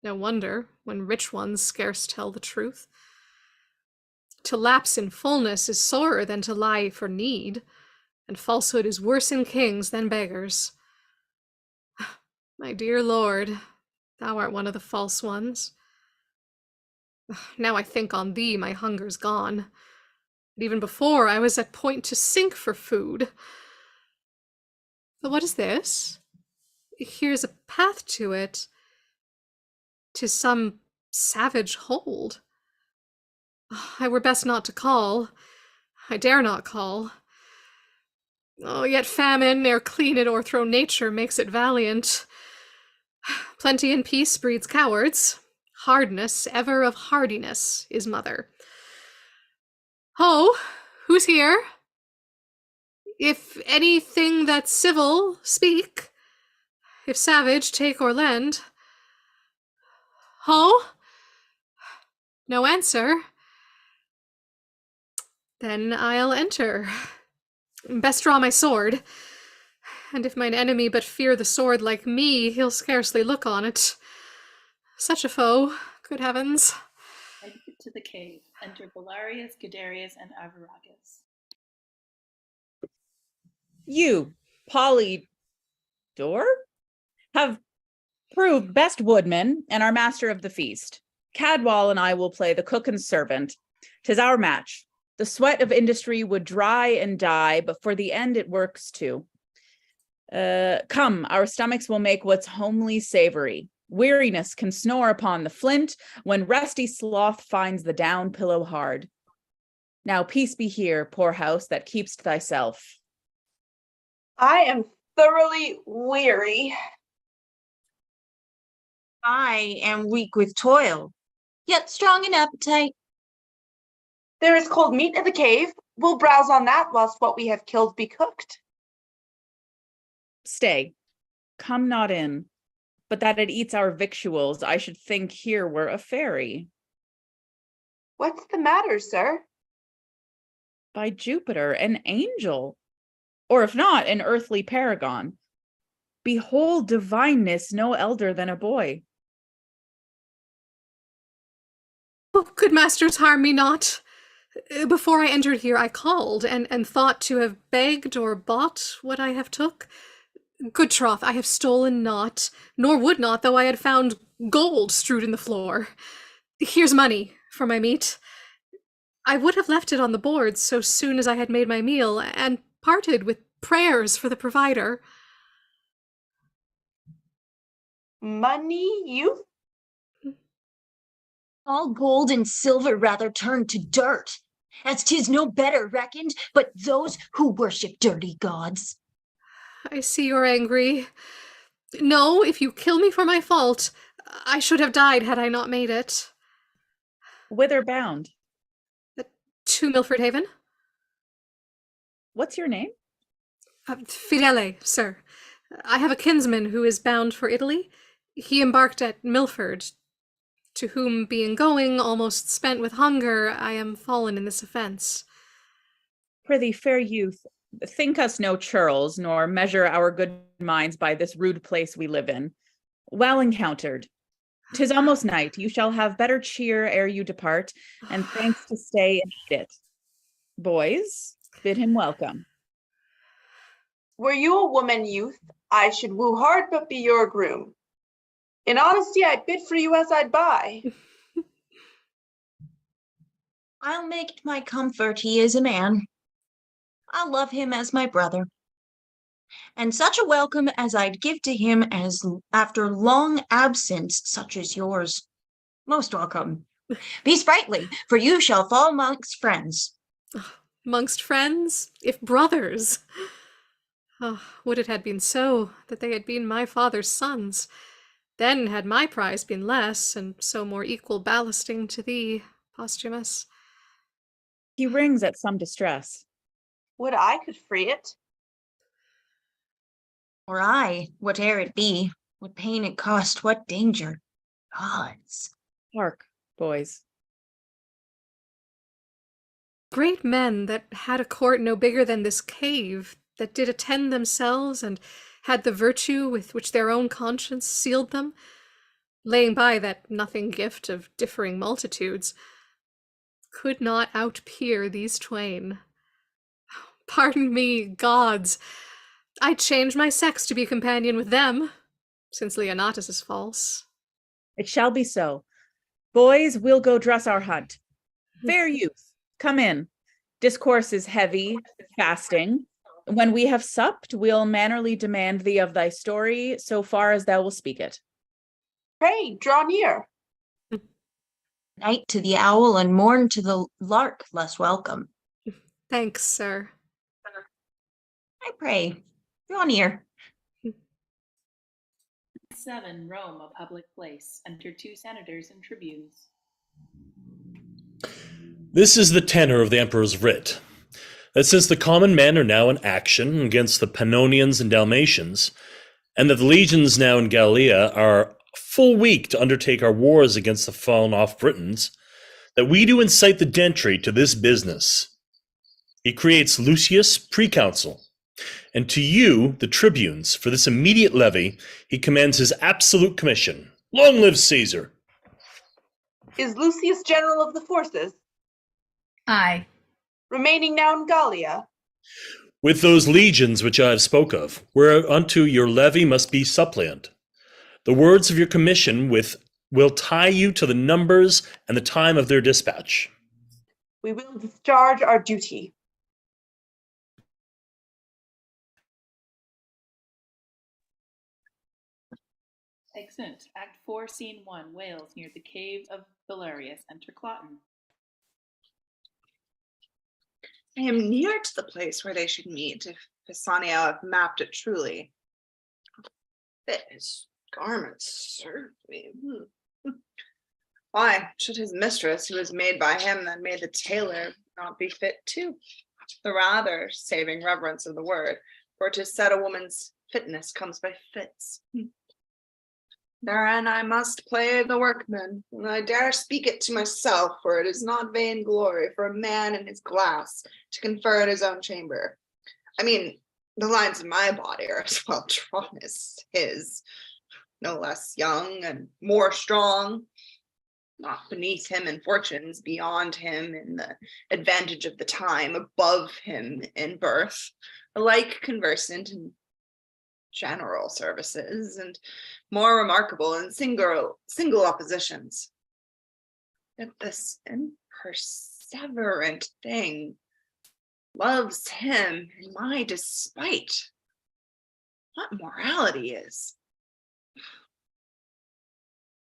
no wonder, when rich ones scarce tell the truth. To lapse in fullness is sorer than to lie for need, and falsehood is worse in kings than beggars. My dear lord, thou art one of the false ones. Now I think on thee, my hunger's gone. But even before, I was at point to sink for food. What is this? Here's a path to it. 'Tis some savage hold. I were best not to call. I dare not call. Oh, yet famine, ne'er clean it or throw nature, makes it valiant. Plenty and peace breeds cowards. Hardness, ever of hardiness, is mother. Ho, who's here? If anything that's civil, speak. If savage, take or lend. Ho? No answer. Then I'll enter. Best draw my sword. And if mine enemy but fear the sword like me, he'll scarcely look on it. Such a foe, good heavens. Exit to the cave. Enter Belarius, Guiderius, and Arviragus. You, Polydor, have proved best woodman and are master of the feast. Cadwal and I will play the cook and servant. 'Tis our match. The sweat of industry would dry and die, but for the end it works too. Come, our stomachs will make what's homely savory. Weariness can snore upon the flint when resty sloth finds the down pillow hard. Now peace be here, poor house that keep'st thyself. I am thoroughly weary. I am weak with toil, yet strong in appetite. There is cold meat in the cave. We'll browse on that whilst what we have killed be cooked. Stay, come not in, but that it eats our victuals, I should think here were a fairy. What's the matter, sir? By Jupiter, an angel, or if not, an earthly paragon. Behold divineness no elder than a boy. Oh, good masters, harm me not. Before I entered here, I called, and thought to have begged or bought what I have took. Good troth, I have stolen not, nor would not, though I had found gold strewed in the floor. Here's money for my meat. I would have left it on the boards so soon as I had made my meal, and parted with prayers for the provider. Money, youth? All gold and silver rather turn to dirt, as 'tis no better reckoned, but those who worship dirty gods. I see you're angry. No, if you kill me for my fault, I should have died had I not made it. Whither bound? To Milford Haven. What's your name? Fidele, sir. I have a kinsman who is bound for Italy. He embarked at Milford, to whom being going, almost spent with hunger, I am fallen in this offence. Prithee, fair youth, think us no churls, nor measure our good minds by this rude place we live in. Well encountered. 'Tis almost night. You shall have better cheer ere you depart, and thanks to stay and eat it. Boys, bid him welcome. Were you a woman, youth, I should woo hard but be your groom. In honesty, I'd bid for you as I'd buy. I'll make it my comfort he is a man. I'll love him as my brother. And such a welcome as I'd give to him as after long absence such as yours. Most welcome. Be sprightly, for you shall fall amongst friends. Amongst friends, if brothers. Oh, would it had been so, that they had been my father's sons. Then had my prize been less, and so more equal ballasting to thee, Posthumus. He rings at some distress. Would I could free it. Or I, whate'er it be, what pain it cost, what danger. Gods. Hark, boys. Great men that had a court no bigger than this cave, that did attend themselves, and had the virtue with which their own conscience sealed them, laying by that nothing gift of differing multitudes, could not outpeer these twain. Pardon me, gods, I'd change my sex to be companion with them, since Leonatus is false. It shall be so. Boys, we'll go dress our hunt. Fair youth, come in. Discourse is heavy, fasting. When we have supped, we'll mannerly demand thee of thy story, so far as thou wilt speak it. Pray, draw near. Night to the owl and morn to the lark less welcome. Thanks, sir. I pray, draw near. 7. Rome, a public place. Enter 2 senators and tribunes. This is the tenor of the emperor's writ, that since the common men are now in action against the Pannonians and Dalmatians, and that the legions now in Gallia are full week to undertake our wars against the fallen off Britons, that we do incite the gentry to this business. He creates Lucius preconsul, and to you, the tribunes, for this immediate levy, he commands his absolute commission. Long live Caesar! Is Lucius general of the forces? Aye. Remaining now in Gallia? With those legions which I have spoke of, whereunto your levy must be suppliant. The words of your commission will tie you to the numbers and the time of their dispatch. We will discharge our duty. Excellent. Act 4, Scene 1, Wales, near the cave of Belarius. Enter Cloten. I am near to the place where they should meet, if Pisanio have mapped it truly. Fit his garments serve me. Why should his mistress, who is made by him that made the tailor, not be fit too? The rather, saving reverence of the word, for 'tis said a woman's fitness comes by fits. Therein I must play the workman, and I dare speak it to myself, for it is not vain glory for a man in his glass to confer in his own chamber. I mean, the lines of my body are as well drawn as his, no less young and more strong, not beneath him in fortunes, beyond him in the advantage of the time, above him in birth, alike conversant in general services, and more remarkable in single oppositions. Yet this imperseverant thing loves him in my despite. What morality is?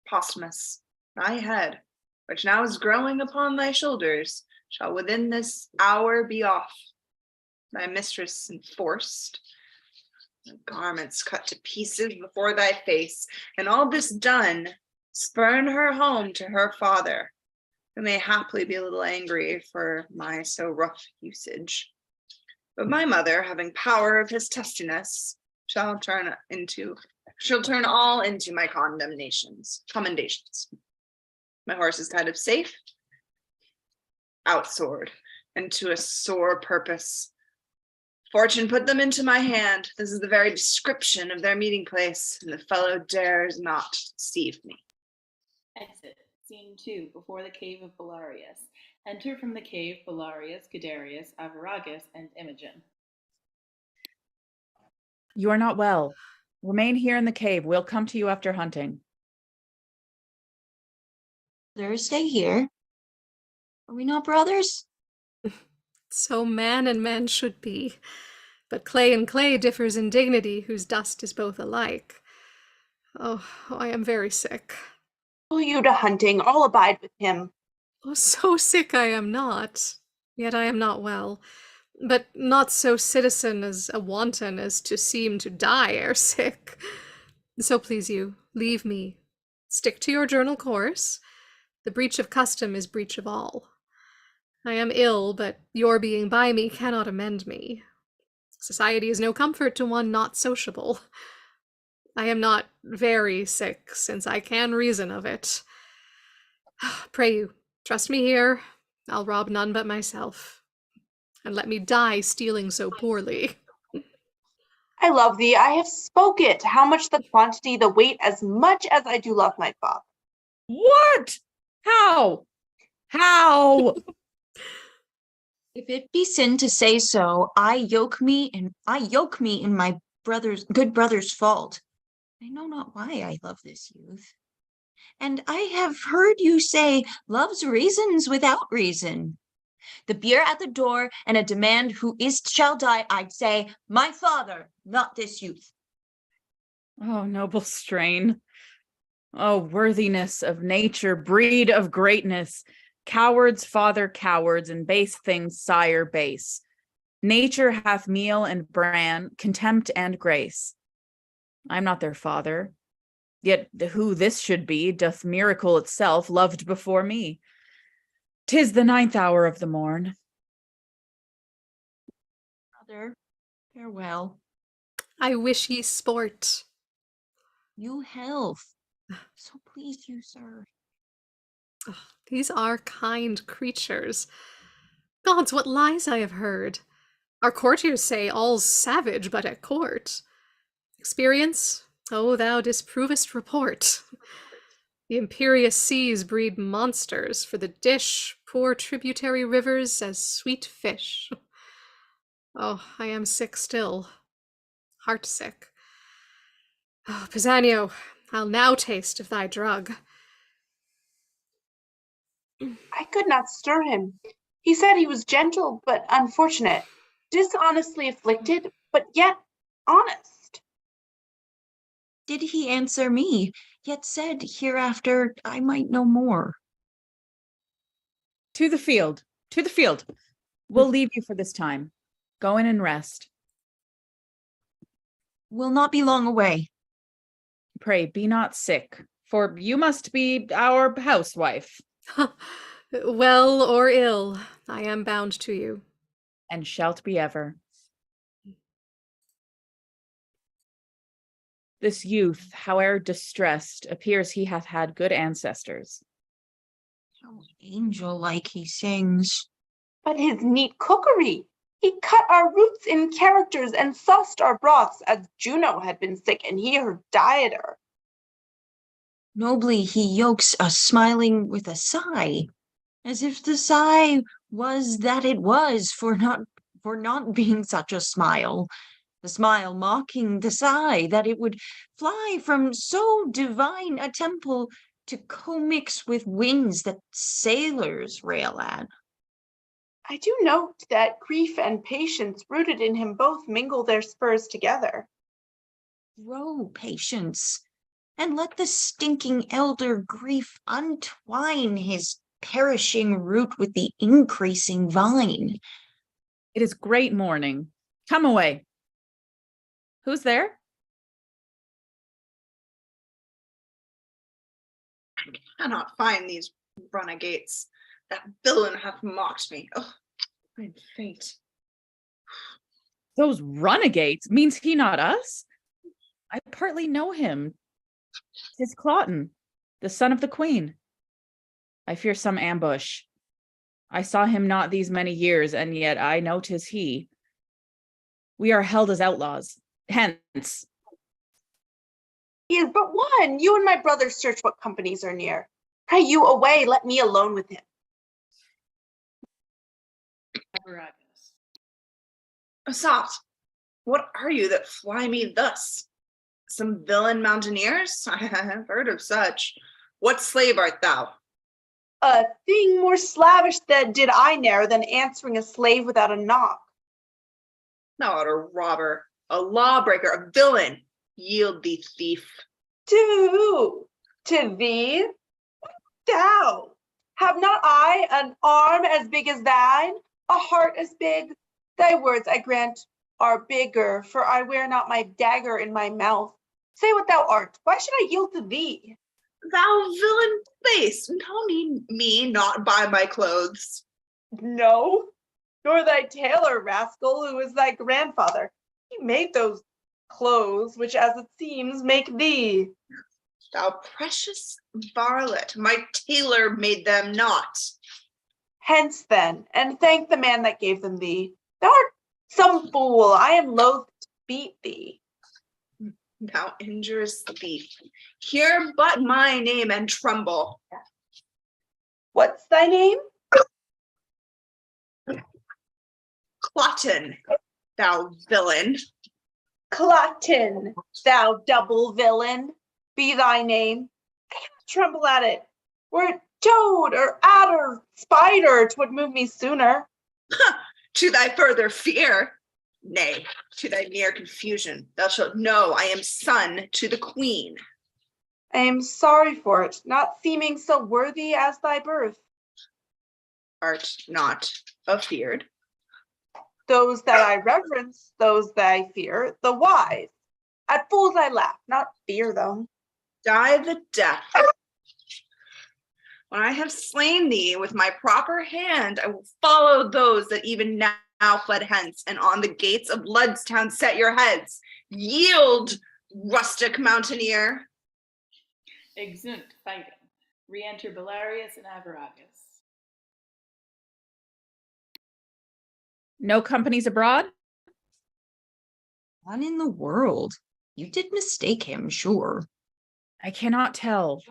Posthumus, thy head, which now is growing upon thy shoulders, shall within this hour be off. Thy mistress enforced, the garments cut to pieces before thy face, and all this done, spurn her home to her father, who may haply be a little angry for my so rough usage. But my mother, having power of his testiness, shall turn all into my commendations. My horse is tied up safe, outsword, and to a sore purpose. Fortune put them into my hand. This is the very description of their meeting place, and the fellow dares not deceive me. Exit. Scene 2, before the cave of Belarius. Enter from the cave Belarius, Guiderius, Avaragus, and Imogen. You are not well. Remain here in the cave. We'll come to you after hunting. Stay here. Are we not brothers? So man and man should be. But clay and clay differs in dignity, whose dust is both alike. Oh, I am very sick. Go you to hunting, I'll abide with him. Oh, so sick I am not, yet I am not well, but not so citizen as a wanton as to seem to die ere sick. So please you, leave me. Stick to your journal course. The breach of custom is breach of all. I am ill, but your being by me cannot amend me. Society is no comfort to one not sociable. I am not very sick, since I can reason of it. Pray you, trust me here. I'll rob none but myself. And let me die stealing so poorly. I love thee, I have spoke it. How much the quantity, the weight, as much as I do love my father. What? How? If it be sin to say so, I yoke me in my good brother's fault. I know not why I love this youth. And I have heard you say, love's reasons without reason. The beer at the door and a demand who is shall die, I'd say, my father, not this youth. Oh, noble strain. Oh, worthiness of nature, breed of greatness. Cowards father cowards, and base things sire base. Nature hath meal and bran, contempt and grace. I'm not their father, yet who this should be doth miracle itself loved before me. 'Tis the 9th hour of the morn. Brother, farewell. I wish ye sport. You health. So please you, sir. Oh, these are kind creatures. Gods, what lies I have heard. Our courtiers say all's savage but at court. Experience? Oh, thou disprovest report. The imperious seas breed monsters, for the dish poor tributary rivers as sweet fish. Oh, I am sick still, heart sick. Oh, Pisanio, I'll now taste of thy drug. I could not stir him. He said he was gentle but unfortunate, dishonestly afflicted, but yet honest. Did he answer me, yet said hereafter I might know more? To the field, to the field. We'll leave you for this time. Go in and rest. Will not be long away. Pray be not sick, for you must be our housewife. Well or ill, I am bound to you. And shalt be ever. This youth, howe'er distressed, appears he hath had good ancestors. How angel-like he sings. But his neat cookery! He cut our roots in characters and sauced our broths as Juno had been sick and he her dieter. Nobly he yokes us smiling with a sigh, as if the sigh was that it was for not being such a smile. The smile mocking the sigh, that it would fly from so divine a temple to commix with winds that sailors rail at. I do note that grief and patience rooted in him both mingle their spurs together. Grow, patience, and let the stinking elder grief untwine his perishing root with the increasing vine. It is great morning. Come away. Who's there? I cannot find these runagates. That villain hath mocked me. Oh, my fate. Those runagates? Means he not us? I partly know him. 'Tis Cloten, the son of the queen. I fear some ambush. I saw him not these many years, and yet I know 'tis he. We are held as outlaws. Hence. He is but one. You and my brother search what companies are near. Pray you away, let me alone with him. Assat, what are you that fly me thus? Some villain mountaineers? I have heard of such. What slave art thou? A thing more slavish that did I ne'er than answering a slave without a knock. Thou art a robber, a lawbreaker, a villain. Yield thee, thief. To who? To thee? Thou? Have not I an arm as big as thine, a heart as big? Thy words, I grant, are bigger, for I wear not my dagger in my mouth. Say what thou art. Why should I yield to thee? Thou villain base, know me not by my clothes. No, nor thy tailor, rascal, who is thy grandfather. He made those clothes, which, as it seems, make thee. Thou precious varlet, my tailor made them not. Hence then, and thank the man that gave them thee. Thou art some fool. I am loath to beat thee. Thou injurious thief, hear but my name and tremble. What's thy name? Cloten, thou villain. Cloten, thou double villain, be thy name. I cannot tremble at it, were it toad or adder, spider, 'twould move me sooner. To thy further fear. Nay, to thy mere confusion. Thou shalt know I am son to the queen. I am sorry for it, not seeming so worthy as thy birth. Art not afeared. Those that I reverence, those that I fear, the wise. At fools I laugh, not fear them. Die the death. When I have slain thee with my proper hand, I will follow those that even now fled hence, and on the gates of Ludstown set your heads. Yield, rustic mountaineer. Exeunt fighting. Re-enter Belarius and Avaragus. No companies abroad? What in the world? You did mistake him, sure. I cannot tell.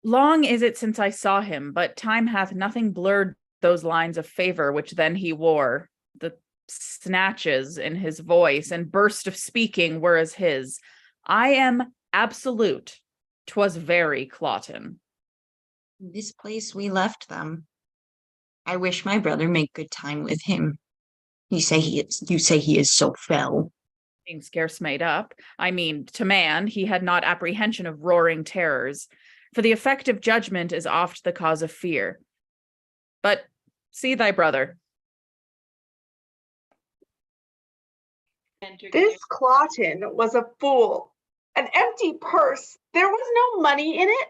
Long is it since I saw him, but time hath nothing blurred those lines of favor which then he wore. The snatches in his voice and burst of speaking were as his. I am absolute. 'Twas very Cloten. This place we left them. I wish my brother make good time with him. You say he is so fell. Being scarce made up, I mean, to man, he had not apprehension of roaring terrors, for the effect of judgment is oft the cause of fear. But see thy brother. This Cloten was a fool, an empty purse. There was no money in it.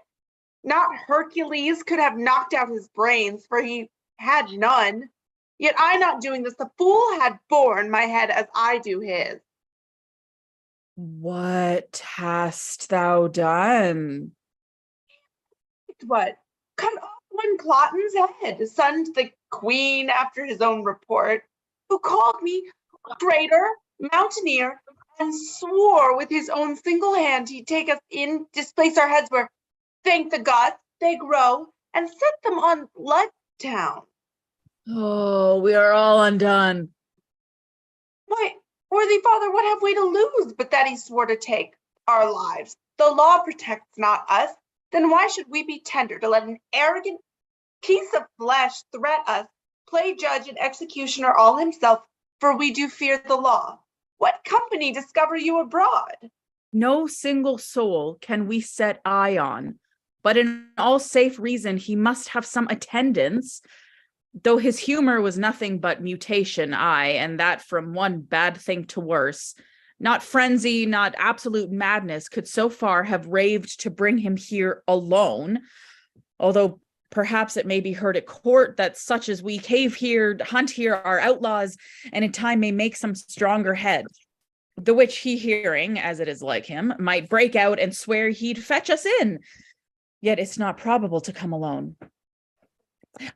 Not Hercules could have knocked out his brains, for he had none. Yet I not doing this, the fool had borne my head as I do his. What hast thou done? What? Cut off one Cloten's head, son to the queen after his own report, who called me traitor, mountaineer, and swore with his own single hand he'd take us in, displace our heads where, thank the gods, they grow, and set them on Ludstown. Oh, we are all undone. Why, worthy father, what have we to lose but that he swore to take our lives? The law protects not us. Then why should we be tender to let an arrogant piece of flesh threat us, play judge and executioner all himself, for we do fear the law? What company discover you abroad? No single soul can we set eye on, but in all safe reason he must have some attendance, though his humor was nothing but mutation, aye, and that from one bad thing to worse. Not frenzy, not absolute madness could so far have raved to bring him here alone, although perhaps it may be heard at court that such as we cave here, hunt here, are outlaws, and in time may make some stronger head, the which he hearing, as it is like him, might break out and swear he'd fetch us in. Yet it's not probable to come alone.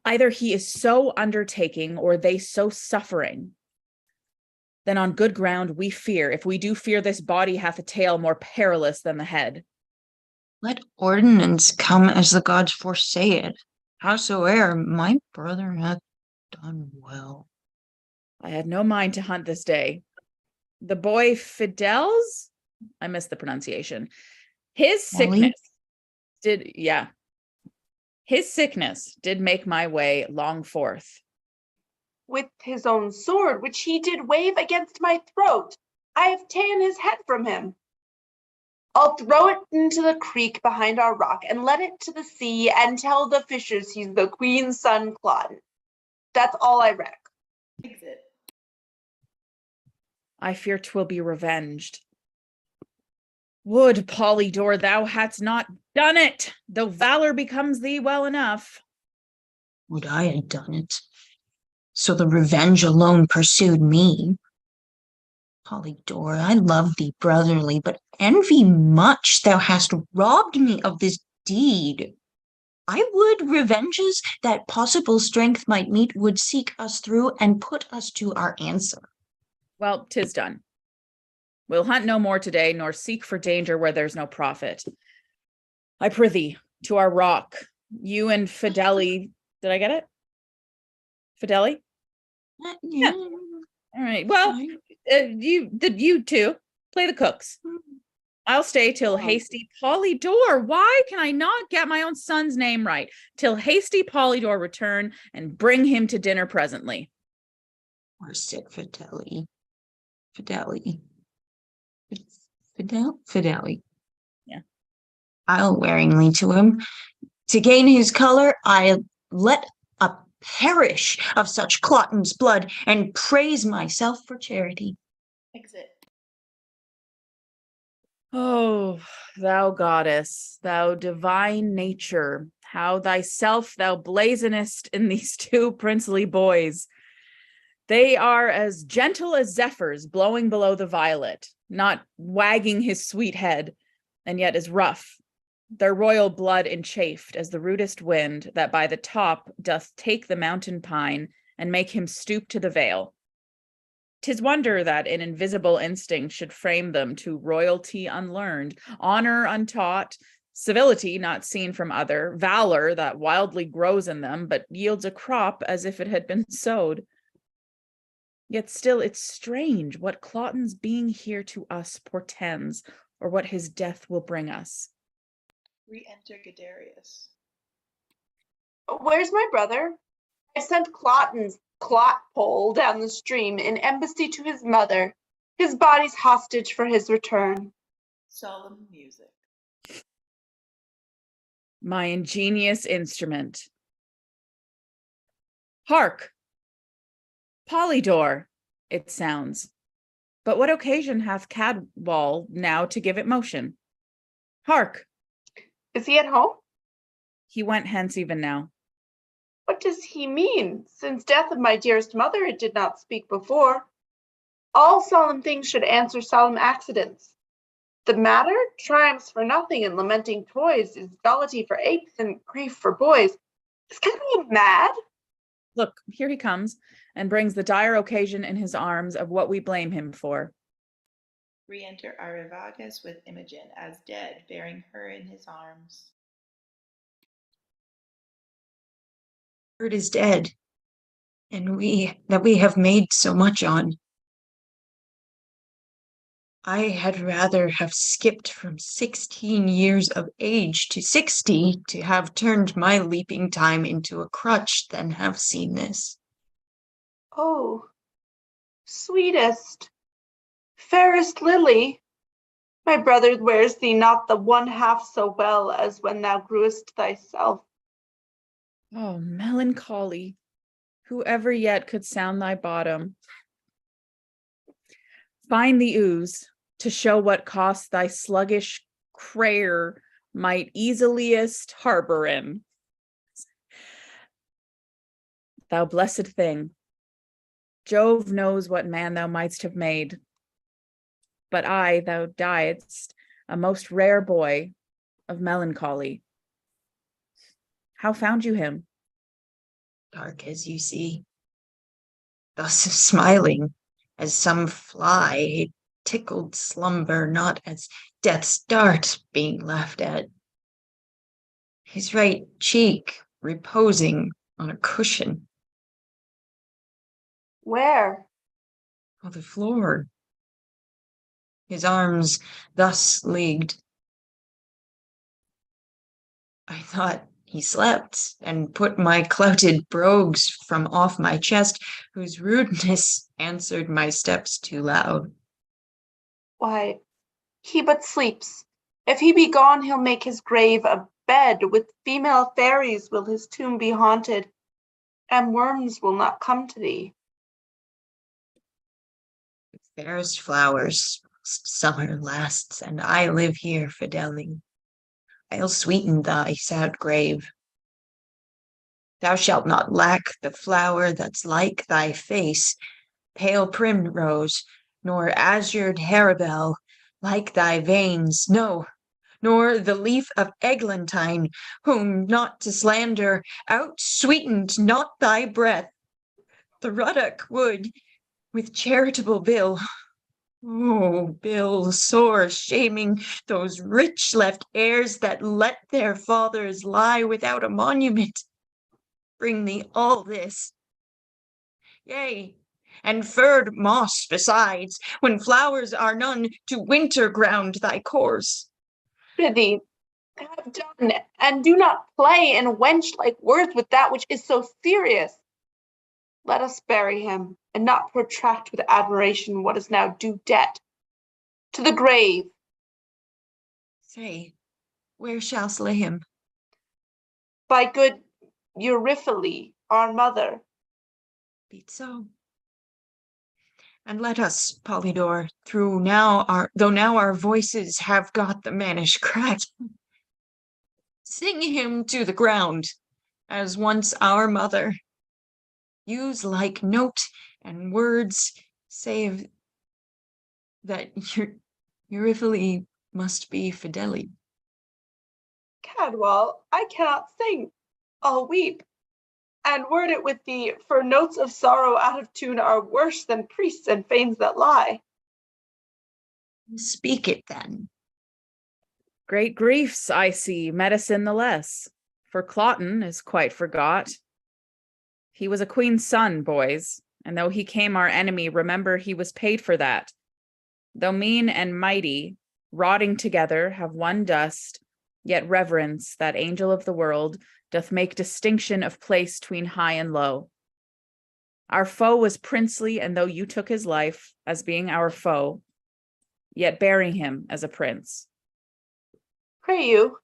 Either he is so undertaking, or they so suffering. Then on good ground we fear, if we do fear this body hath a tail more perilous than the head. Let ordinance come as the gods foresay it. Howsoe'er, my brother hath done well. I had no mind to hunt this day. The boy Fidel's, I missed the pronunciation. His sickness His sickness did make my way long forth. With his own sword, which he did wave against my throat, I have ta'en his head from him. I'll throw it into the creek behind our rock, and let it to the sea, and tell the fishers he's the queen's son Cloten. That's all I reck. Exit. I fear 'twill be revenged. Would, Polydore, thou hadst not done it, though valor becomes thee well enough. Would I had done it, so the revenge alone pursued me. Polydore, I love thee brotherly, but envy much thou hast robbed me of this deed. I would revenges that possible strength might meet would seek us through and put us to our answer. Well, 'tis done. We'll hunt no more today, nor seek for danger where there's no profit. I prithee, to our rock, you and Fideli, did I get it? Fideli? Yeah. All right. Well, you two play the cooks. I'll stay till hasty Polydore. Why can I not get my own son's name right? Till hasty Polydore return and bring him to dinner presently. Or said Fideli. Yeah. I'll wearingly to him. To gain his color, I'll let a perish of such Cloten's blood and praise myself for charity. Exit. Oh, thou goddess, thou divine nature, how thyself thou blazonest in these two princely boys. They are as gentle as zephyrs blowing below the violet, not wagging his sweet head, and yet as rough, their royal blood enchafed as the rudest wind that by the top doth take the mountain pine and make him stoop to the vale. 'Tis wonder that an invisible instinct should frame them to royalty unlearned, honor untaught, civility not seen from other, valor that wildly grows in them, but yields a crop as if it had been sowed. Yet still it's strange what Cloten's being here to us portends, or what his death will bring us. Re-enter Guiderius. Where's my brother? I sent Cloten's clot pole down the stream in embassy to his mother. His body's hostage for his return. Solemn music. My ingenious instrument. Hark! Polydore, it sounds. But what occasion hath Cadwal now to give it motion? Hark! Is he at home? He went hence even now. What does he mean? Since death of my dearest mother, it did not speak before. All solemn things should answer solemn accidents. The matter triumphs for nothing, and lamenting toys is jollity for apes and grief for boys. Is Cymbeline mad? Look, here he comes, and brings the dire occasion in his arms of what we blame him for. Re-enter Arivagus with Imogen as dead, bearing her in his arms. Bird is dead, and we have made so much on. I had rather have skipped from 16 years of age to 60 to have turned my leaping time into a crutch than have seen this. Oh, sweetest, fairest lily, my brother wears thee not the one half so well as when thou grewest thyself. Oh, melancholy, whoever yet could sound thy bottom. Find the ooze to show what cost thy sluggish crayer might easiliest harbor him. Thou blessed thing, Jove knows what man thou mightst have made, but I, thou diedst a most rare boy of melancholy. How found you him? Dark as you see, thus smiling as some fly, a tickled slumber, not as death's dart being laughed at. His right cheek reposing on a cushion. Where? On the floor. His arms thus leagued. I thought he slept, and put my clouted brogues from off my chest, whose rudeness answered my steps too loud. Why, he but sleeps. If he be gone, he'll make his grave a bed. With female fairies will his tomb be haunted, and worms will not come to thee. Fairest flowers, summer lasts, and I live here, Fideling. I'll sweeten thy sad grave. Thou shalt not lack the flower that's like thy face, pale primrose, nor azured harebell like thy veins, no, nor the leaf of eglantine, whom not to slander, out-sweetened not thy breath. The ruddock would, with charitable bill, oh, bill, sore shaming those rich left heirs that let their fathers lie without a monument, bring thee all this. Yea, and furred moss besides, when flowers are none to winter ground thy course. Prithee, have done, and do not play in wench-like words with that which is so serious. Let us bury him, and not protract with admiration what is now due debt. To the grave. Say, where shallst lay him? By good Euryphile, our mother. Be it so. And let us, Polydore, though now our voices have got the mannish crack, sing him to the ground, as once our mother. Use like note and words, save that Euryphile must be Fideli. Cadwal, I cannot sing. I'll weep. And word it with thee, for notes of sorrow out of tune are worse than priests and fanes that lie. Speak it then. Great griefs, I see, medicine the less, for Cloten is quite forgot. He was a queen's son, boys, and though he came our enemy, remember he was paid for that. Though mean and mighty, rotting together, have one dust, yet reverence, that angel of the world, doth make distinction of place tween high and low. Our foe was princely, and though you took his life, as being our foe, yet bearing him as a prince. Pray you,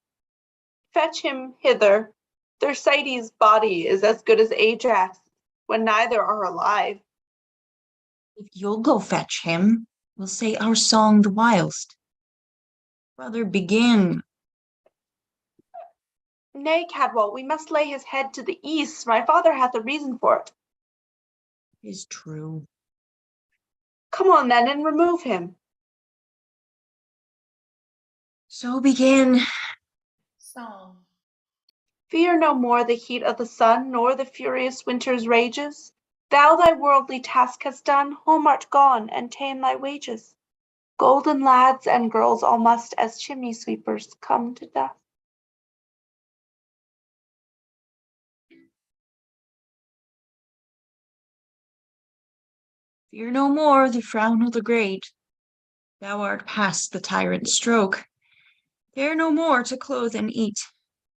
fetch him hither. Thersites' body is as good as Ajax, when neither are alive. If you'll go fetch him, we'll say our song the whilst. Brother, begin. Nay, Cadwal, we must lay his head to the east. My father hath a reason for it. Is true. Come on then, and remove him. So begin. Song. Fear no more the heat of the sun, nor the furious winter's rages. Thou thy worldly task hast done, home art gone, and ta'en thy wages. Golden lads and girls all must, as chimney sweepers, come to dust. Fear no more the frown of the great. Thou art past the tyrant's stroke. Care no more to clothe and eat.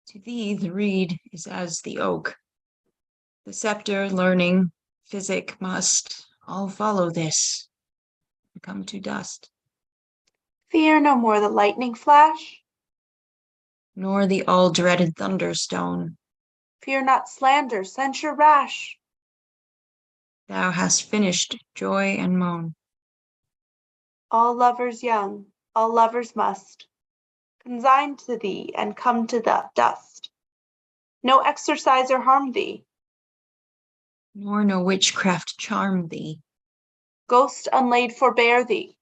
To thee the reed is as the oak. The sceptre, learning, physic must all follow this and come to dust. Fear no more the lightning flash. Nor the all-dreaded thunderstone. Fear not slander, censure rash. Thou hast finished joy and moan. All lovers young, all lovers must consign to thee and come to the dust. No exerciser harm thee. Nor no witchcraft charm thee. Ghost unlaid forbear thee.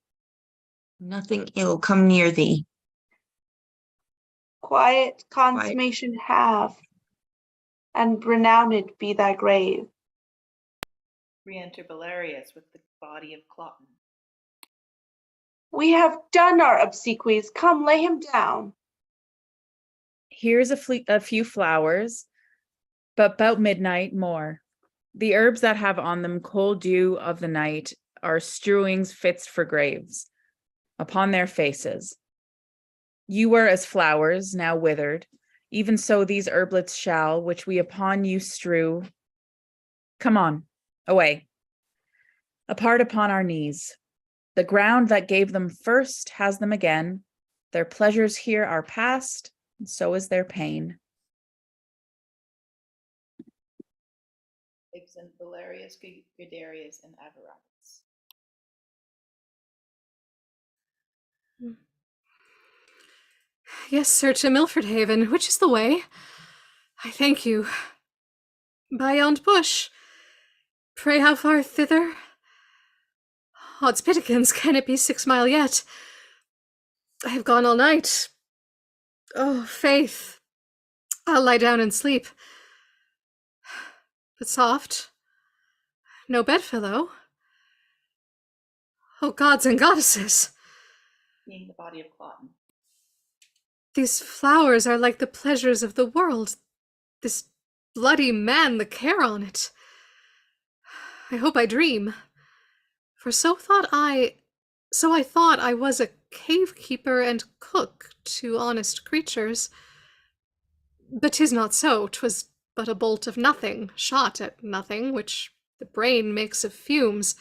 Nothing ill come near thee. Quiet consummation have, and renowned be thy grave. Re-enter Belarius with the body of Cloten. We have done our obsequies. Come, lay him down. Here's a few flowers, but 'bout midnight more. The herbs that have on them cold dew of the night are strewings fits for graves upon their faces. You were as flowers, now withered, even so these herblets shall, which we upon you strew. Come on, away. Apart upon our knees. The ground that gave them first has them again. Their pleasures here are past, and so is their pain. Exeunt Belarius, Guiderius, and Averroes. Yes, sir, to Milford Haven. Which is the way? I thank you. By yond bush. Pray, how far thither? Odds pitikins, can it be 6 mile yet? I have gone all night. Oh, faith, I'll lie down and sleep. But soft, no bedfellow. Oh, gods and goddesses! Being the body of Cloten. These flowers are like the pleasures of the world. This bloody man, the care on it. I hope I dream. For so I thought I was a cave keeper and cook to honest creatures. But 'tis not so. 'Twas but a bolt of nothing, shot at nothing, which the brain makes of fumes.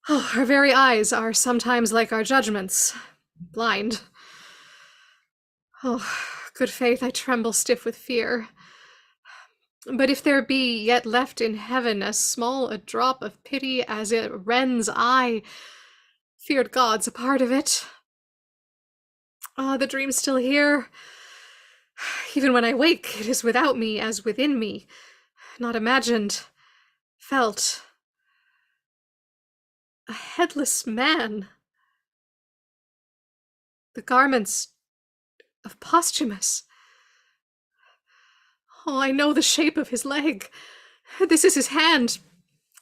Oh, our very eyes are sometimes like our judgments, blind. Oh, good faith, I tremble stiff with fear. But if there be yet left in heaven as small a drop of pity as a wren's eye, feared God's a part of it. Ah, the dream's still here. Even when I wake, it is without me as within me, not imagined, felt. A headless man. The garments of Posthumus. Oh, I know the shape of his leg. This is his hand.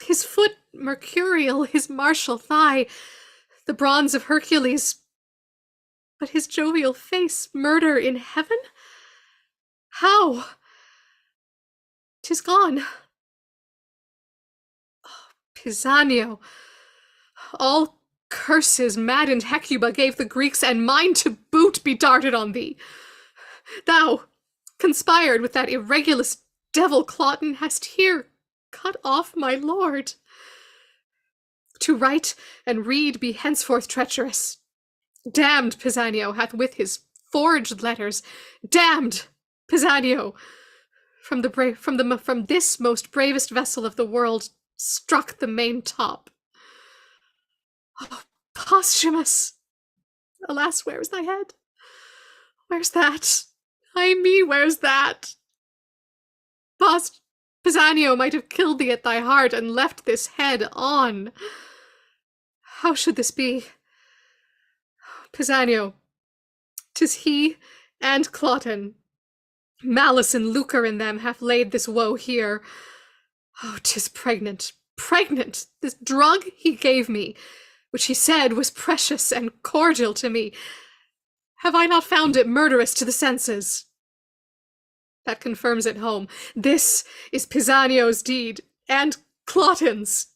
His foot mercurial, his martial thigh, the bronze of Hercules. But his jovial face, murder in heaven? How? 'Tis gone. Oh, Pisanio. All curses maddened Hecuba gave the Greeks, and mine to boot be darted on thee. Thou, conspired with that irregulous devil Cloten, hast here cut off my lord. To write and read be henceforth treacherous. Damned Pisanio hath with his forged letters, damned Pisanio, from this most bravest vessel of the world, struck the main top. Oh, Posthumus! Alas, where's thy head? Where's that? Ay me, where's that? Pisanio might have killed thee at thy heart and left this head on. How should this be? Pisanio, 'tis he and Cloten. Malice and lucre in them hath laid this woe here. Oh, 'tis pregnant, pregnant, this drug he gave me, which he said was precious and cordial to me. Have I not found it murderous to the senses? That confirms it home. This is Pisanio's deed, and Cloten's.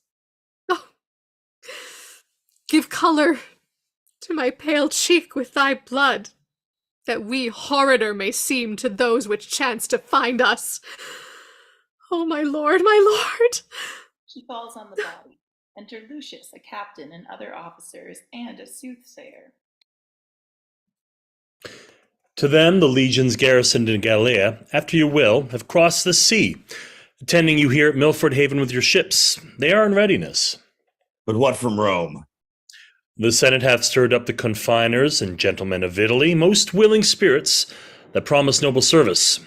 Oh, give colour to my pale cheek with thy blood, that we horrider may seem to those which chance to find us. Oh, my lord, my lord! He falls on the body. Enter Lucius, a captain, and other officers, and a soothsayer. To them the legions garrisoned in Gallia, after your will, have crossed the sea, attending you here at Milford Haven with your ships. They are in readiness. But what from Rome? The Senate hath stirred up the confiners and gentlemen of Italy, most willing spirits that promise noble service,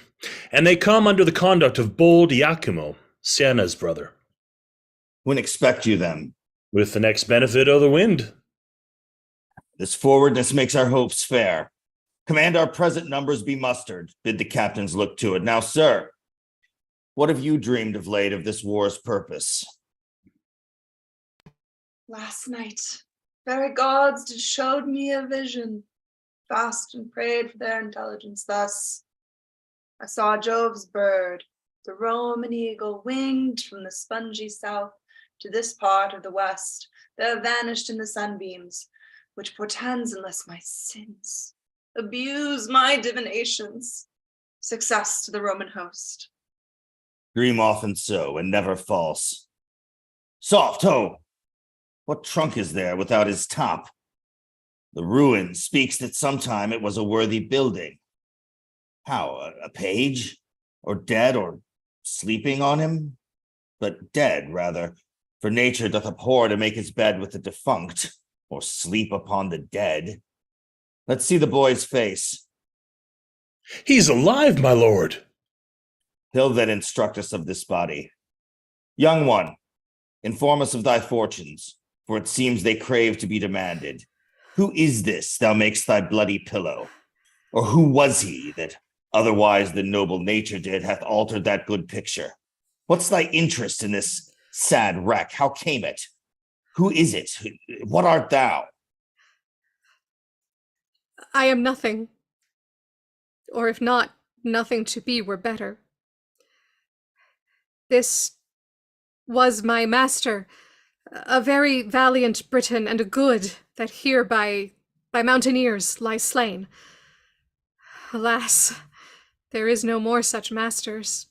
and they come under the conduct of bold Iachimo, Siena's brother. When expect you them? With the next benefit of the wind. This forwardness makes our hopes fair. Command our present numbers be mustered. Bid the captains look to it. Now, sir, what have you dreamed of late of this war's purpose? Last night, very gods did showed me a vision. Fast and prayed for their intelligence thus. I saw Jove's bird, the Roman eagle, winged from the spongy south to this part of the west. They have vanished in the sunbeams, which portends, unless my sins abuse my divinations, success to the Roman host. Dream often so, and never false. Soft, ho! What trunk is there without his top? The ruin speaks that sometime it was a worthy building. How, a page? Or dead, or sleeping on him? But dead, rather, for nature doth abhor to make his bed with the defunct, or sleep upon the dead. Let's see the boy's face. He's alive, my lord. He'll then instruct us of this body. Young one, inform us of thy fortunes, for it seems they crave to be demanded. Who is this thou makest thy bloody pillow? Or who was he that, otherwise than noble nature did, hath altered that good picture? What's thy interest in this sad wreck? How came it? Who is it? What art thou? I am nothing. Or if not, nothing to be were better. This was my master, A very valiant Briton and a good that here by mountaineers lies slain. Alas, there is no more such masters.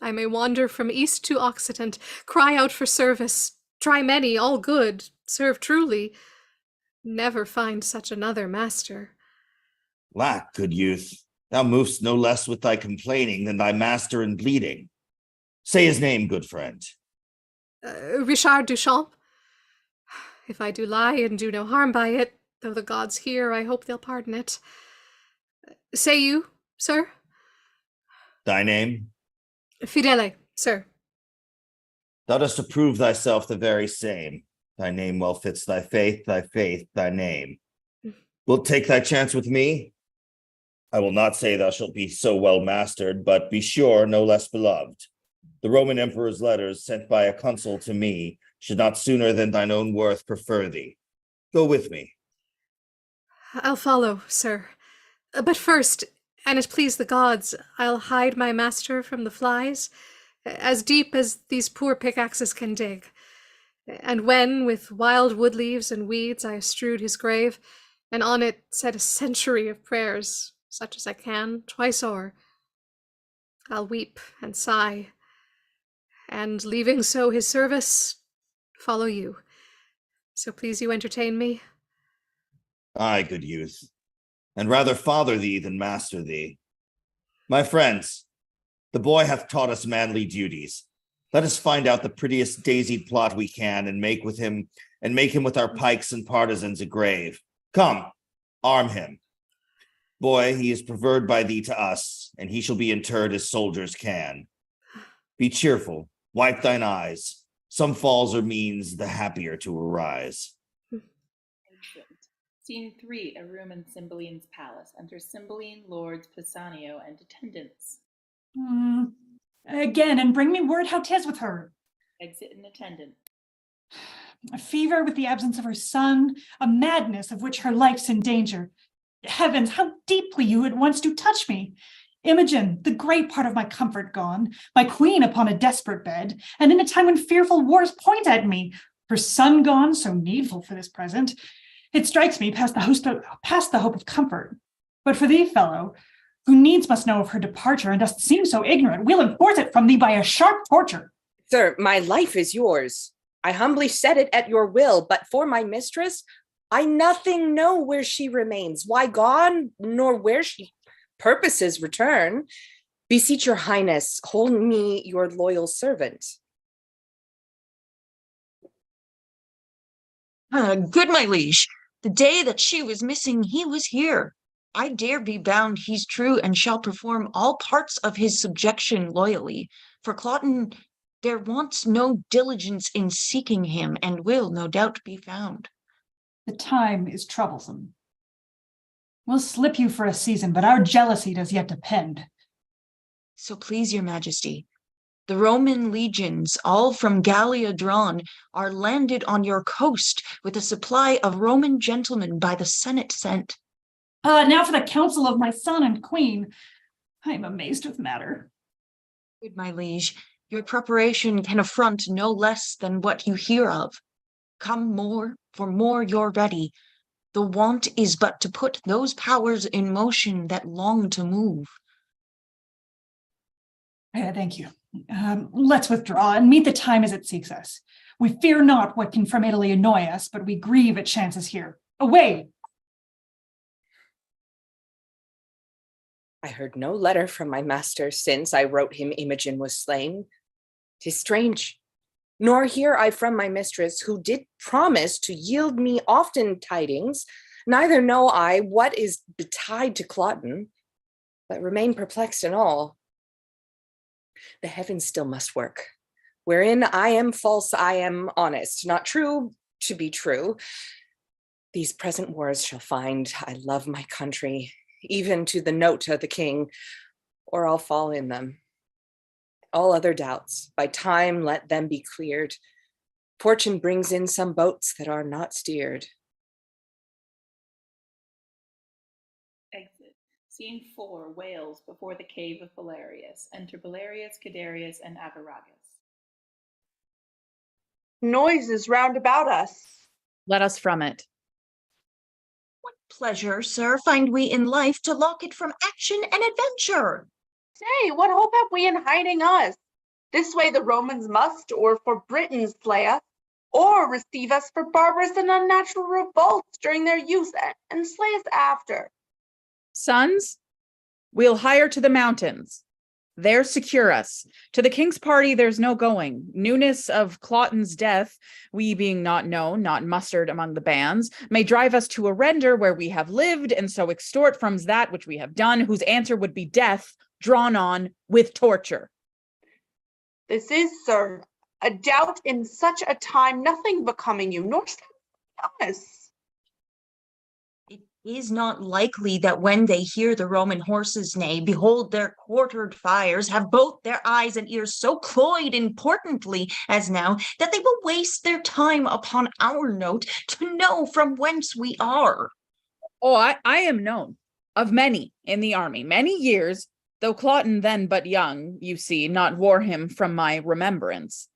I may wander from east to occident, cry out for service, try many, all good, serve truly, never find such another master. Lack, good youth, thou movest no less with thy complaining than thy master in bleeding. Say his name, good friend. Richard Duchamp. If I do lie and do no harm by it, though the gods hear, I hope they'll pardon it. Say you, sir? Thy name? Fidele, sir. Thou dost approve thyself the very same. Thy name well fits thy faith, thy name. Wilt take thy chance with me? I will not say thou shalt be so well mastered, but be sure no less beloved. The Roman emperor's letters sent by a consul to me should not sooner than thine own worth prefer thee. Go with me. I'll follow, sir. But first, an it please the gods, I'll hide my master from the flies, as deep as these poor pickaxes can dig. And when, with wild wood leaves and weeds, I strewed his grave, and on it said a century of prayers, such as I can, twice o'er, I'll weep and sigh, and leaving so his service, follow you. So please you entertain me. Aye, good youth, and rather father thee than master thee. My friends, the boy hath taught us manly duties. Let us find out the prettiest daisied plot we can and make him with our pikes and partisans a grave. Come, arm him. Boy, he is preferred by thee to us, and he shall be interred as soldiers can. Be cheerful, wipe thine eyes. Some falls or means the happier to arise. Scene 3, a room in Cymbeline's palace. Enter Cymbeline, lords, Pisanio, and attendants. Again, and bring me word how 'tis with her. Exit in attendant. A fever with the absence of her son, a madness of which her life's in danger. Heavens, how deeply you at once do touch me. Imogen, the great part of my comfort gone, my queen upon a desperate bed, and in a time when fearful wars point at me, her son gone, so needful for this present. It strikes me past the hope of comfort. But for thee, fellow, who needs must know of her departure and dost seem so ignorant, we'll enforce it from thee by a sharp torture. Sir, my life is yours. I humbly set it at your will, but for my mistress, I nothing know where she remains, why gone, nor where she purposes return. Beseech your highness, hold me your loyal servant. Good my liege, the day that she was missing, he was here. I dare be bound he's true and shall perform all parts of his subjection loyally. For Cloten, there wants no diligence in seeking him, and will no doubt be found. The time is troublesome. We'll slip you for a season, but our jealousy does yet depend. So please your majesty, the Roman legions, all from Gallia drawn, are landed on your coast with a supply of Roman gentlemen by the Senate sent. Now for the counsel of my son and queen. I am amazed with matter. Good my liege, your preparation can affront no less than what you hear of. Come more, for more you're ready. The want is but to put those powers in motion that long to move. Thank you. Let's withdraw and meet the time as it seeks us. We fear not what can from Italy annoy us, but we grieve at chances here. Away! I heard no letter from my master since I wrote him Imogen was slain. 'Tis strange. Nor hear I from my mistress, who did promise to yield me often tidings, neither know I what is betide to Cloten, but remain perplexed in all. The heavens still must work. Wherein I am false, I am honest, not true to be true. These present wars shall find I love my country, even to the note of the king, or I'll fall in them. All other doubts, by time let them be cleared. Fortune brings in some boats that are not steered. Exit. Scene 4, Wales, before the cave of Belarius. Enter Belarius, Guiderius, and Avaragus. noises round about us. Let us from it. What pleasure, sir, find we in life to lock it from action and adventure? Say, what hope have we in hiding us? This way the Romans must, or for Britons slay us, or receive us for barbarous and unnatural revolts during their use and slay us after. Sons, we'll hire to the mountains. There secure us. To the king's party there's no going. Newness of Cloten's death, we being not known, not mustered among the bands, may drive us to a render where we have lived, and so extort from that which we have done, whose answer would be death, drawn on with torture. This is, sir, a doubt in such a time, nothing becoming you, nor us. It is not likely that when they hear the Roman horses neigh, behold their quartered fires, have both their eyes and ears so cloyed importantly as now, that they will waste their time upon our note to know from whence we are. Oh, I am known of many in the army, many years, though Cloten then but young, you see, not wore him from my remembrance.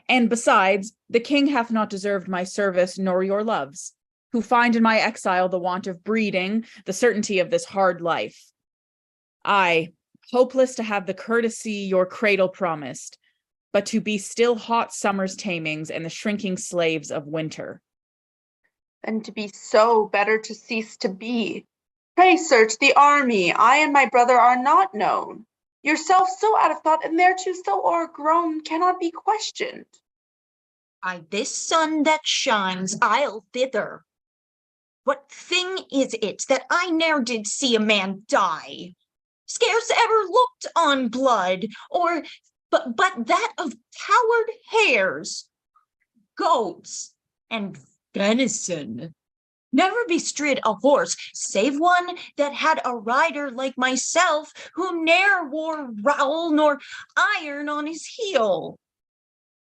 And besides, the king hath not deserved my service nor your loves, who find in my exile the want of breeding, the certainty of this hard life. I, hopeless to have the courtesy your cradle promised, but to be still hot summer's tamings and the shrinking slaves of winter. Than to be so, better to cease to be. Pray search the army. I and my brother are not known. Yourself so out of thought, and thereto so o'ergrown, cannot be questioned. By this sun that shines, I'll thither. What thing is it that I ne'er did see a man die? Scarce ever looked on blood, or but that of coward hares, goats, and venison. Never bestrid a horse, save one that had a rider like myself, who ne'er wore rowel nor iron on his heel.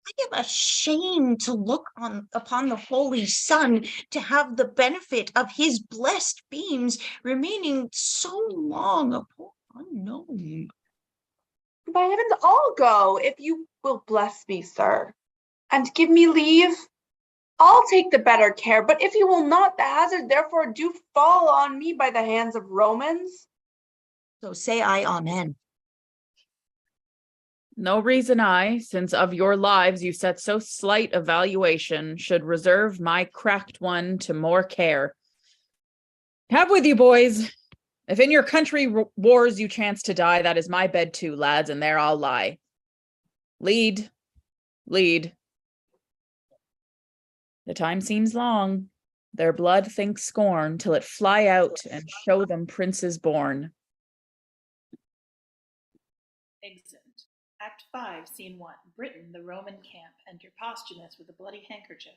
I am ashamed to look upon the holy sun, to have the benefit of his blessed beams remaining so long upon unknown. By heavens, I'll go, if you will bless me, sir, and give me leave. I'll take the better care, but if you will not, the hazard therefore do fall on me by the hands of Romans. So say I amen. No reason I, since of your lives you set so slight a valuation, should reserve my cracked one to more care. Have with you, boys. If in your country wars you chance to die, that is my bed too, lads, and there I'll lie. Lead, lead. The time seems long. Their blood thinks scorn, till it fly out and show them princes born. Exit. Act 5, Scene 1. Britain, the Roman camp. Enter Posthumus with a bloody handkerchief.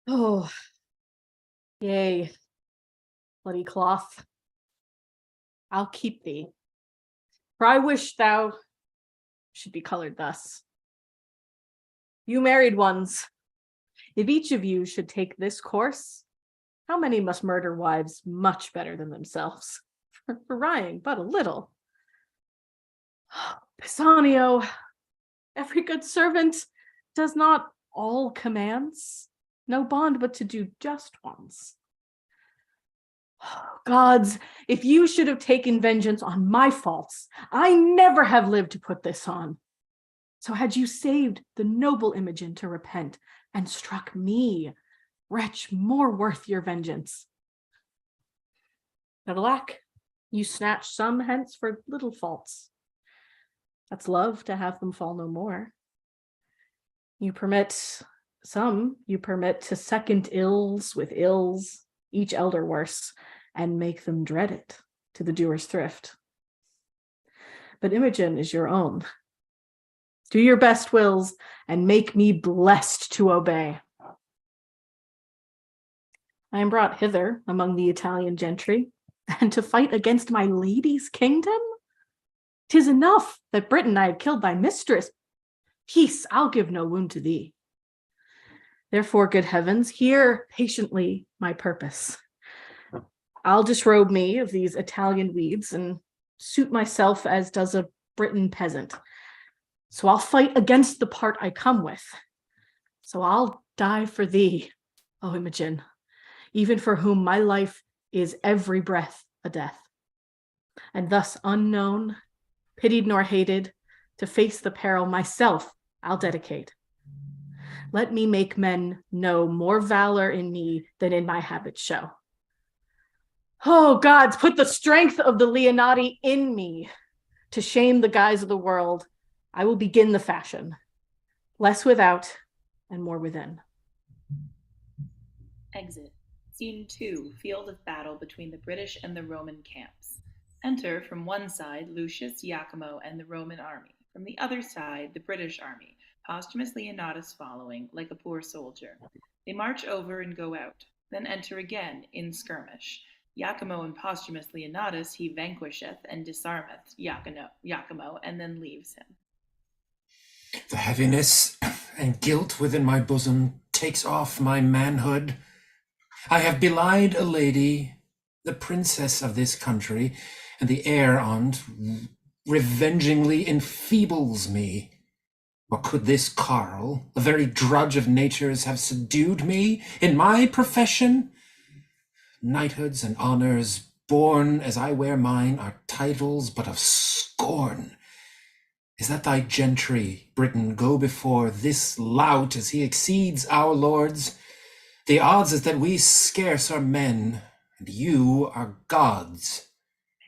Oh, yea, bloody cloth. I'll keep thee, for I wish thou should be colored thus. You married ones, if each of you should take this course, how many must murder wives much better than themselves, for rying but a little? Pisanio, every good servant does not all commands, no bond but to do just ones. Gods, if you should have taken vengeance on my faults, I never have lived to put this on. So had you saved the noble Imogen to repent, and struck me, wretch more worth your vengeance. But alack, you snatch some hence for little faults. That's love to have them fall no more. You permit to second ills with ills, each elder worse, and make them dread it to the doer's thrift. But Imogen is your own. Do your best wills, and make me blessed to obey. I am brought hither among the Italian gentry, and to fight against my lady's kingdom? 'Tis enough that Britain I have killed thy mistress. Peace, I'll give no wound to thee. Therefore, good heavens, hear patiently my purpose. I'll disrobe me of these Italian weeds and suit myself as does a Briton peasant. So I'll fight against the part I come with, So I'll die for thee, O Imogen, even for whom my life is every breath a death. And thus unknown, pitied nor hated, to face the peril myself I'll dedicate. Let me make men know more valor in me than in my habits show. Oh, gods, put the strength of the Leonati in me to shame the guise of the world. I will begin the fashion, less without and more within. Exit. Scene 2, Field of Battle between the British and the Roman camps. Enter from one side Lucius, Iachimo, and the Roman army. From the other side, the British army, Posthumus Leonatus following, like a poor soldier. They march over and go out, then enter again in skirmish. Iachimo and Posthumus Leonatus he vanquisheth and disarmeth Iachimo, and then leaves him. The heaviness and guilt within my bosom takes off my manhood. I have belied a lady, the princess of this country, and the heir on't revengingly enfeebles me. Or could this Carl, the very drudge of nature's, have subdued me in my profession? Knighthoods and honors, born as I wear mine, are titles but of scorn. Is that thy gentry, Britain, go before this lout as he exceeds our lords? The odds is that we scarce are men, and you are gods.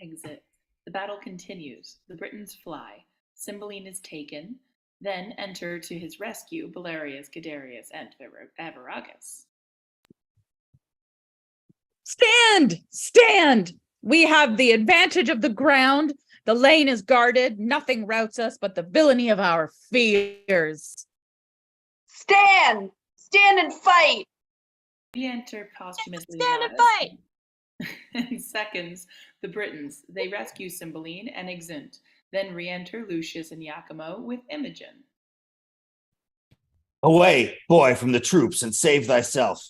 Exit. The battle continues. The Britons fly. Cymbeline is taken. Then enter to his rescue Belarius, Guiderius, and Avaragus. Stand! Stand! We have the advantage of the ground. The lane is guarded. Nothing routs us but the villainy of our fears. Stand! Stand and fight! We enter posthumously. Stand and fight! In seconds, the Britons. They rescue Cymbeline and exeunt. Then re-enter Lucius and Iachimo with Imogen. Away, boy, from the troops, and save thyself.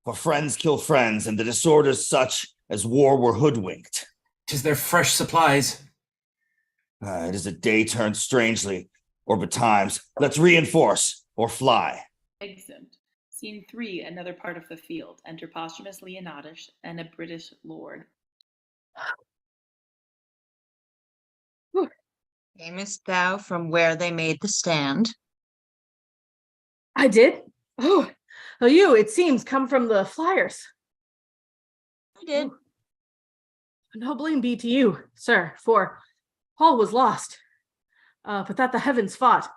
For friends kill friends, and the disorders such as war were hoodwinked. 'Tis their fresh supplies. It is a day turned strangely, or betimes. Let's reinforce, or fly. Exeunt. Scene 3, another part of the field. Enter Posthumus Leonatus and a British lord. Camest thou from where they made the stand? I did? Oh, you, it seems, come from the flyers. I did. No blame be to you, sir, for all was lost, but that the heavens fought.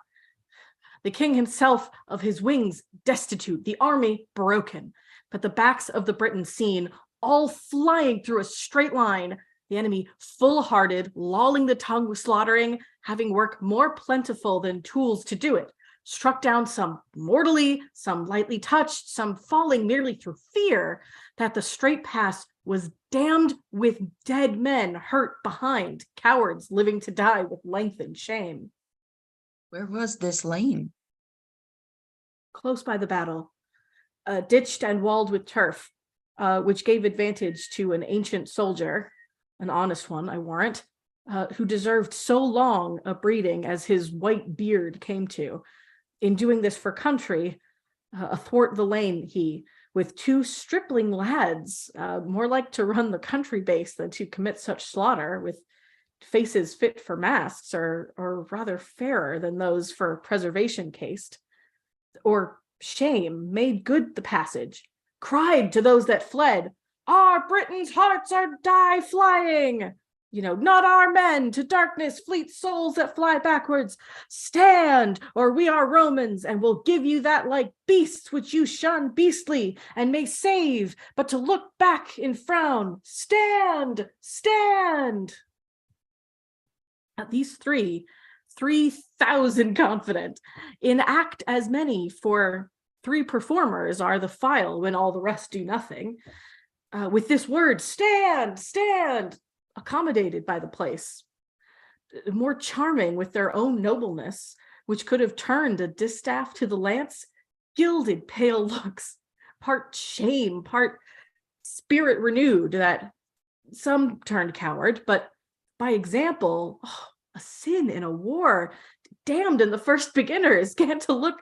The king himself of his wings destitute, the army broken, but the backs of the Britons seen, all flying through a straight line, the enemy full-hearted, lolling the tongue with slaughtering, having work more plentiful than tools to do it, struck down some mortally, some lightly touched, some falling merely through fear, that the straight pass was damned with dead men hurt behind, cowards living to die with lengthened shame. Where was this lane? Close by the battle, ditched and walled with turf, which gave advantage to an ancient soldier, an honest one, I warrant, who deserved so long a breeding as his white beard came to. In doing this for country, athwart the lane he, with 2 stripling lads, more like to run the country base than to commit such slaughter, with faces fit for masks, or rather fairer than those for preservation cased, or shame, made good the passage, cried to those that fled, "Our Britons' hearts are die flying! Not our men, to darkness, fleet souls that fly backwards. Stand, or we are Romans, and will give you that like beasts which you shun beastly, and may save, but to look back in frown. Stand, stand!" At these 3,000 confident, in act as many, for 3 performers are the file when all the rest do nothing. With this word, stand, stand, accommodated by the place, more charming with their own nobleness, which could have turned a distaff to the lance, gilded pale looks, part shame, part spirit renewed, that some turned coward, but by example, a sin in a war, damned in the first beginners, gan to look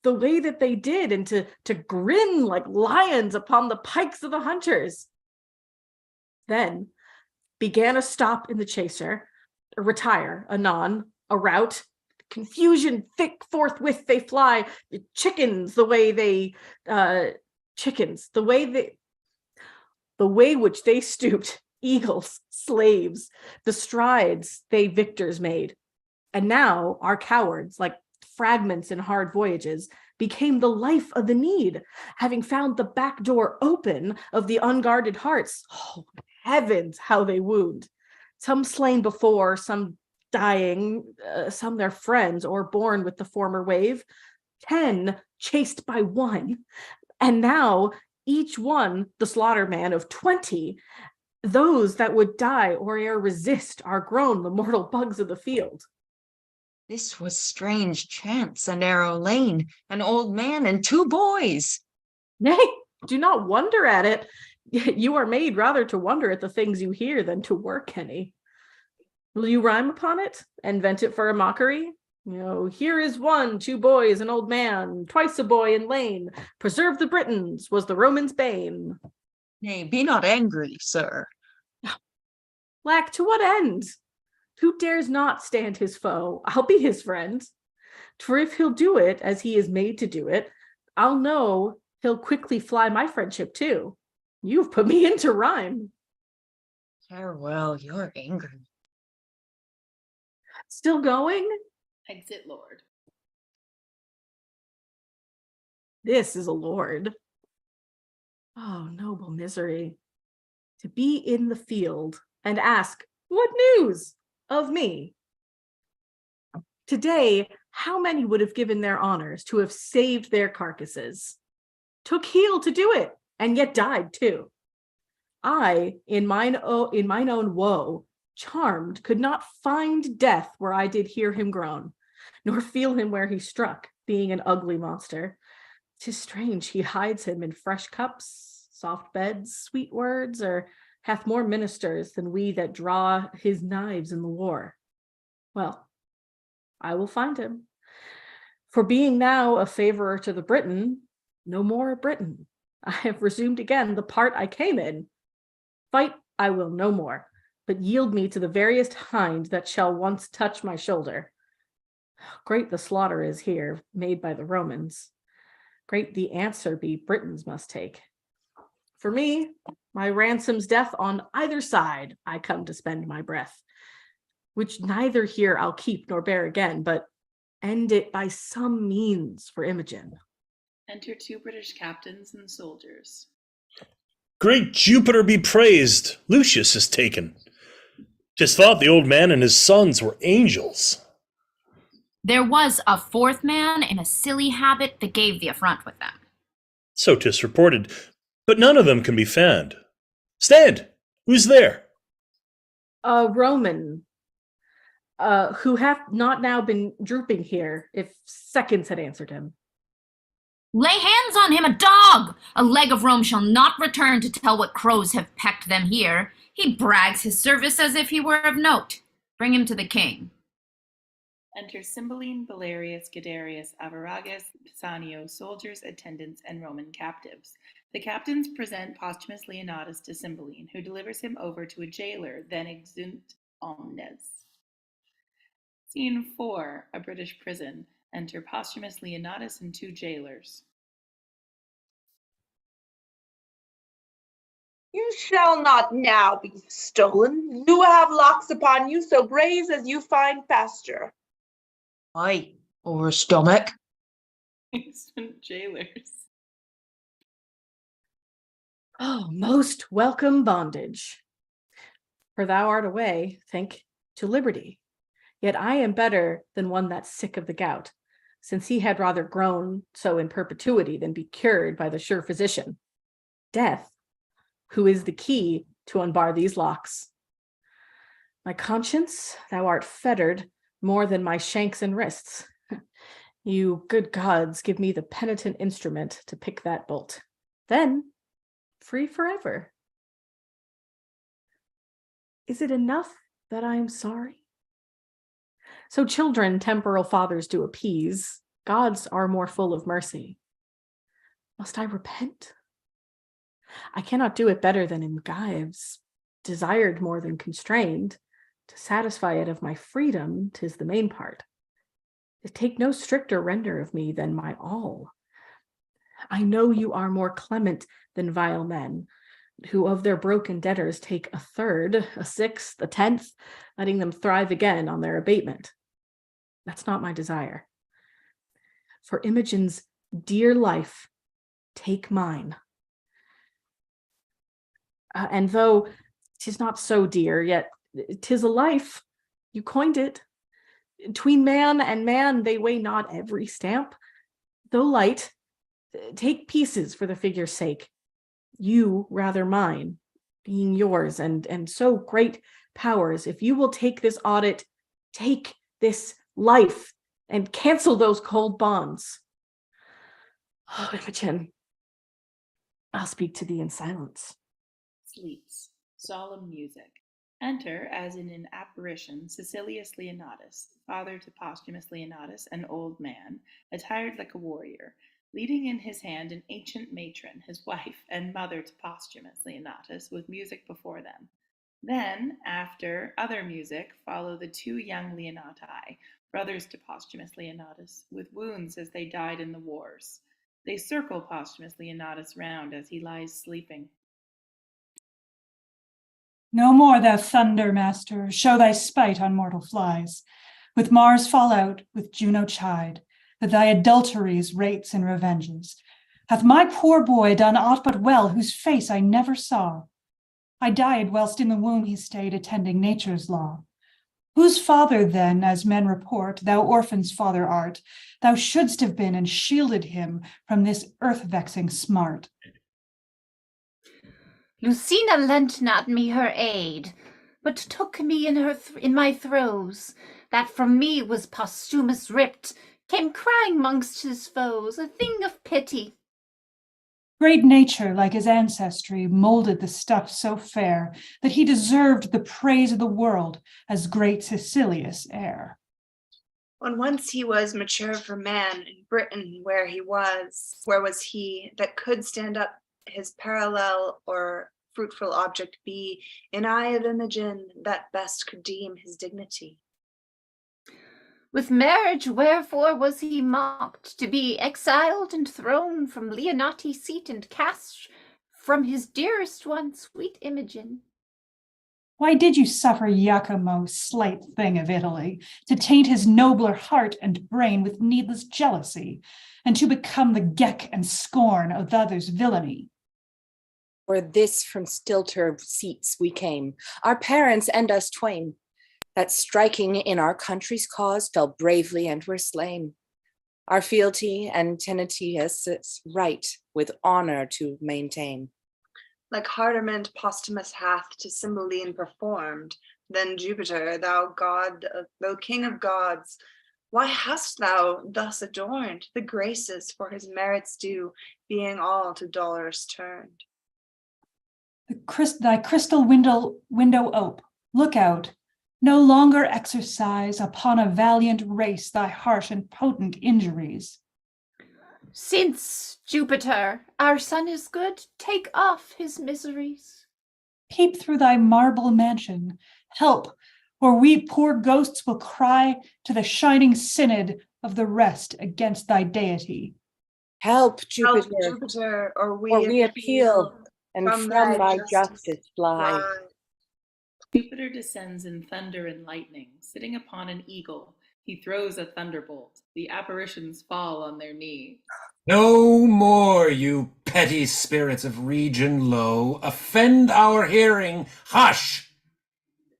the way that they did, and to grin like lions upon the pikes of the hunters. Then began a stop in the chaser, a retire, anon, a rout, confusion thick forthwith they fly, the chickens, the way which they stooped, eagles, slaves, the strides they victors made. And now our cowards, like fragments in hard voyages, became the life of the need, having found the back door open of the unguarded hearts. Oh, heavens, how they wound. Some slain before, some dying, some their friends, or born with the former wave. 10 chased by one, and now each one the slaughter man of 20. Those that would die or e'er resist are grown the mortal bugs of the field. This was strange chance, a narrow lane, an old man and 2 boys. Nay, do not wonder at it. You are made rather to wonder at the things you hear than to work any. Will you rhyme upon it and vent it for a mockery? Here is 1, 2 boys, an old man, twice a boy in lane. Preserve the Britons was the Romans' bane. Nay, be not angry, sir. Lack, to what end? Who dares not stand his foe? I'll be his friend. For if he'll do it as he is made to do it, I'll know he'll quickly fly my friendship too. You've put me into rhyme. Farewell, you're angry. Still going? Exit Lord. This is a lord. Oh, noble misery. To be in the field and ask, what news of me? Today, how many would have given their honors to have saved their carcasses? Took heel to do it, and yet died too. I, in mine own woe, charmed, could not find death where I did hear him groan, nor feel him where he struck, being an ugly monster. 'Tis strange he hides him in fresh cups, soft beds, sweet words, or hath more ministers than we that draw his knives in the war. Well, I will find him. For being now a favorer to the Briton, no more a Briton. I have resumed again the part I came in. Fight I will no more, but yield me to the veriest hind that shall once touch my shoulder. Great the slaughter is here, made by the Romans. Great the answer be Britons must take. For me, my ransom's death on either side I come to spend my breath, which neither here I'll keep nor bear again, but end it by some means for Imogen. Enter 2 British captains and soldiers. Great Jupiter be praised! Lucius is taken. 'Tis thought the old man and his sons were angels. There was a 4th man in a silly habit that gave the affront with them. So 'tis reported, but none of them can be found. Stand! Who's there? A Roman, who hath not now been drooping here, if seconds had answered him. Lay hands on him, a dog! A leg of Rome shall not return to tell what crows have pecked them here. He brags his service as if he were of note. Bring him to the king. Enter Cymbeline, Belarius, Guiderius, Avaragus, Pisanio, soldiers, attendants, and Roman captives. The captains present Posthumus Leonatus to Cymbeline, who delivers him over to a jailer, then exunt omnes. Scene 4, a British prison. Enter Posthumus Leonatus and 2 jailers. You shall not now be stolen. You have locks upon you, so graze as you find pasture. Aye, or a stomach. Instant jailers. Oh, most welcome bondage. For thou art away, think, to liberty. Yet I am better than one that's sick of the gout, since he had rather grown so in perpetuity than be cured by the sure physician. Death, who is the key to unbar these locks. My conscience, thou art fettered more than my shanks and wrists. You good gods, give me the penitent instrument to pick that bolt. Then, free forever. Is it enough that I am sorry? So children temporal fathers do appease, Gods are more full of mercy. Must I repent? I cannot do it better than in gyves, desired more than constrained. To satisfy it of my freedom, 'tis the main part. Take no stricter render of me than my all. I know you are more clement than vile men, who of their broken debtors take a third, a sixth, a tenth, letting them thrive again on their abatement. That's not my desire. For Imogen's dear life, take mine. And though 'tis not so dear, yet 'tis a life. You coined it. 'Tween man and man they weigh not every stamp. Though light, take pieces for the figure's sake. You rather mine, being yours, and so great powers. If you will take this audit, take this life, and cancel those cold bonds. Oh, Imogen, I'll speak to thee in silence. Sleeps. Solemn music. Enter, as in an apparition, Sicilius Leonatus, father to Posthumus Leonatus, an old man, attired like a warrior, leading in his hand an ancient matron, his wife, and mother to Posthumus Leonatus, with music before them. Then, after other music, follow the two young Leonati, brothers to Posthumus Leonatus, with wounds as they died in the wars. They circle Posthumus Leonatus round as he lies sleeping. No more, thou thunder master, show thy spite on mortal flies. With Mars fall out, with Juno chide, that thy adulteries, rates, and revenges. Hath my poor boy done aught but well, whose face I never saw? I died whilst in the womb he stayed, attending nature's law. Whose father then, as men report, thou orphan's father art, thou shouldst have been and shielded him from this earth-vexing smart. Lucina lent not me her aid, but took me in my throes, that from me was Posthumus ripped, came crying mongst his foes, a thing of pity. Great nature, like his ancestry, molded the stuff so fair that he deserved the praise of the world as great Sicilius heir. When once he was mature for man in Britain, where was he that could stand up his parallel or fruitful object be in eye of Imogen that best could deem his dignity? With marriage wherefore was he mocked, to be exiled and thrown from Leonati's seat and cast from his dearest one, sweet Imogen? Why did you suffer Iachimo, slight thing of Italy, to taint his nobler heart and brain with needless jealousy, and to become the geck and scorn of the other's villainy? For this from stilter seats we came, our parents and us twain, that striking in our country's cause fell bravely and were slain. Our fealty and tenacious's right with honor to maintain. Like Hardiment Posthumus hath to Cymbeline performed, then Jupiter, thou god, thou king of gods, why hast thou thus adorned the graces for his merits due, being all to dollars turned? Thy crystal window ope, look out, no longer exercise upon a valiant race thy harsh and potent injuries. Since, Jupiter, our son is good, take off his miseries. Peep through thy marble mansion, help, or we poor ghosts will cry to the shining synod of the rest against thy deity. Help, Jupiter, Help, Jupiter, or we appeal, and from thy justice fly. Jupiter descends in thunder and lightning. Sitting upon an eagle, he throws a thunderbolt. The apparitions fall on their knees. No more, you petty spirits of region low, offend our hearing. Hush!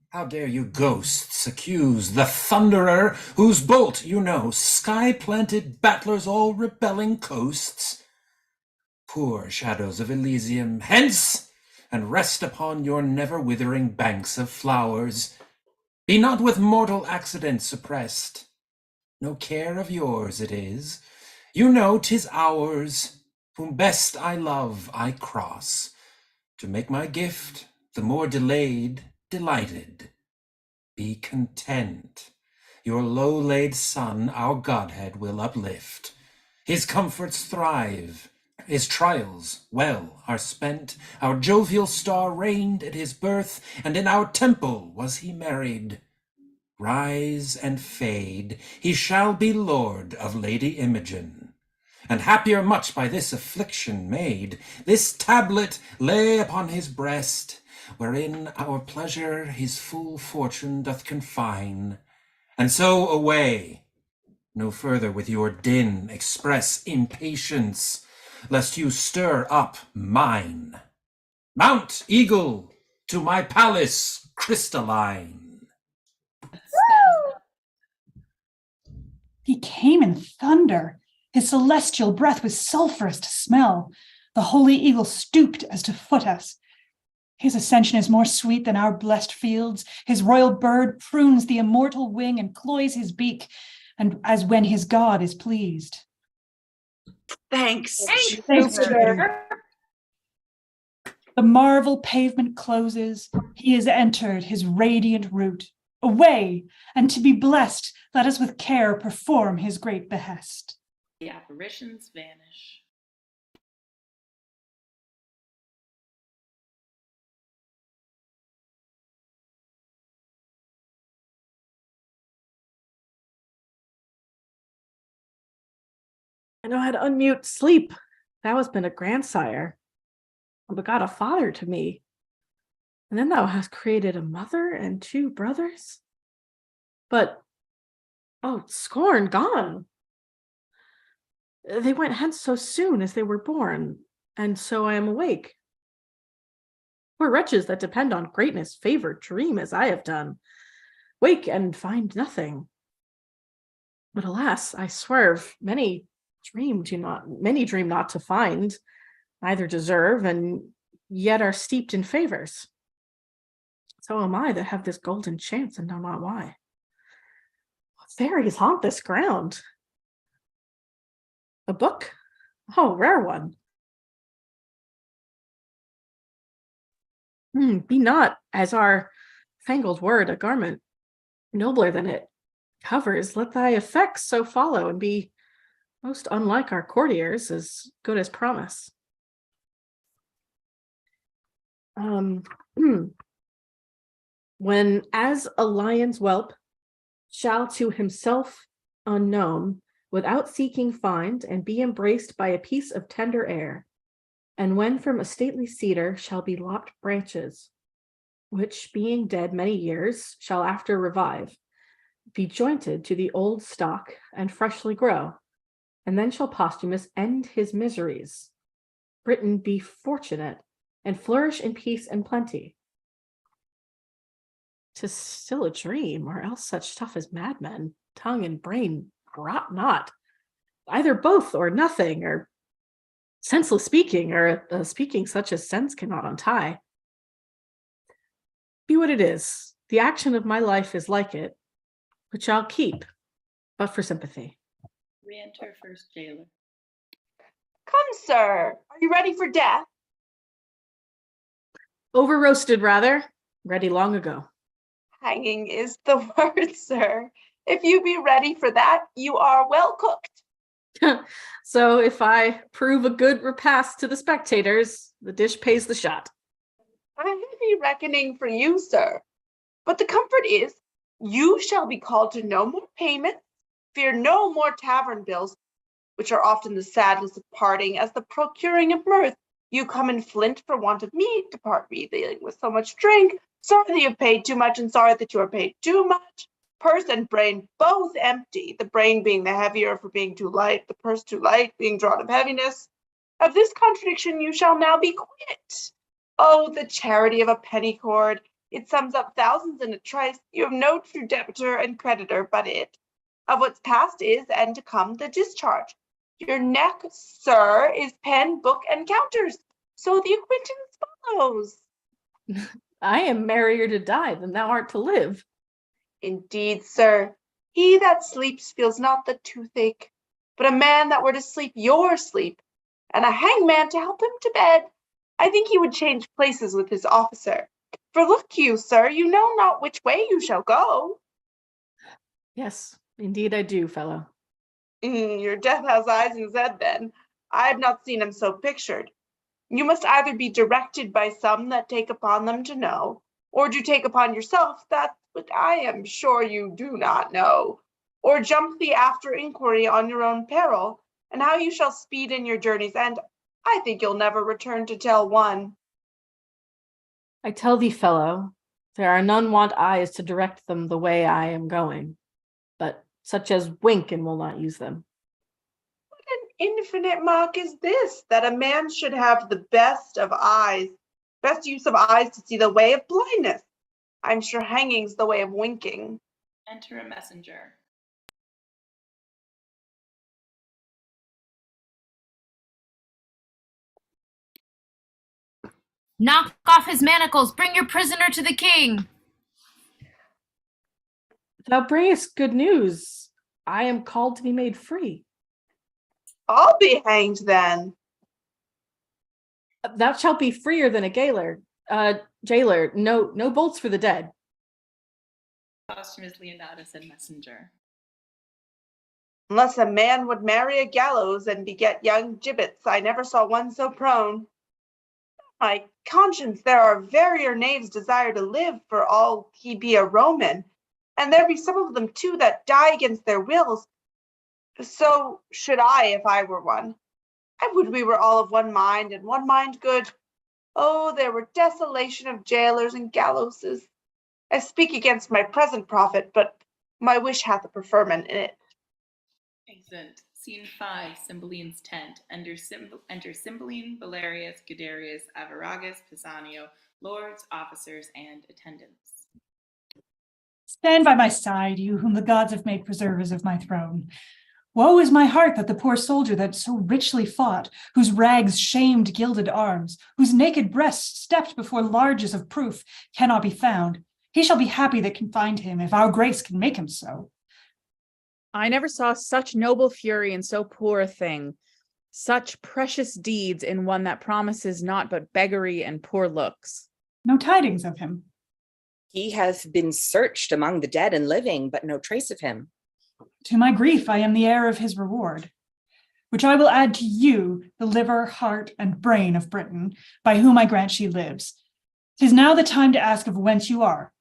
How dare you ghosts accuse the thunderer, whose bolt, you know, sky-planted battlers all rebelling coasts? Poor shadows of Elysium, hence! And rest upon your never-withering banks of flowers. Be not with mortal accident suppressed. No care of yours it is. You know 'tis ours. Whom best I love, I cross. To make my gift, the more delayed, delighted. Be content. your low-laid son our Godhead will uplift. His comforts thrive, his trials well are spent. Our jovial star reigned at his birth, and in our temple was he married. Rise and fade, he shall be lord of Lady Imogen. And happier much by this affliction made, this tablet lay upon his breast, wherein our pleasure his full fortune doth confine. And so away, no further with your din express impatience, lest you stir up mine. Mount, eagle, to my palace crystalline. He came in thunder. His celestial breath was sulphurous to smell. The holy eagle stooped as to foot us. His ascension is more sweet than our blessed fields. His royal bird prunes the immortal wing and cloys his beak, and as when his God is pleased. Thanks. Jupiter. The marvel pavement closes. He has entered his radiant route. Away, and to be blessed, let us with care perform his great behest. The apparitions vanish. I know how to unmute sleep. Thou hast been a grandsire, and begot a father to me. And then thou hast created a mother and 2 brothers. But, oh, scorn, gone. They went hence so soon as they were born, and so I am awake. Poor wretches that depend on greatness, favor, dream as I have done, wake and find nothing. But alas, I swerve, many dream not to find, neither deserve, and yet are steeped in favors. So am I that have this golden chance and know not why. Fairies haunt this ground. A book? Oh, rare one. Be not, as our fangled word, a garment nobler than it covers. Let thy effects so follow and be most unlike our courtiers, as good as promise. When as a lion's whelp shall to himself unknown, without seeking find, and be embraced by a piece of tender air, and when from a stately cedar shall be lopped branches, which being dead many years shall after revive, be jointed to the old stock and freshly grow, and then shall Posthumus end his miseries, Britain be fortunate, and flourish in peace and plenty. 'Tis still a dream, or else such stuff as madmen, tongue and brain rot not, either both or nothing, or senseless speaking, or speaking such as sense cannot untie. Be what it is, the action of my life is like it, which I'll keep, but for sympathy. Re-enter first jailer. Come, sir. Are you ready for death? Over roasted, rather. Ready long ago. Hanging is the word, sir. If you be ready for that, you are well cooked. So if I prove a good repast to the spectators, the dish pays the shot. A heavy reckoning for you, sir. But the comfort is, you shall be called to no more payments, fear no more tavern bills, which are often the sadness of parting, as the procuring of mirth. You come in flint for want of meat, depart reeling with so much drink, sorry that you have paid too much, and sorry that you are paid too much. Purse and brain both empty, the brain being the heavier for being too light, the purse too light, being drawn of heaviness. Of this contradiction you shall now be quit. Oh, the charity of a penny cord! It sums up thousands in a trice. You have no true debitor and creditor but it. Of what's past is, and to come, the discharge. Your neck, sir, is pen, book, and counters. So the acquaintance follows. I am merrier to die than thou art to live. Indeed, sir, he that sleeps feels not the toothache, but a man that were to sleep your sleep, and a hangman to help him to bed, I think he would change places with his officer. For look you, sir, you know not which way you shall go. Yes, indeed I do, fellow. Your death has eyes and said then. I have not seen him so pictured. You must either be directed by some that take upon them to know, or do take upon yourself that which I am sure you do not know, or jump the after inquiry on your own peril, and how you shall speed in your journey's end. I think you'll never return to tell one. I tell thee, fellow, there are none want eyes to direct them the way I am going, but such as wink and will not use them. What an infinite mock is this, that a man should have the best use of eyes to see the way of blindness. I'm sure hanging's the way of winking. Enter a messenger. Knock off his manacles. Bring your prisoner to the king. Thou bringest good news. I am called to be made free. I'll be hanged then. Thou shalt be freer than a jailer. No bolts for the dead. Posthumus, Leonatus, and messenger. Unless a man would marry a gallows and beget young gibbets, I never saw one so prone. My conscience, there are verier knaves desire to live, for all he be a Roman, and there be some of them too that die against their wills. So should I, if I were one. I would we were all of one mind, and one mind good. Oh, there were desolation of jailers and gallowses. I speak against my present profit, but my wish hath a preferment in it. Exit. Scene 5, Cymbeline's tent. Enter Cymbeline, Belarius, Guiderius, Avaragus, Pisanio, lords, officers, and attendants. Stand by my side, you whom the gods have made preservers of my throne. Woe is my heart that the poor soldier that so richly fought, whose rags shamed gilded arms, whose naked breast stepped before larges of proof, cannot be found. He shall be happy that can find him, if our grace can make him so. I never saw such noble fury in so poor a thing, such precious deeds in one that promises naught but beggary and poor looks. No tidings of him. He hath been searched among the dead and living, but no trace of him. To my grief, I am the heir of his reward, which I will add to you, the liver, heart, and brain of Britain, by whom I grant she lives. 'Tis now the time to ask of whence you are.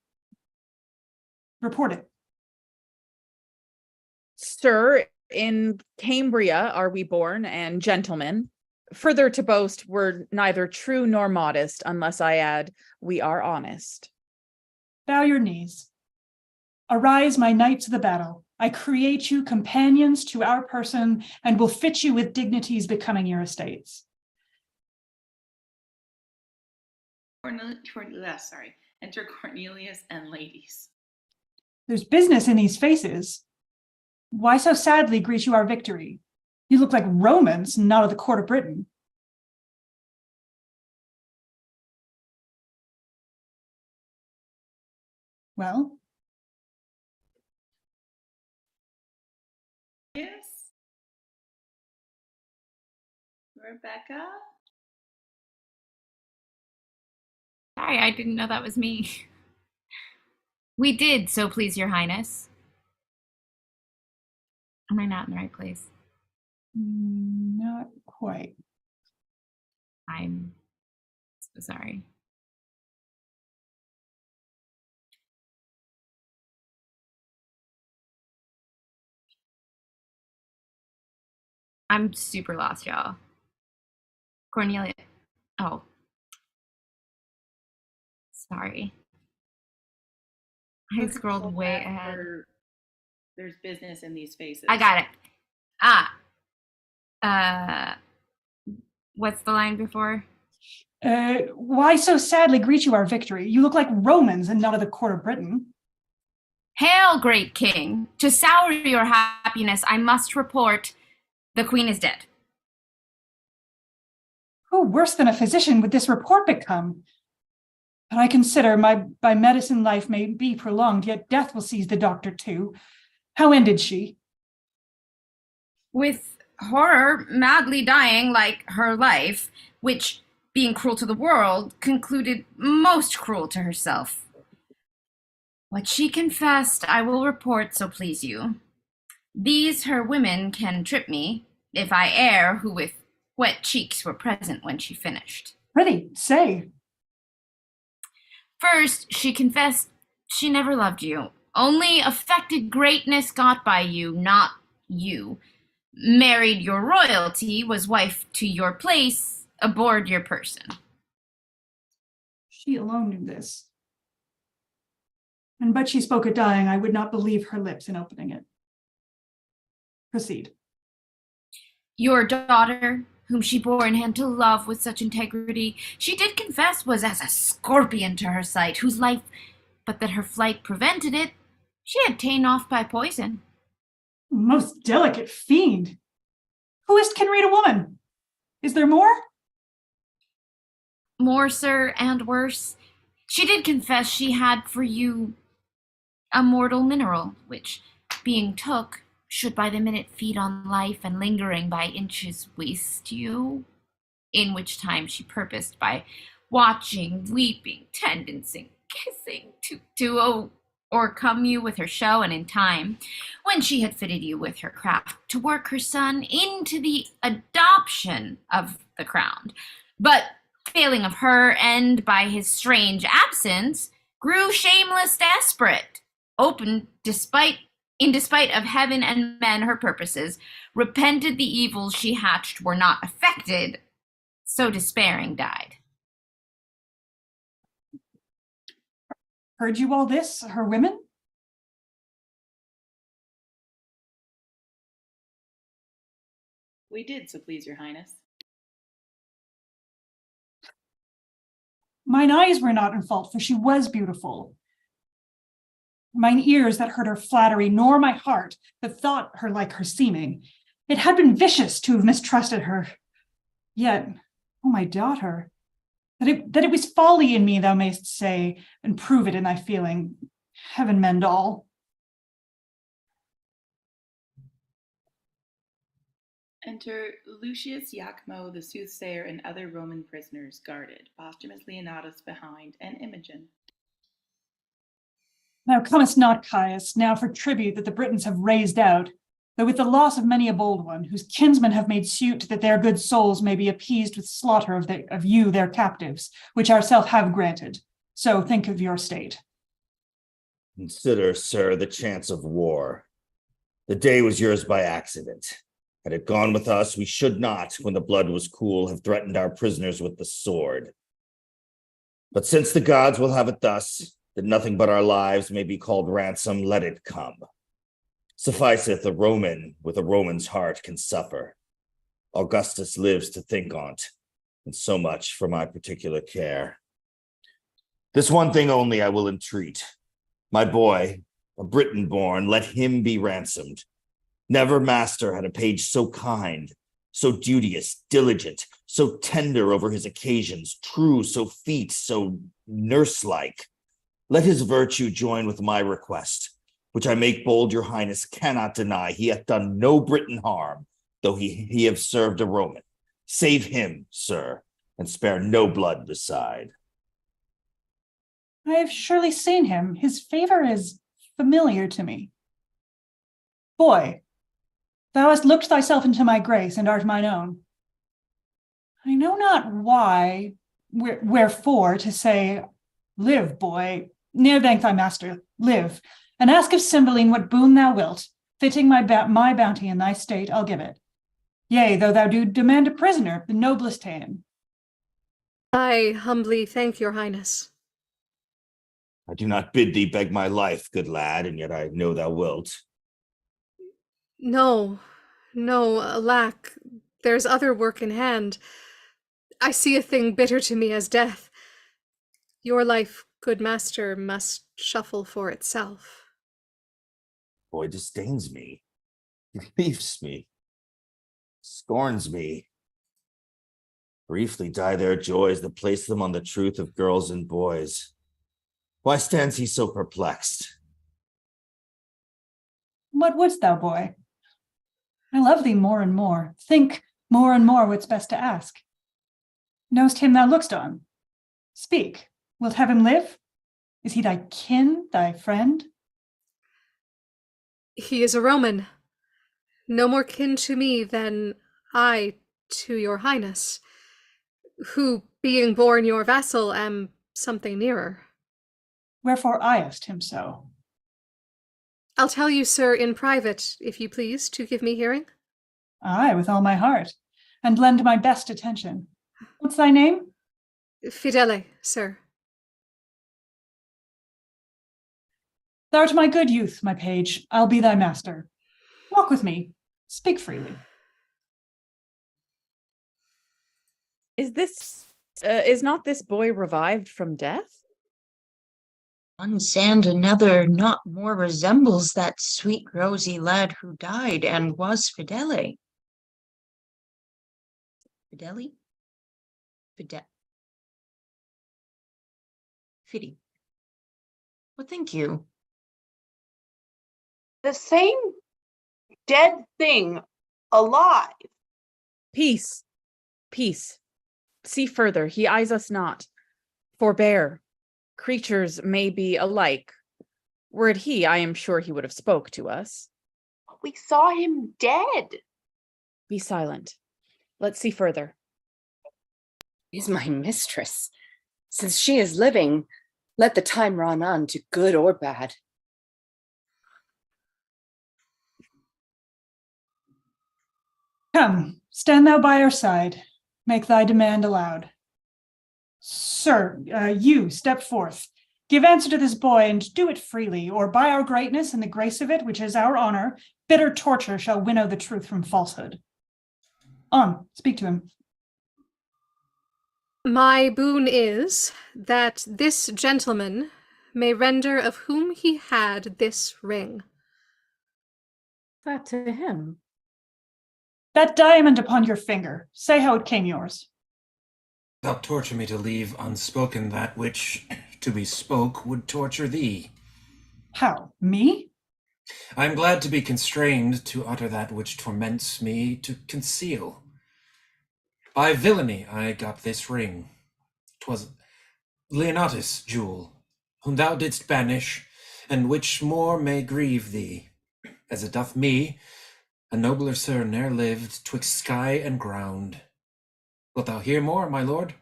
Report it. Sir, in Cambria are we born, and gentlemen. Further to boast, we're neither true nor modest, unless I add, we are honest. Bow your knees. Arise, my knights of the battle. I create you companions to our person, and will fit you with dignities becoming your estates. Enter Cornelius and ladies. There's business in these faces. Why so sadly greet you our victory? You look like Romans, not of the court of Britain. Well? Yes. Rebecca? Sorry, I didn't know that was me. We did, so please your highness. Am I not in the right place? Not quite. I'm so sorry. I'm super lost, y'all. Cornelia. Oh. Sorry. I scrolled way ahead. There's business in these faces. I got it. What's the line before? Why so sadly greet you our victory? You look like Romans and not of the court of Britain. Hail, great king! To sour your happiness, I must report the queen is dead. Who worse than a physician would this report become? But I consider my medicine life may be prolonged, yet death will seize the doctor too. How ended she? With horror, madly dying like her life, which, being cruel to the world, concluded most cruel to herself. What she confessed I will report, so please you. These her women can trip me, if I err, who with wet cheeks were present when she finished. Prithee, say. First, she confessed she never loved you, only affected greatness got by you, not you. Married your royalty, was wife to your place, aboard your person. She alone knew this. And but she spoke at dying, I would not believe her lips in opening it. Proceed. Your daughter, whom she bore in hand to love with such integrity, she did confess was as a scorpion to her sight, whose life, but that her flight prevented it, she had ta'en off by poison. Most delicate fiend! Who is't can read a woman? Is there more? More, sir, and worse. She did confess she had for you a mortal mineral, which, being took, should by the minute feed on life, and lingering by inches waste you. In which time she purposed by watching, weeping, tendencing, kissing, to o'ercome you with her show, and in time, when she had fitted you with her craft, to work her son into the adoption of the crown. But failing of her end by his strange absence, grew shameless desperate, open in despite of heaven and men her purposes, repented the evils she hatched were not effected, so despairing died. Heard you all this, her women? We did, so please your highness. Mine eyes were not in fault, for she was beautiful. Mine ears that heard her flattery, nor my heart that thought her like her seeming. It had been vicious to have mistrusted her. Yet, oh my daughter, that it was folly in me, thou mayst say, and prove it in thy feeling. Heaven mend all. Enter Lucius, Iachimo, the Soothsayer, and other Roman prisoners guarded, Posthumus, Leonatus behind, and Imogen. Thou comest not, Caius, now for tribute that the Britons have raised out, though with the loss of many a bold one, whose kinsmen have made suit that their good souls may be appeased with slaughter of you, their captives, which ourself have granted. So think of your state. Consider, sir, the chance of war. The day was yours by accident. Had it gone with us, we should not, when the blood was cool, have threatened our prisoners with the sword. But since the gods will have it thus, that nothing but our lives may be called ransom, let it come. Sufficeth a Roman with a Roman's heart can suffer. Augustus lives to think on't, and so much for my particular care. This one thing only I will entreat. My boy, a Briton born, let him be ransomed. Never master had a page so kind, so duteous, diligent, so tender over his occasions, true, so feat, so nurse-like. Let his virtue join with my request, which I make bold your highness cannot deny. He hath done no Briton harm, though he have served a Roman. Save him, sir, and spare no blood beside. I have surely seen him. His favor is familiar to me. Boy, thou hast looked thyself into my grace, and art mine own. I know not why, wherefore, to say, live, boy, ne'er thank thy master, live, and ask of Cymbeline what boon thou wilt, fitting my bounty in thy state, I'll give it. Yea, though thou do demand a prisoner, the noblest ta'en. I humbly thank your highness. I do not bid thee beg my life, good lad, and yet I know thou wilt. No, alack, there's other work in hand. I see a thing bitter to me as death. Your life, good master, must shuffle for itself. Boy disdains me, he leaves me, scorns me. Briefly die their joys that place them on the truth of girls and boys. Why stands he so perplexed? What wouldst thou, boy? I love thee more and more. Think more and more what's best to ask. Know'st him thou look'st on? Speak, wilt have him live? Is he thy kin, thy friend? He is a Roman, no more kin to me than I to your highness, who, being born your vassal, am something nearer. Wherefore eyest him so? I'll tell you, sir, in private, if you please, to give me hearing. Aye, with all my heart, and lend my best attention. What's thy name? Fidele, sir. Thou'rt my good youth, my page. I'll be thy master. Walk with me. Speak freely. Is not this boy revived from death? One sand another not more resembles that sweet rosy lad who died and was Fidele. Fidele? Fiddy. What think you? The same dead thing alive. Peace. Peace. See further, he eyes us not. Forbear. Creatures may be alike. Were it he, I am sure he would have spoke to us. We saw him dead. Be silent. Let's see further. Is my mistress. Since she is living, let the time run on to good or bad. Come, stand thou by our side. Make thy demand aloud. Sir, you step forth. Give answer to this boy, and do it freely, or by our greatness and the grace of it, which is our honor, bitter torture shall winnow the truth from falsehood. On, speak to him. My boon is that this gentleman may render of whom he had this ring. That to him. That diamond upon your finger, say how it came yours. Thou torture me to leave unspoken that which, to be spoke, would torture thee. How, me? I am glad to be constrained to utter that which torments me to conceal. By villainy I got this ring. 'Twas Leonatus' jewel, whom thou didst banish, and which more may grieve thee, as it doth me. A nobler sir ne'er lived twixt sky and ground. Wilt thou hear more, my lord?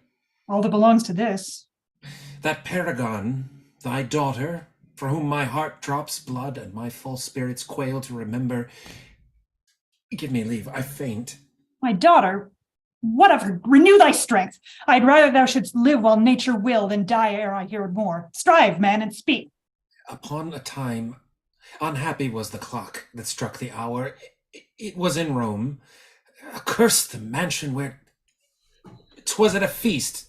All that belongs to this. That paragon, thy daughter, for whom my heart drops blood and my false spirits quail to remember. Give me leave, I faint. My daughter? What of her? Renew thy strength. I'd rather thou shouldst live while nature will than die ere I hear more. Strive, man, and speak. Upon a time, unhappy was the clock that struck the hour. It was in Rome. Accursed the mansion where 'twas at a feast.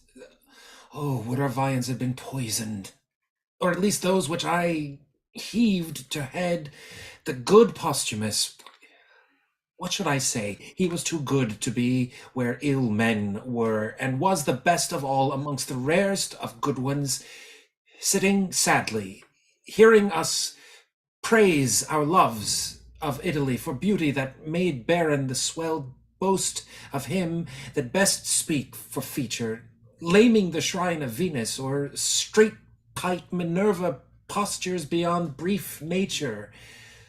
Oh, would our viands had been poisoned, or at least those which I heaved to head. The good Posthumus, what should I say? He was too good to be where ill men were, and was the best of all amongst the rarest of good ones, sitting sadly, hearing us praise our loves of Italy for beauty that made barren the swelled boast of him that best speak for feature, laming the shrine of Venus, or straight-piped Minerva postures beyond brief nature,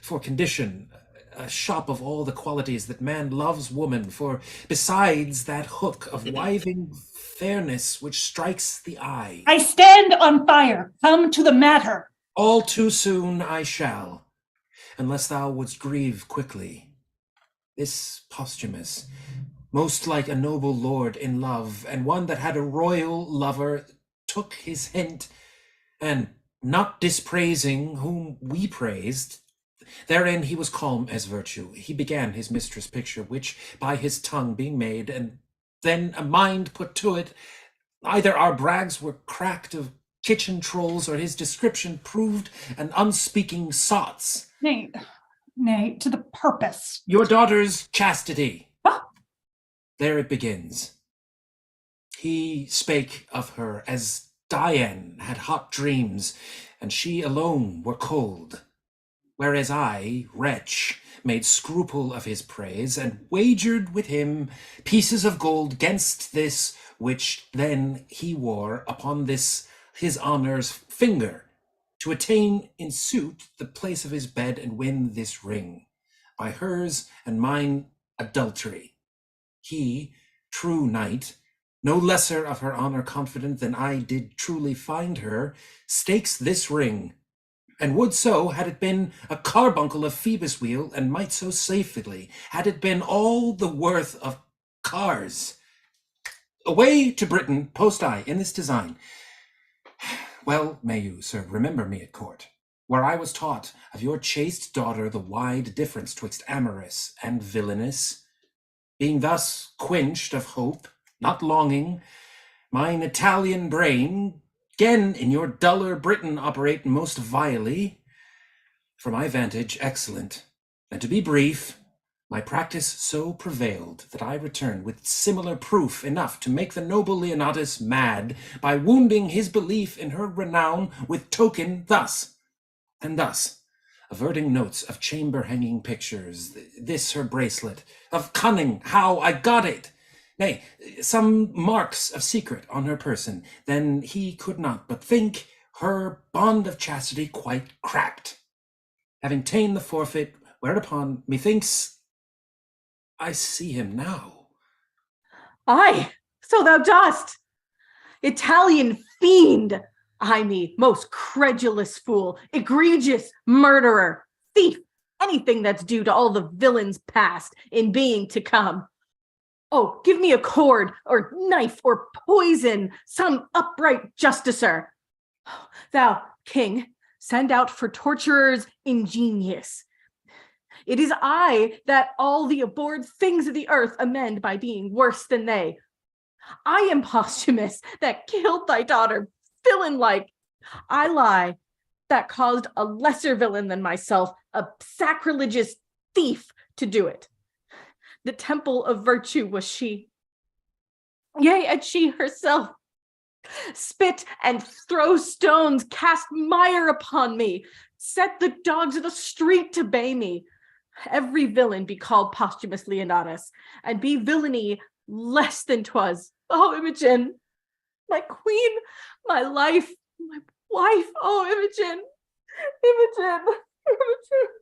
for condition, a shop of all the qualities that man loves woman, for besides that hook of wiving fairness which strikes the eye. I stand on fire. Come to the matter. All too soon I shall, unless thou wouldst grieve quickly. This Posthumus, most like a noble lord in love, and one that had a royal lover, took his hint, and not dispraising whom we praised, therein he was calm as virtue. He began his mistress' picture, which by his tongue being made, and then a mind put to it, either our brags were cracked of kitchen trolls, or his description proved an unspeaking sots. Nay, to the purpose. Your daughter's chastity. Huh? There it begins. He spake of her as Dian had hot dreams, and she alone were cold. Whereas I, wretch, made scruple of his praise, and wagered with him pieces of gold 'gainst this which then he wore upon this his honor's finger, to attain in suit the place of his bed and win this ring, by hers and mine adultery. He, true knight, no lesser of her honor confident than I did truly find her, stakes this ring, and would so, had it been a carbuncle of Phoebus' wheel, and might so safely, had it been all the worth of cars. Away to Britain, post I in this design. Well may you, sir, remember me at court, where I was taught of your chaste daughter the wide difference twixt amorous and villainous. Being thus quenched of hope, not longing, mine Italian brain 'gain in your duller Britain operate most vilely. For my vantage, excellent, and to be brief, my practice so prevailed that I return with similar proof enough to make the noble Leonatus mad by wounding his belief in her renown with token thus and thus, averting notes of chamber-hanging pictures, this her bracelet, of cunning how I got it, nay, some marks of secret on her person, then he could not but think her bond of chastity quite cracked. Having ta'en the forfeit, whereupon methinks I see him now. Aye, so thou dost. Italian fiend! I me, most credulous fool, egregious murderer, thief, anything that's due to all the villains past in being to come. Oh, give me a cord or knife or poison, some upright justicer. Thou, king, send out for torturers ingenious. It is I that all the abhorred things of the earth amend by being worse than they. I am Posthumus that killed thy daughter, villain-like. I lie that caused a lesser villain than myself, a sacrilegious thief, to do it. The temple of virtue was she. Yea, and she herself spit and throw stones, cast mire upon me, set the dogs of the street to bay me. Every villain be called Posthumus Leonatus, and be villainy less than 'twas. Oh, Imogen, my queen, my life, my wife. Oh, Imogen, Imogen, Imogen.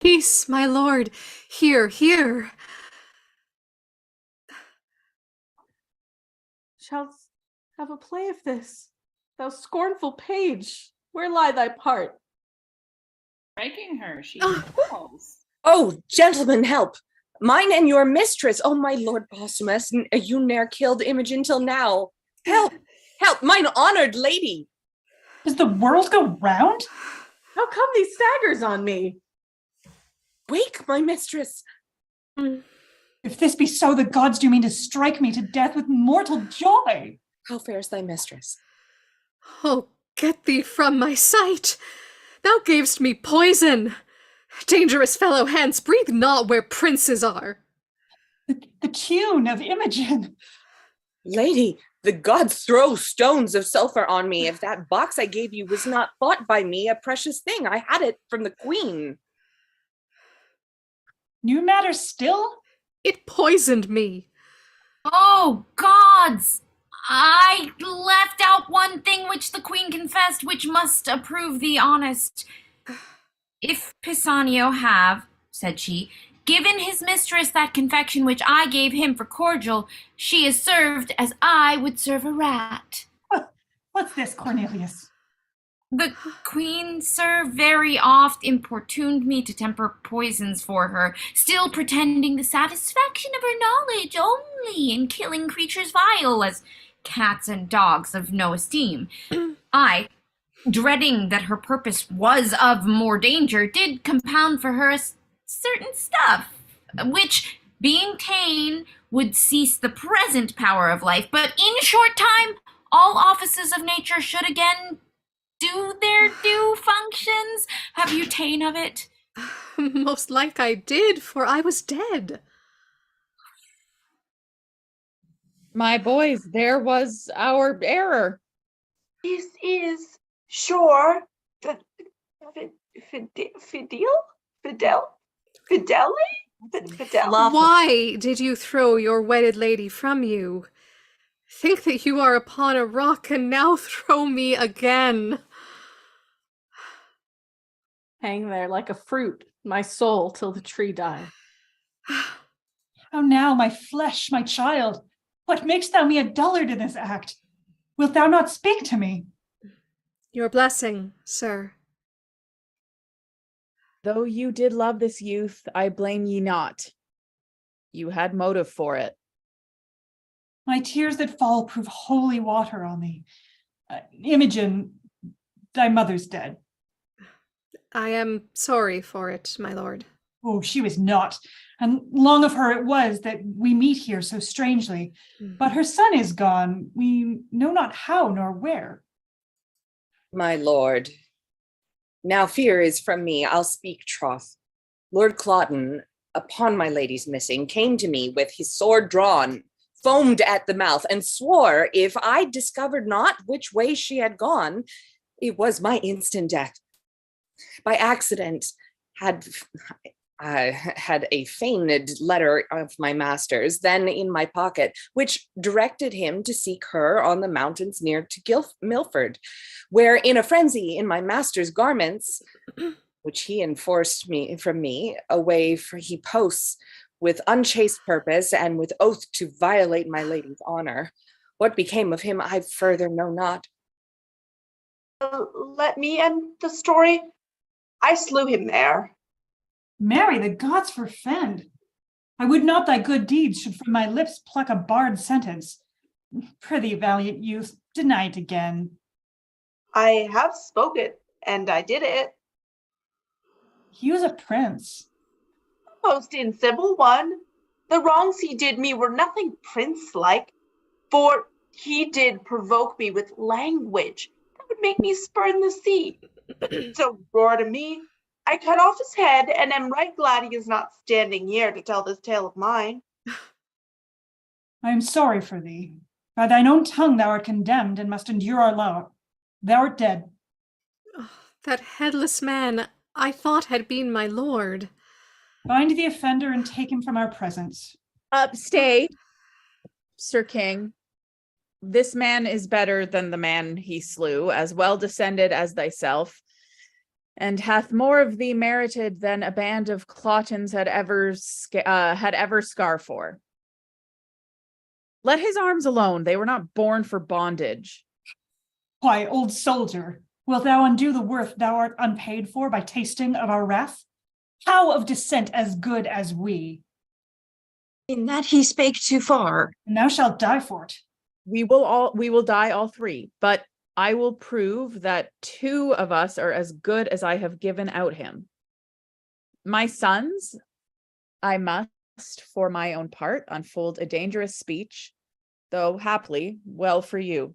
Peace, my lord. Here, here. Shalt have a play of this, thou scornful page. Where lie thy part? Striking her, she Ah. falls. Oh, gentlemen, help! Mine and your mistress, oh my lord Posthumus, you ne'er killed Imogen till now. Help! Help, mine honored lady! Does the world go round? How come these staggers on me? Wake, my mistress! If this be so, the gods do mean to strike me to death with mortal joy. How fares thy mistress? Oh, get thee from my sight! Thou gavest me poison! Dangerous fellow, hence, breathe not where princes are. The tune of Imogen. Lady, the gods throw stones of sulfur on me. If that box I gave you was not thought by me a precious thing, I had it from the queen. New matter still? It poisoned me. Oh, gods! I left out one thing which the queen confessed, which must approve thee honest. If Pisanio have, said she, given his mistress that confection which I gave him for cordial, she is served as I would serve a rat. What's this, Cornelius? The queen, sir, very oft importuned me to temper poisons for her, still pretending the satisfaction of her knowledge only in killing creatures vile, as cats and dogs of no esteem. I, dreading that her purpose was of more danger, did compound for her a certain stuff, which, being ta'en, would cease the present power of life, but in short time all offices of nature should again do their due functions. Have you ta'en of it? Most like I did, for I was dead. My boys, there was our error. This is sure Fidel? Why did you throw your wedded lady from you? Think that you are upon a rock, and now throw me again. Hang there like a fruit, my soul, till the tree die. How now, my flesh, my child? What makes thou me a dullard in this act? Wilt thou not speak to me? Your blessing, sir. Though you did love this youth, I blame ye not. You had motive for it. My tears that fall prove holy water on thee. Imogen, thy mother's dead. I am sorry for it, my lord. Oh, she was not. And long of her it was that we meet here so strangely. But her son is gone. We know not how nor where. My lord, now fear is from me, I'll speak troth. Lord Cloten, upon my lady's missing, came to me with his sword drawn, foamed at the mouth, and swore if I discovered not which way she had gone, it was my instant death. By accident, I had a feigned letter of my master's then in my pocket, which directed him to seek her on the mountains near to Milford, where in a frenzy in my master's garments, which he enforced from me, away for he posts with unchaste purpose and with oath to violate my lady's honor. What became of him I further know not. Let me end the story. I slew him there. Mary, the gods forfend. I would not thy good deeds should from my lips pluck a barred sentence. Prithee, valiant youth, deny it again. I have spoken, and I did it. He was a prince. Most incivil one. The wrongs he did me were nothing prince-like, for he did provoke me with language that would make me spurn the sea. So roar to me, I cut off his head, and am right glad he is not standing here to tell this tale of mine. I am sorry for thee. By thine own tongue thou art condemned, and must endure our law. Thou art dead. Oh, that headless man I thought had been my lord. Bind the offender and take him from our presence. Stay, Sir King. This man is better than the man he slew, as well descended as thyself, and hath more of thee merited than a band of Clotens had ever scar for. Let his arms alone. They were not born for bondage. Why, old soldier, wilt thou undo the worth thou art unpaid for by tasting of our wrath? How of descent as good as we? In that he spake too far. And thou shalt die for it. We will die all three, but I will prove that two of us are as good as I have given out him. My sons, I must, for my own part, unfold a dangerous speech, though haply well for you.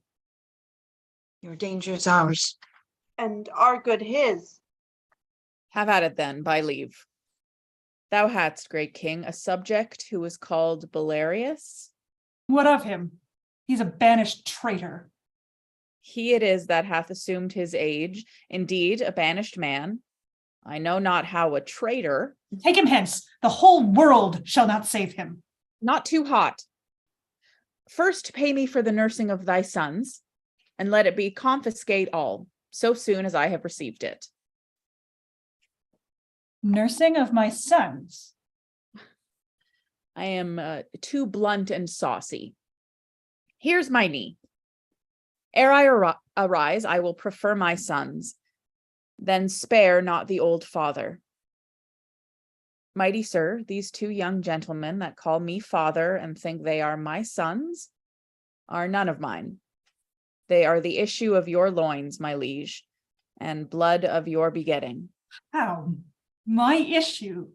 Your danger is ours. And our good his. Have at it then, by leave. Thou hadst, great king, a subject who was called Belarius. What of him? He's a banished traitor. He it is that hath assumed his age, indeed a banished man. I know not how a traitor. Take him hence. The whole world shall not save him. Not too hot. First pay me for the nursing of thy sons, and let it be confiscate all, so soon as I have received it. Nursing of my sons? I am too blunt and saucy. Here's my knee. Ere I arise, I will prefer my sons, then spare not the old father. Mighty sir, these two young gentlemen that call me father and think they are my sons are none of mine. They are the issue of your loins, my liege, and blood of your begetting. How? My issue?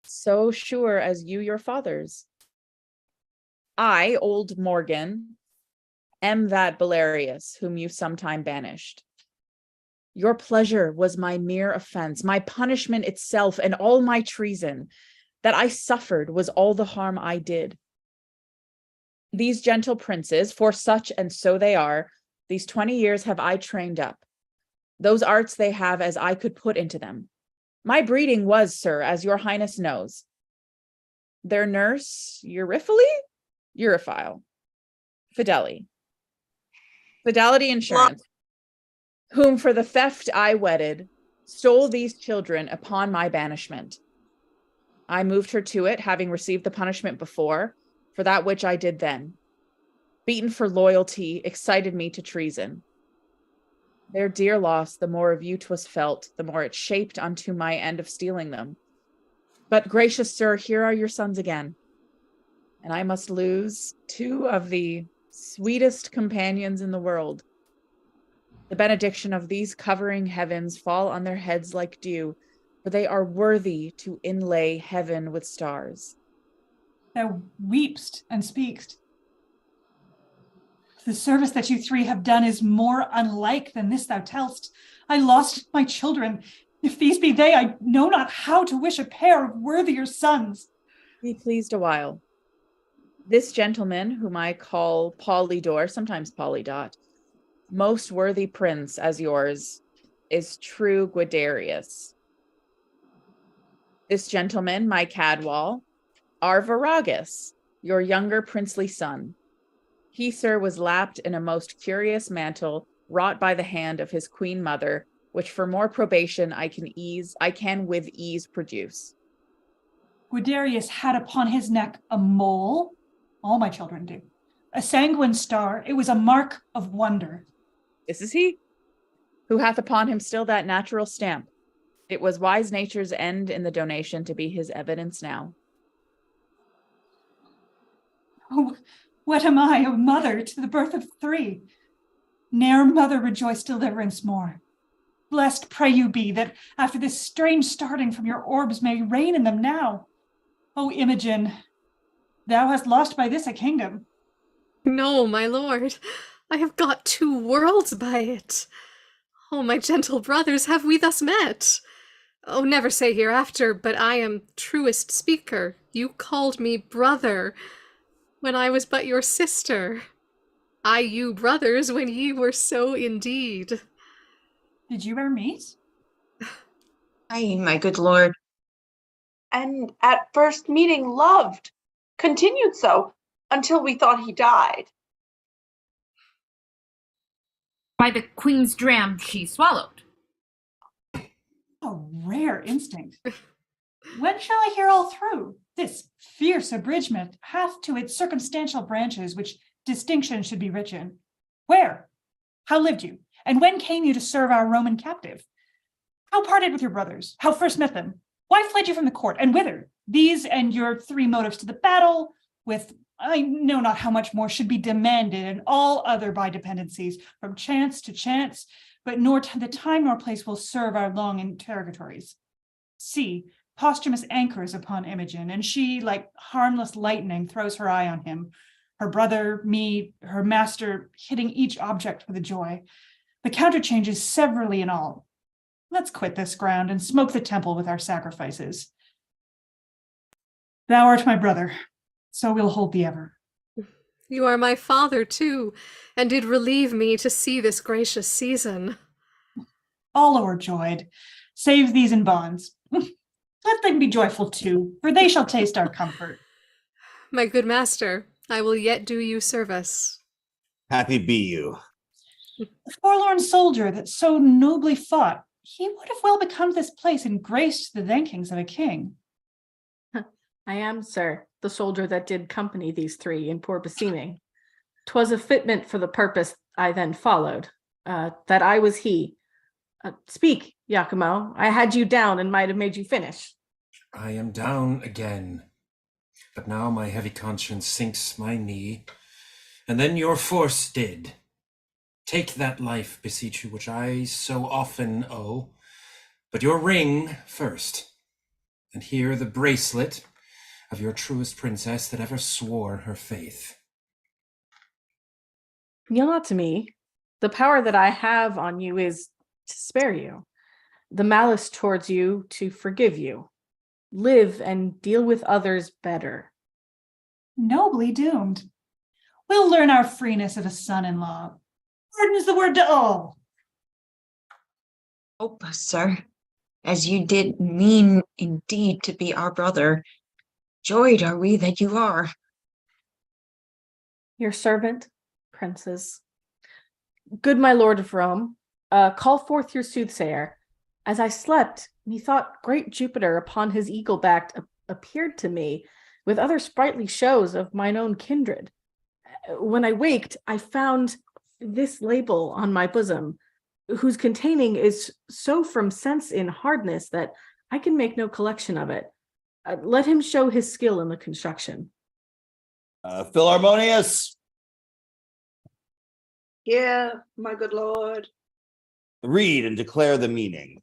So sure as you your fathers. I, old Morgan, am that Belarius whom you sometime banished. Your pleasure was my mere offense, my punishment itself, and all my treason. That I suffered was all the harm I did. These gentle princes, for such and so they are, these 20 years have I trained up. Those arts they have as I could put into them. My breeding was, sir, as your highness knows. Their nurse, Euryphile? Euryphile. Fidelity Insurance, whom for the theft I wedded, stole these children upon my banishment. I moved her to it, having received the punishment before, for that which I did then. Beaten for loyalty, excited me to treason. Their dear loss, the more of you 'twas felt, the more it shaped unto my end of stealing them. But gracious sir, here are your sons again, and I must lose two of the sweetest companions in the world. The benediction of these covering heavens fall on their heads like dew, for they are worthy to inlay heaven with stars. Thou weepst and speakst. The service that you three have done is more unlike than this thou tellst. I lost my children. If these be they, I know not how to wish a pair of worthier sons. Be pleased a while. This gentleman, whom I call Polydor, sometimes Polydot, most worthy prince as yours, is true Guiderius. This gentleman, my Cadwal, are Varagus, your younger princely son. He, sir, was lapped in a most curious mantle wrought by the hand of his queen mother, which for more probation I can with ease produce. Guiderius had upon his neck a mole. All my children do. A sanguine star. It was a mark of wonder. This is he, who hath upon him still that natural stamp. It was wise nature's end in the donation to be his evidence now. Oh, what am I, a mother to the birth of three? Ne'er mother rejoiced deliverance more. Blessed pray you be, that after this strange starting from your orbs may reign in them now. O Imogen, thou hast lost by this a kingdom. No, my lord, I have got 2 worlds by it. Oh, my gentle brothers, have we thus met? Oh, never say hereafter, but I am truest speaker. You called me brother, when I was but your sister. I you brothers, when ye were so indeed. Did you ever meet? Aye, my good lord. And at first meeting loved, continued so, until we thought he died. By the queen's dram she swallowed. A rare instinct. When shall I hear all through? This fierce abridgment hath to its circumstantial branches which distinction should be rich in. Where? How lived you? And when came you to serve our Roman captive? How parted with your brothers? How first met them? Why fled you from the court, and whither? These and your 3 motives to the battle, with I know not how much more should be demanded, and all other by dependencies, from chance to chance, but nor the time nor place will serve our long interrogatories. See, Posthumus anchors upon Imogen, and she, like harmless lightning, throws her eye on him. Her brother, me, her master, hitting each object with a joy. The counterchanges severally in all. Let's quit this ground and smoke the temple with our sacrifices. Thou art my brother, so we'll hold thee ever. You are my father, too, and did relieve me to see this gracious season. All overjoyed, save these in bonds. Let them be joyful too, for they shall taste our comfort. My good master, I will yet do you service. Happy be you. The forlorn soldier that so nobly fought, he would have well become this place and graced the thankings of a king. I am, sir, the soldier that did company these 3 in poor beseeming. 'Twas a fitment for the purpose I then followed, that I was he. Speak, Iachimo, I had you down and might have made you finish. I am down again, but now my heavy conscience sinks my knee, and then your force did. Take that life, beseech you, which I so often owe, but your ring first, and here the bracelet of your truest princess that ever swore her faith. Kneel not to me. The power that I have on you is to spare you. The malice towards you to forgive you. Live and deal with others better. Nobly doomed. We'll learn our freeness of a son-in-law. Pardon is the word to all. Hope, sir, as you did mean indeed to be our brother. Joyed are we that you are. Your servant, princes. Good my lord of Rome, call forth your soothsayer. As I slept, methought great Jupiter upon his eagle-backed appeared to me with other sprightly shows of mine own kindred. When I waked, I found this label on my bosom, whose containing is so from sense in hardness that I can make no collection of it. Let him show his skill in the construction. Philharmonius, Here, my good lord. read and declare the meaning.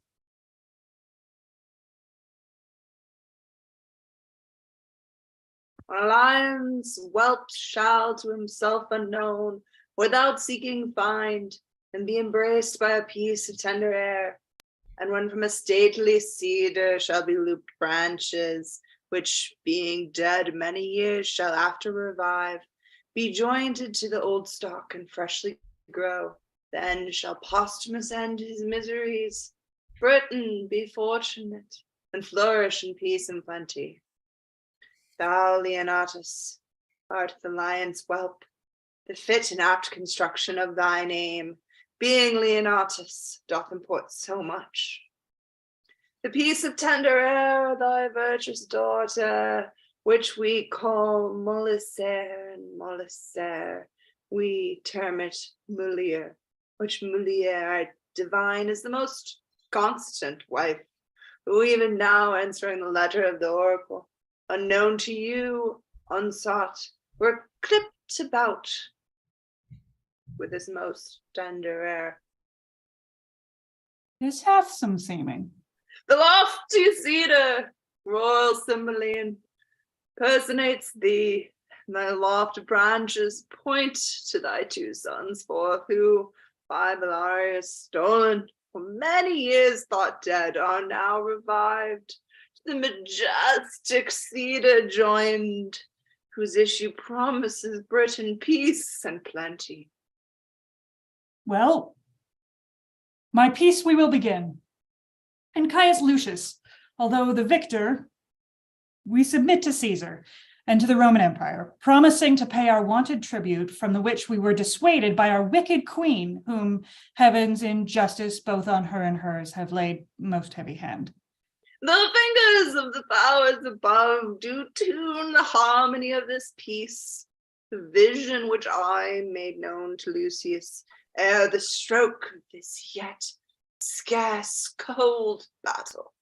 A lion's whelp shall to himself unknown, without seeking find, and be embraced by a piece of tender air. And when from a stately cedar shall be looped branches, which being dead many years shall after revive, be jointed to the old stock and freshly grow, then shall Posthumus end his miseries, Britain be fortunate, and flourish in peace and plenty. Thou, Leonatus, art the lion's whelp, the fit and apt construction of thy name, being Leonatus, doth import so much. The piece of tender air, thy virtuous daughter, which we call Molliser and Molliser, we term it Mulier, which Mulier I divine is the most constant wife, who even now answering the letter of the oracle, unknown to you, unsought, were clipped about with his most tender air. This hath some seeming. The lofty cedar, royal Cymbeline, personates thee, and thy lofty branches point to thy two sons forth, who, by Belarius stolen, for many years thought dead, are now revived, to the majestic cedar joined, whose issue promises Britain peace and plenty. Well, my piece we will begin. And Caius Lucius, although the victor, we submit to Caesar and to the Roman Empire, promising to pay our wonted tribute, from the which we were dissuaded by our wicked queen, whom heaven's injustice both on her and hers have laid most heavy hand. The fingers of the powers above do tune the harmony of this piece, the vision which I made known to Lucius ere the stroke of this yet scarce cold battle.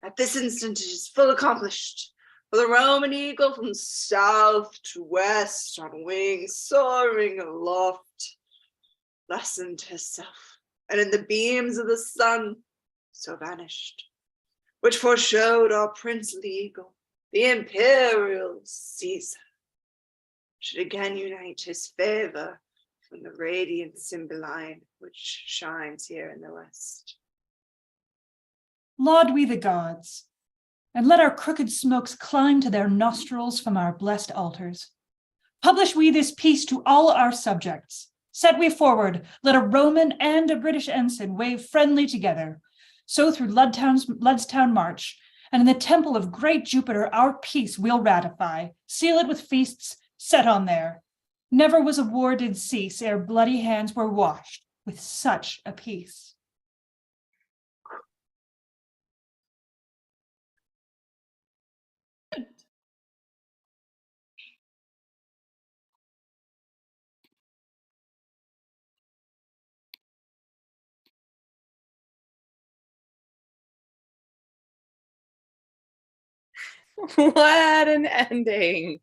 At this instant it is full accomplished, for the Roman eagle from south to west on wings soaring aloft lessened herself, and in the beams of the sun so vanished, which foreshowed our princely eagle, the imperial Caesar, should again unite his favor from the radiant Cymbeline which shines here in the west. Laud we the gods, and let our crooked smokes climb to their nostrils from our blessed altars. Publish we this peace to all our subjects. Set we forward, let a Roman and a British ensign wave friendly together. So through Ludstown march, and in the temple of great Jupiter our peace we'll ratify, seal it with feasts set on there. Never was a war did cease ere bloody hands were washed with such a peace. What an ending.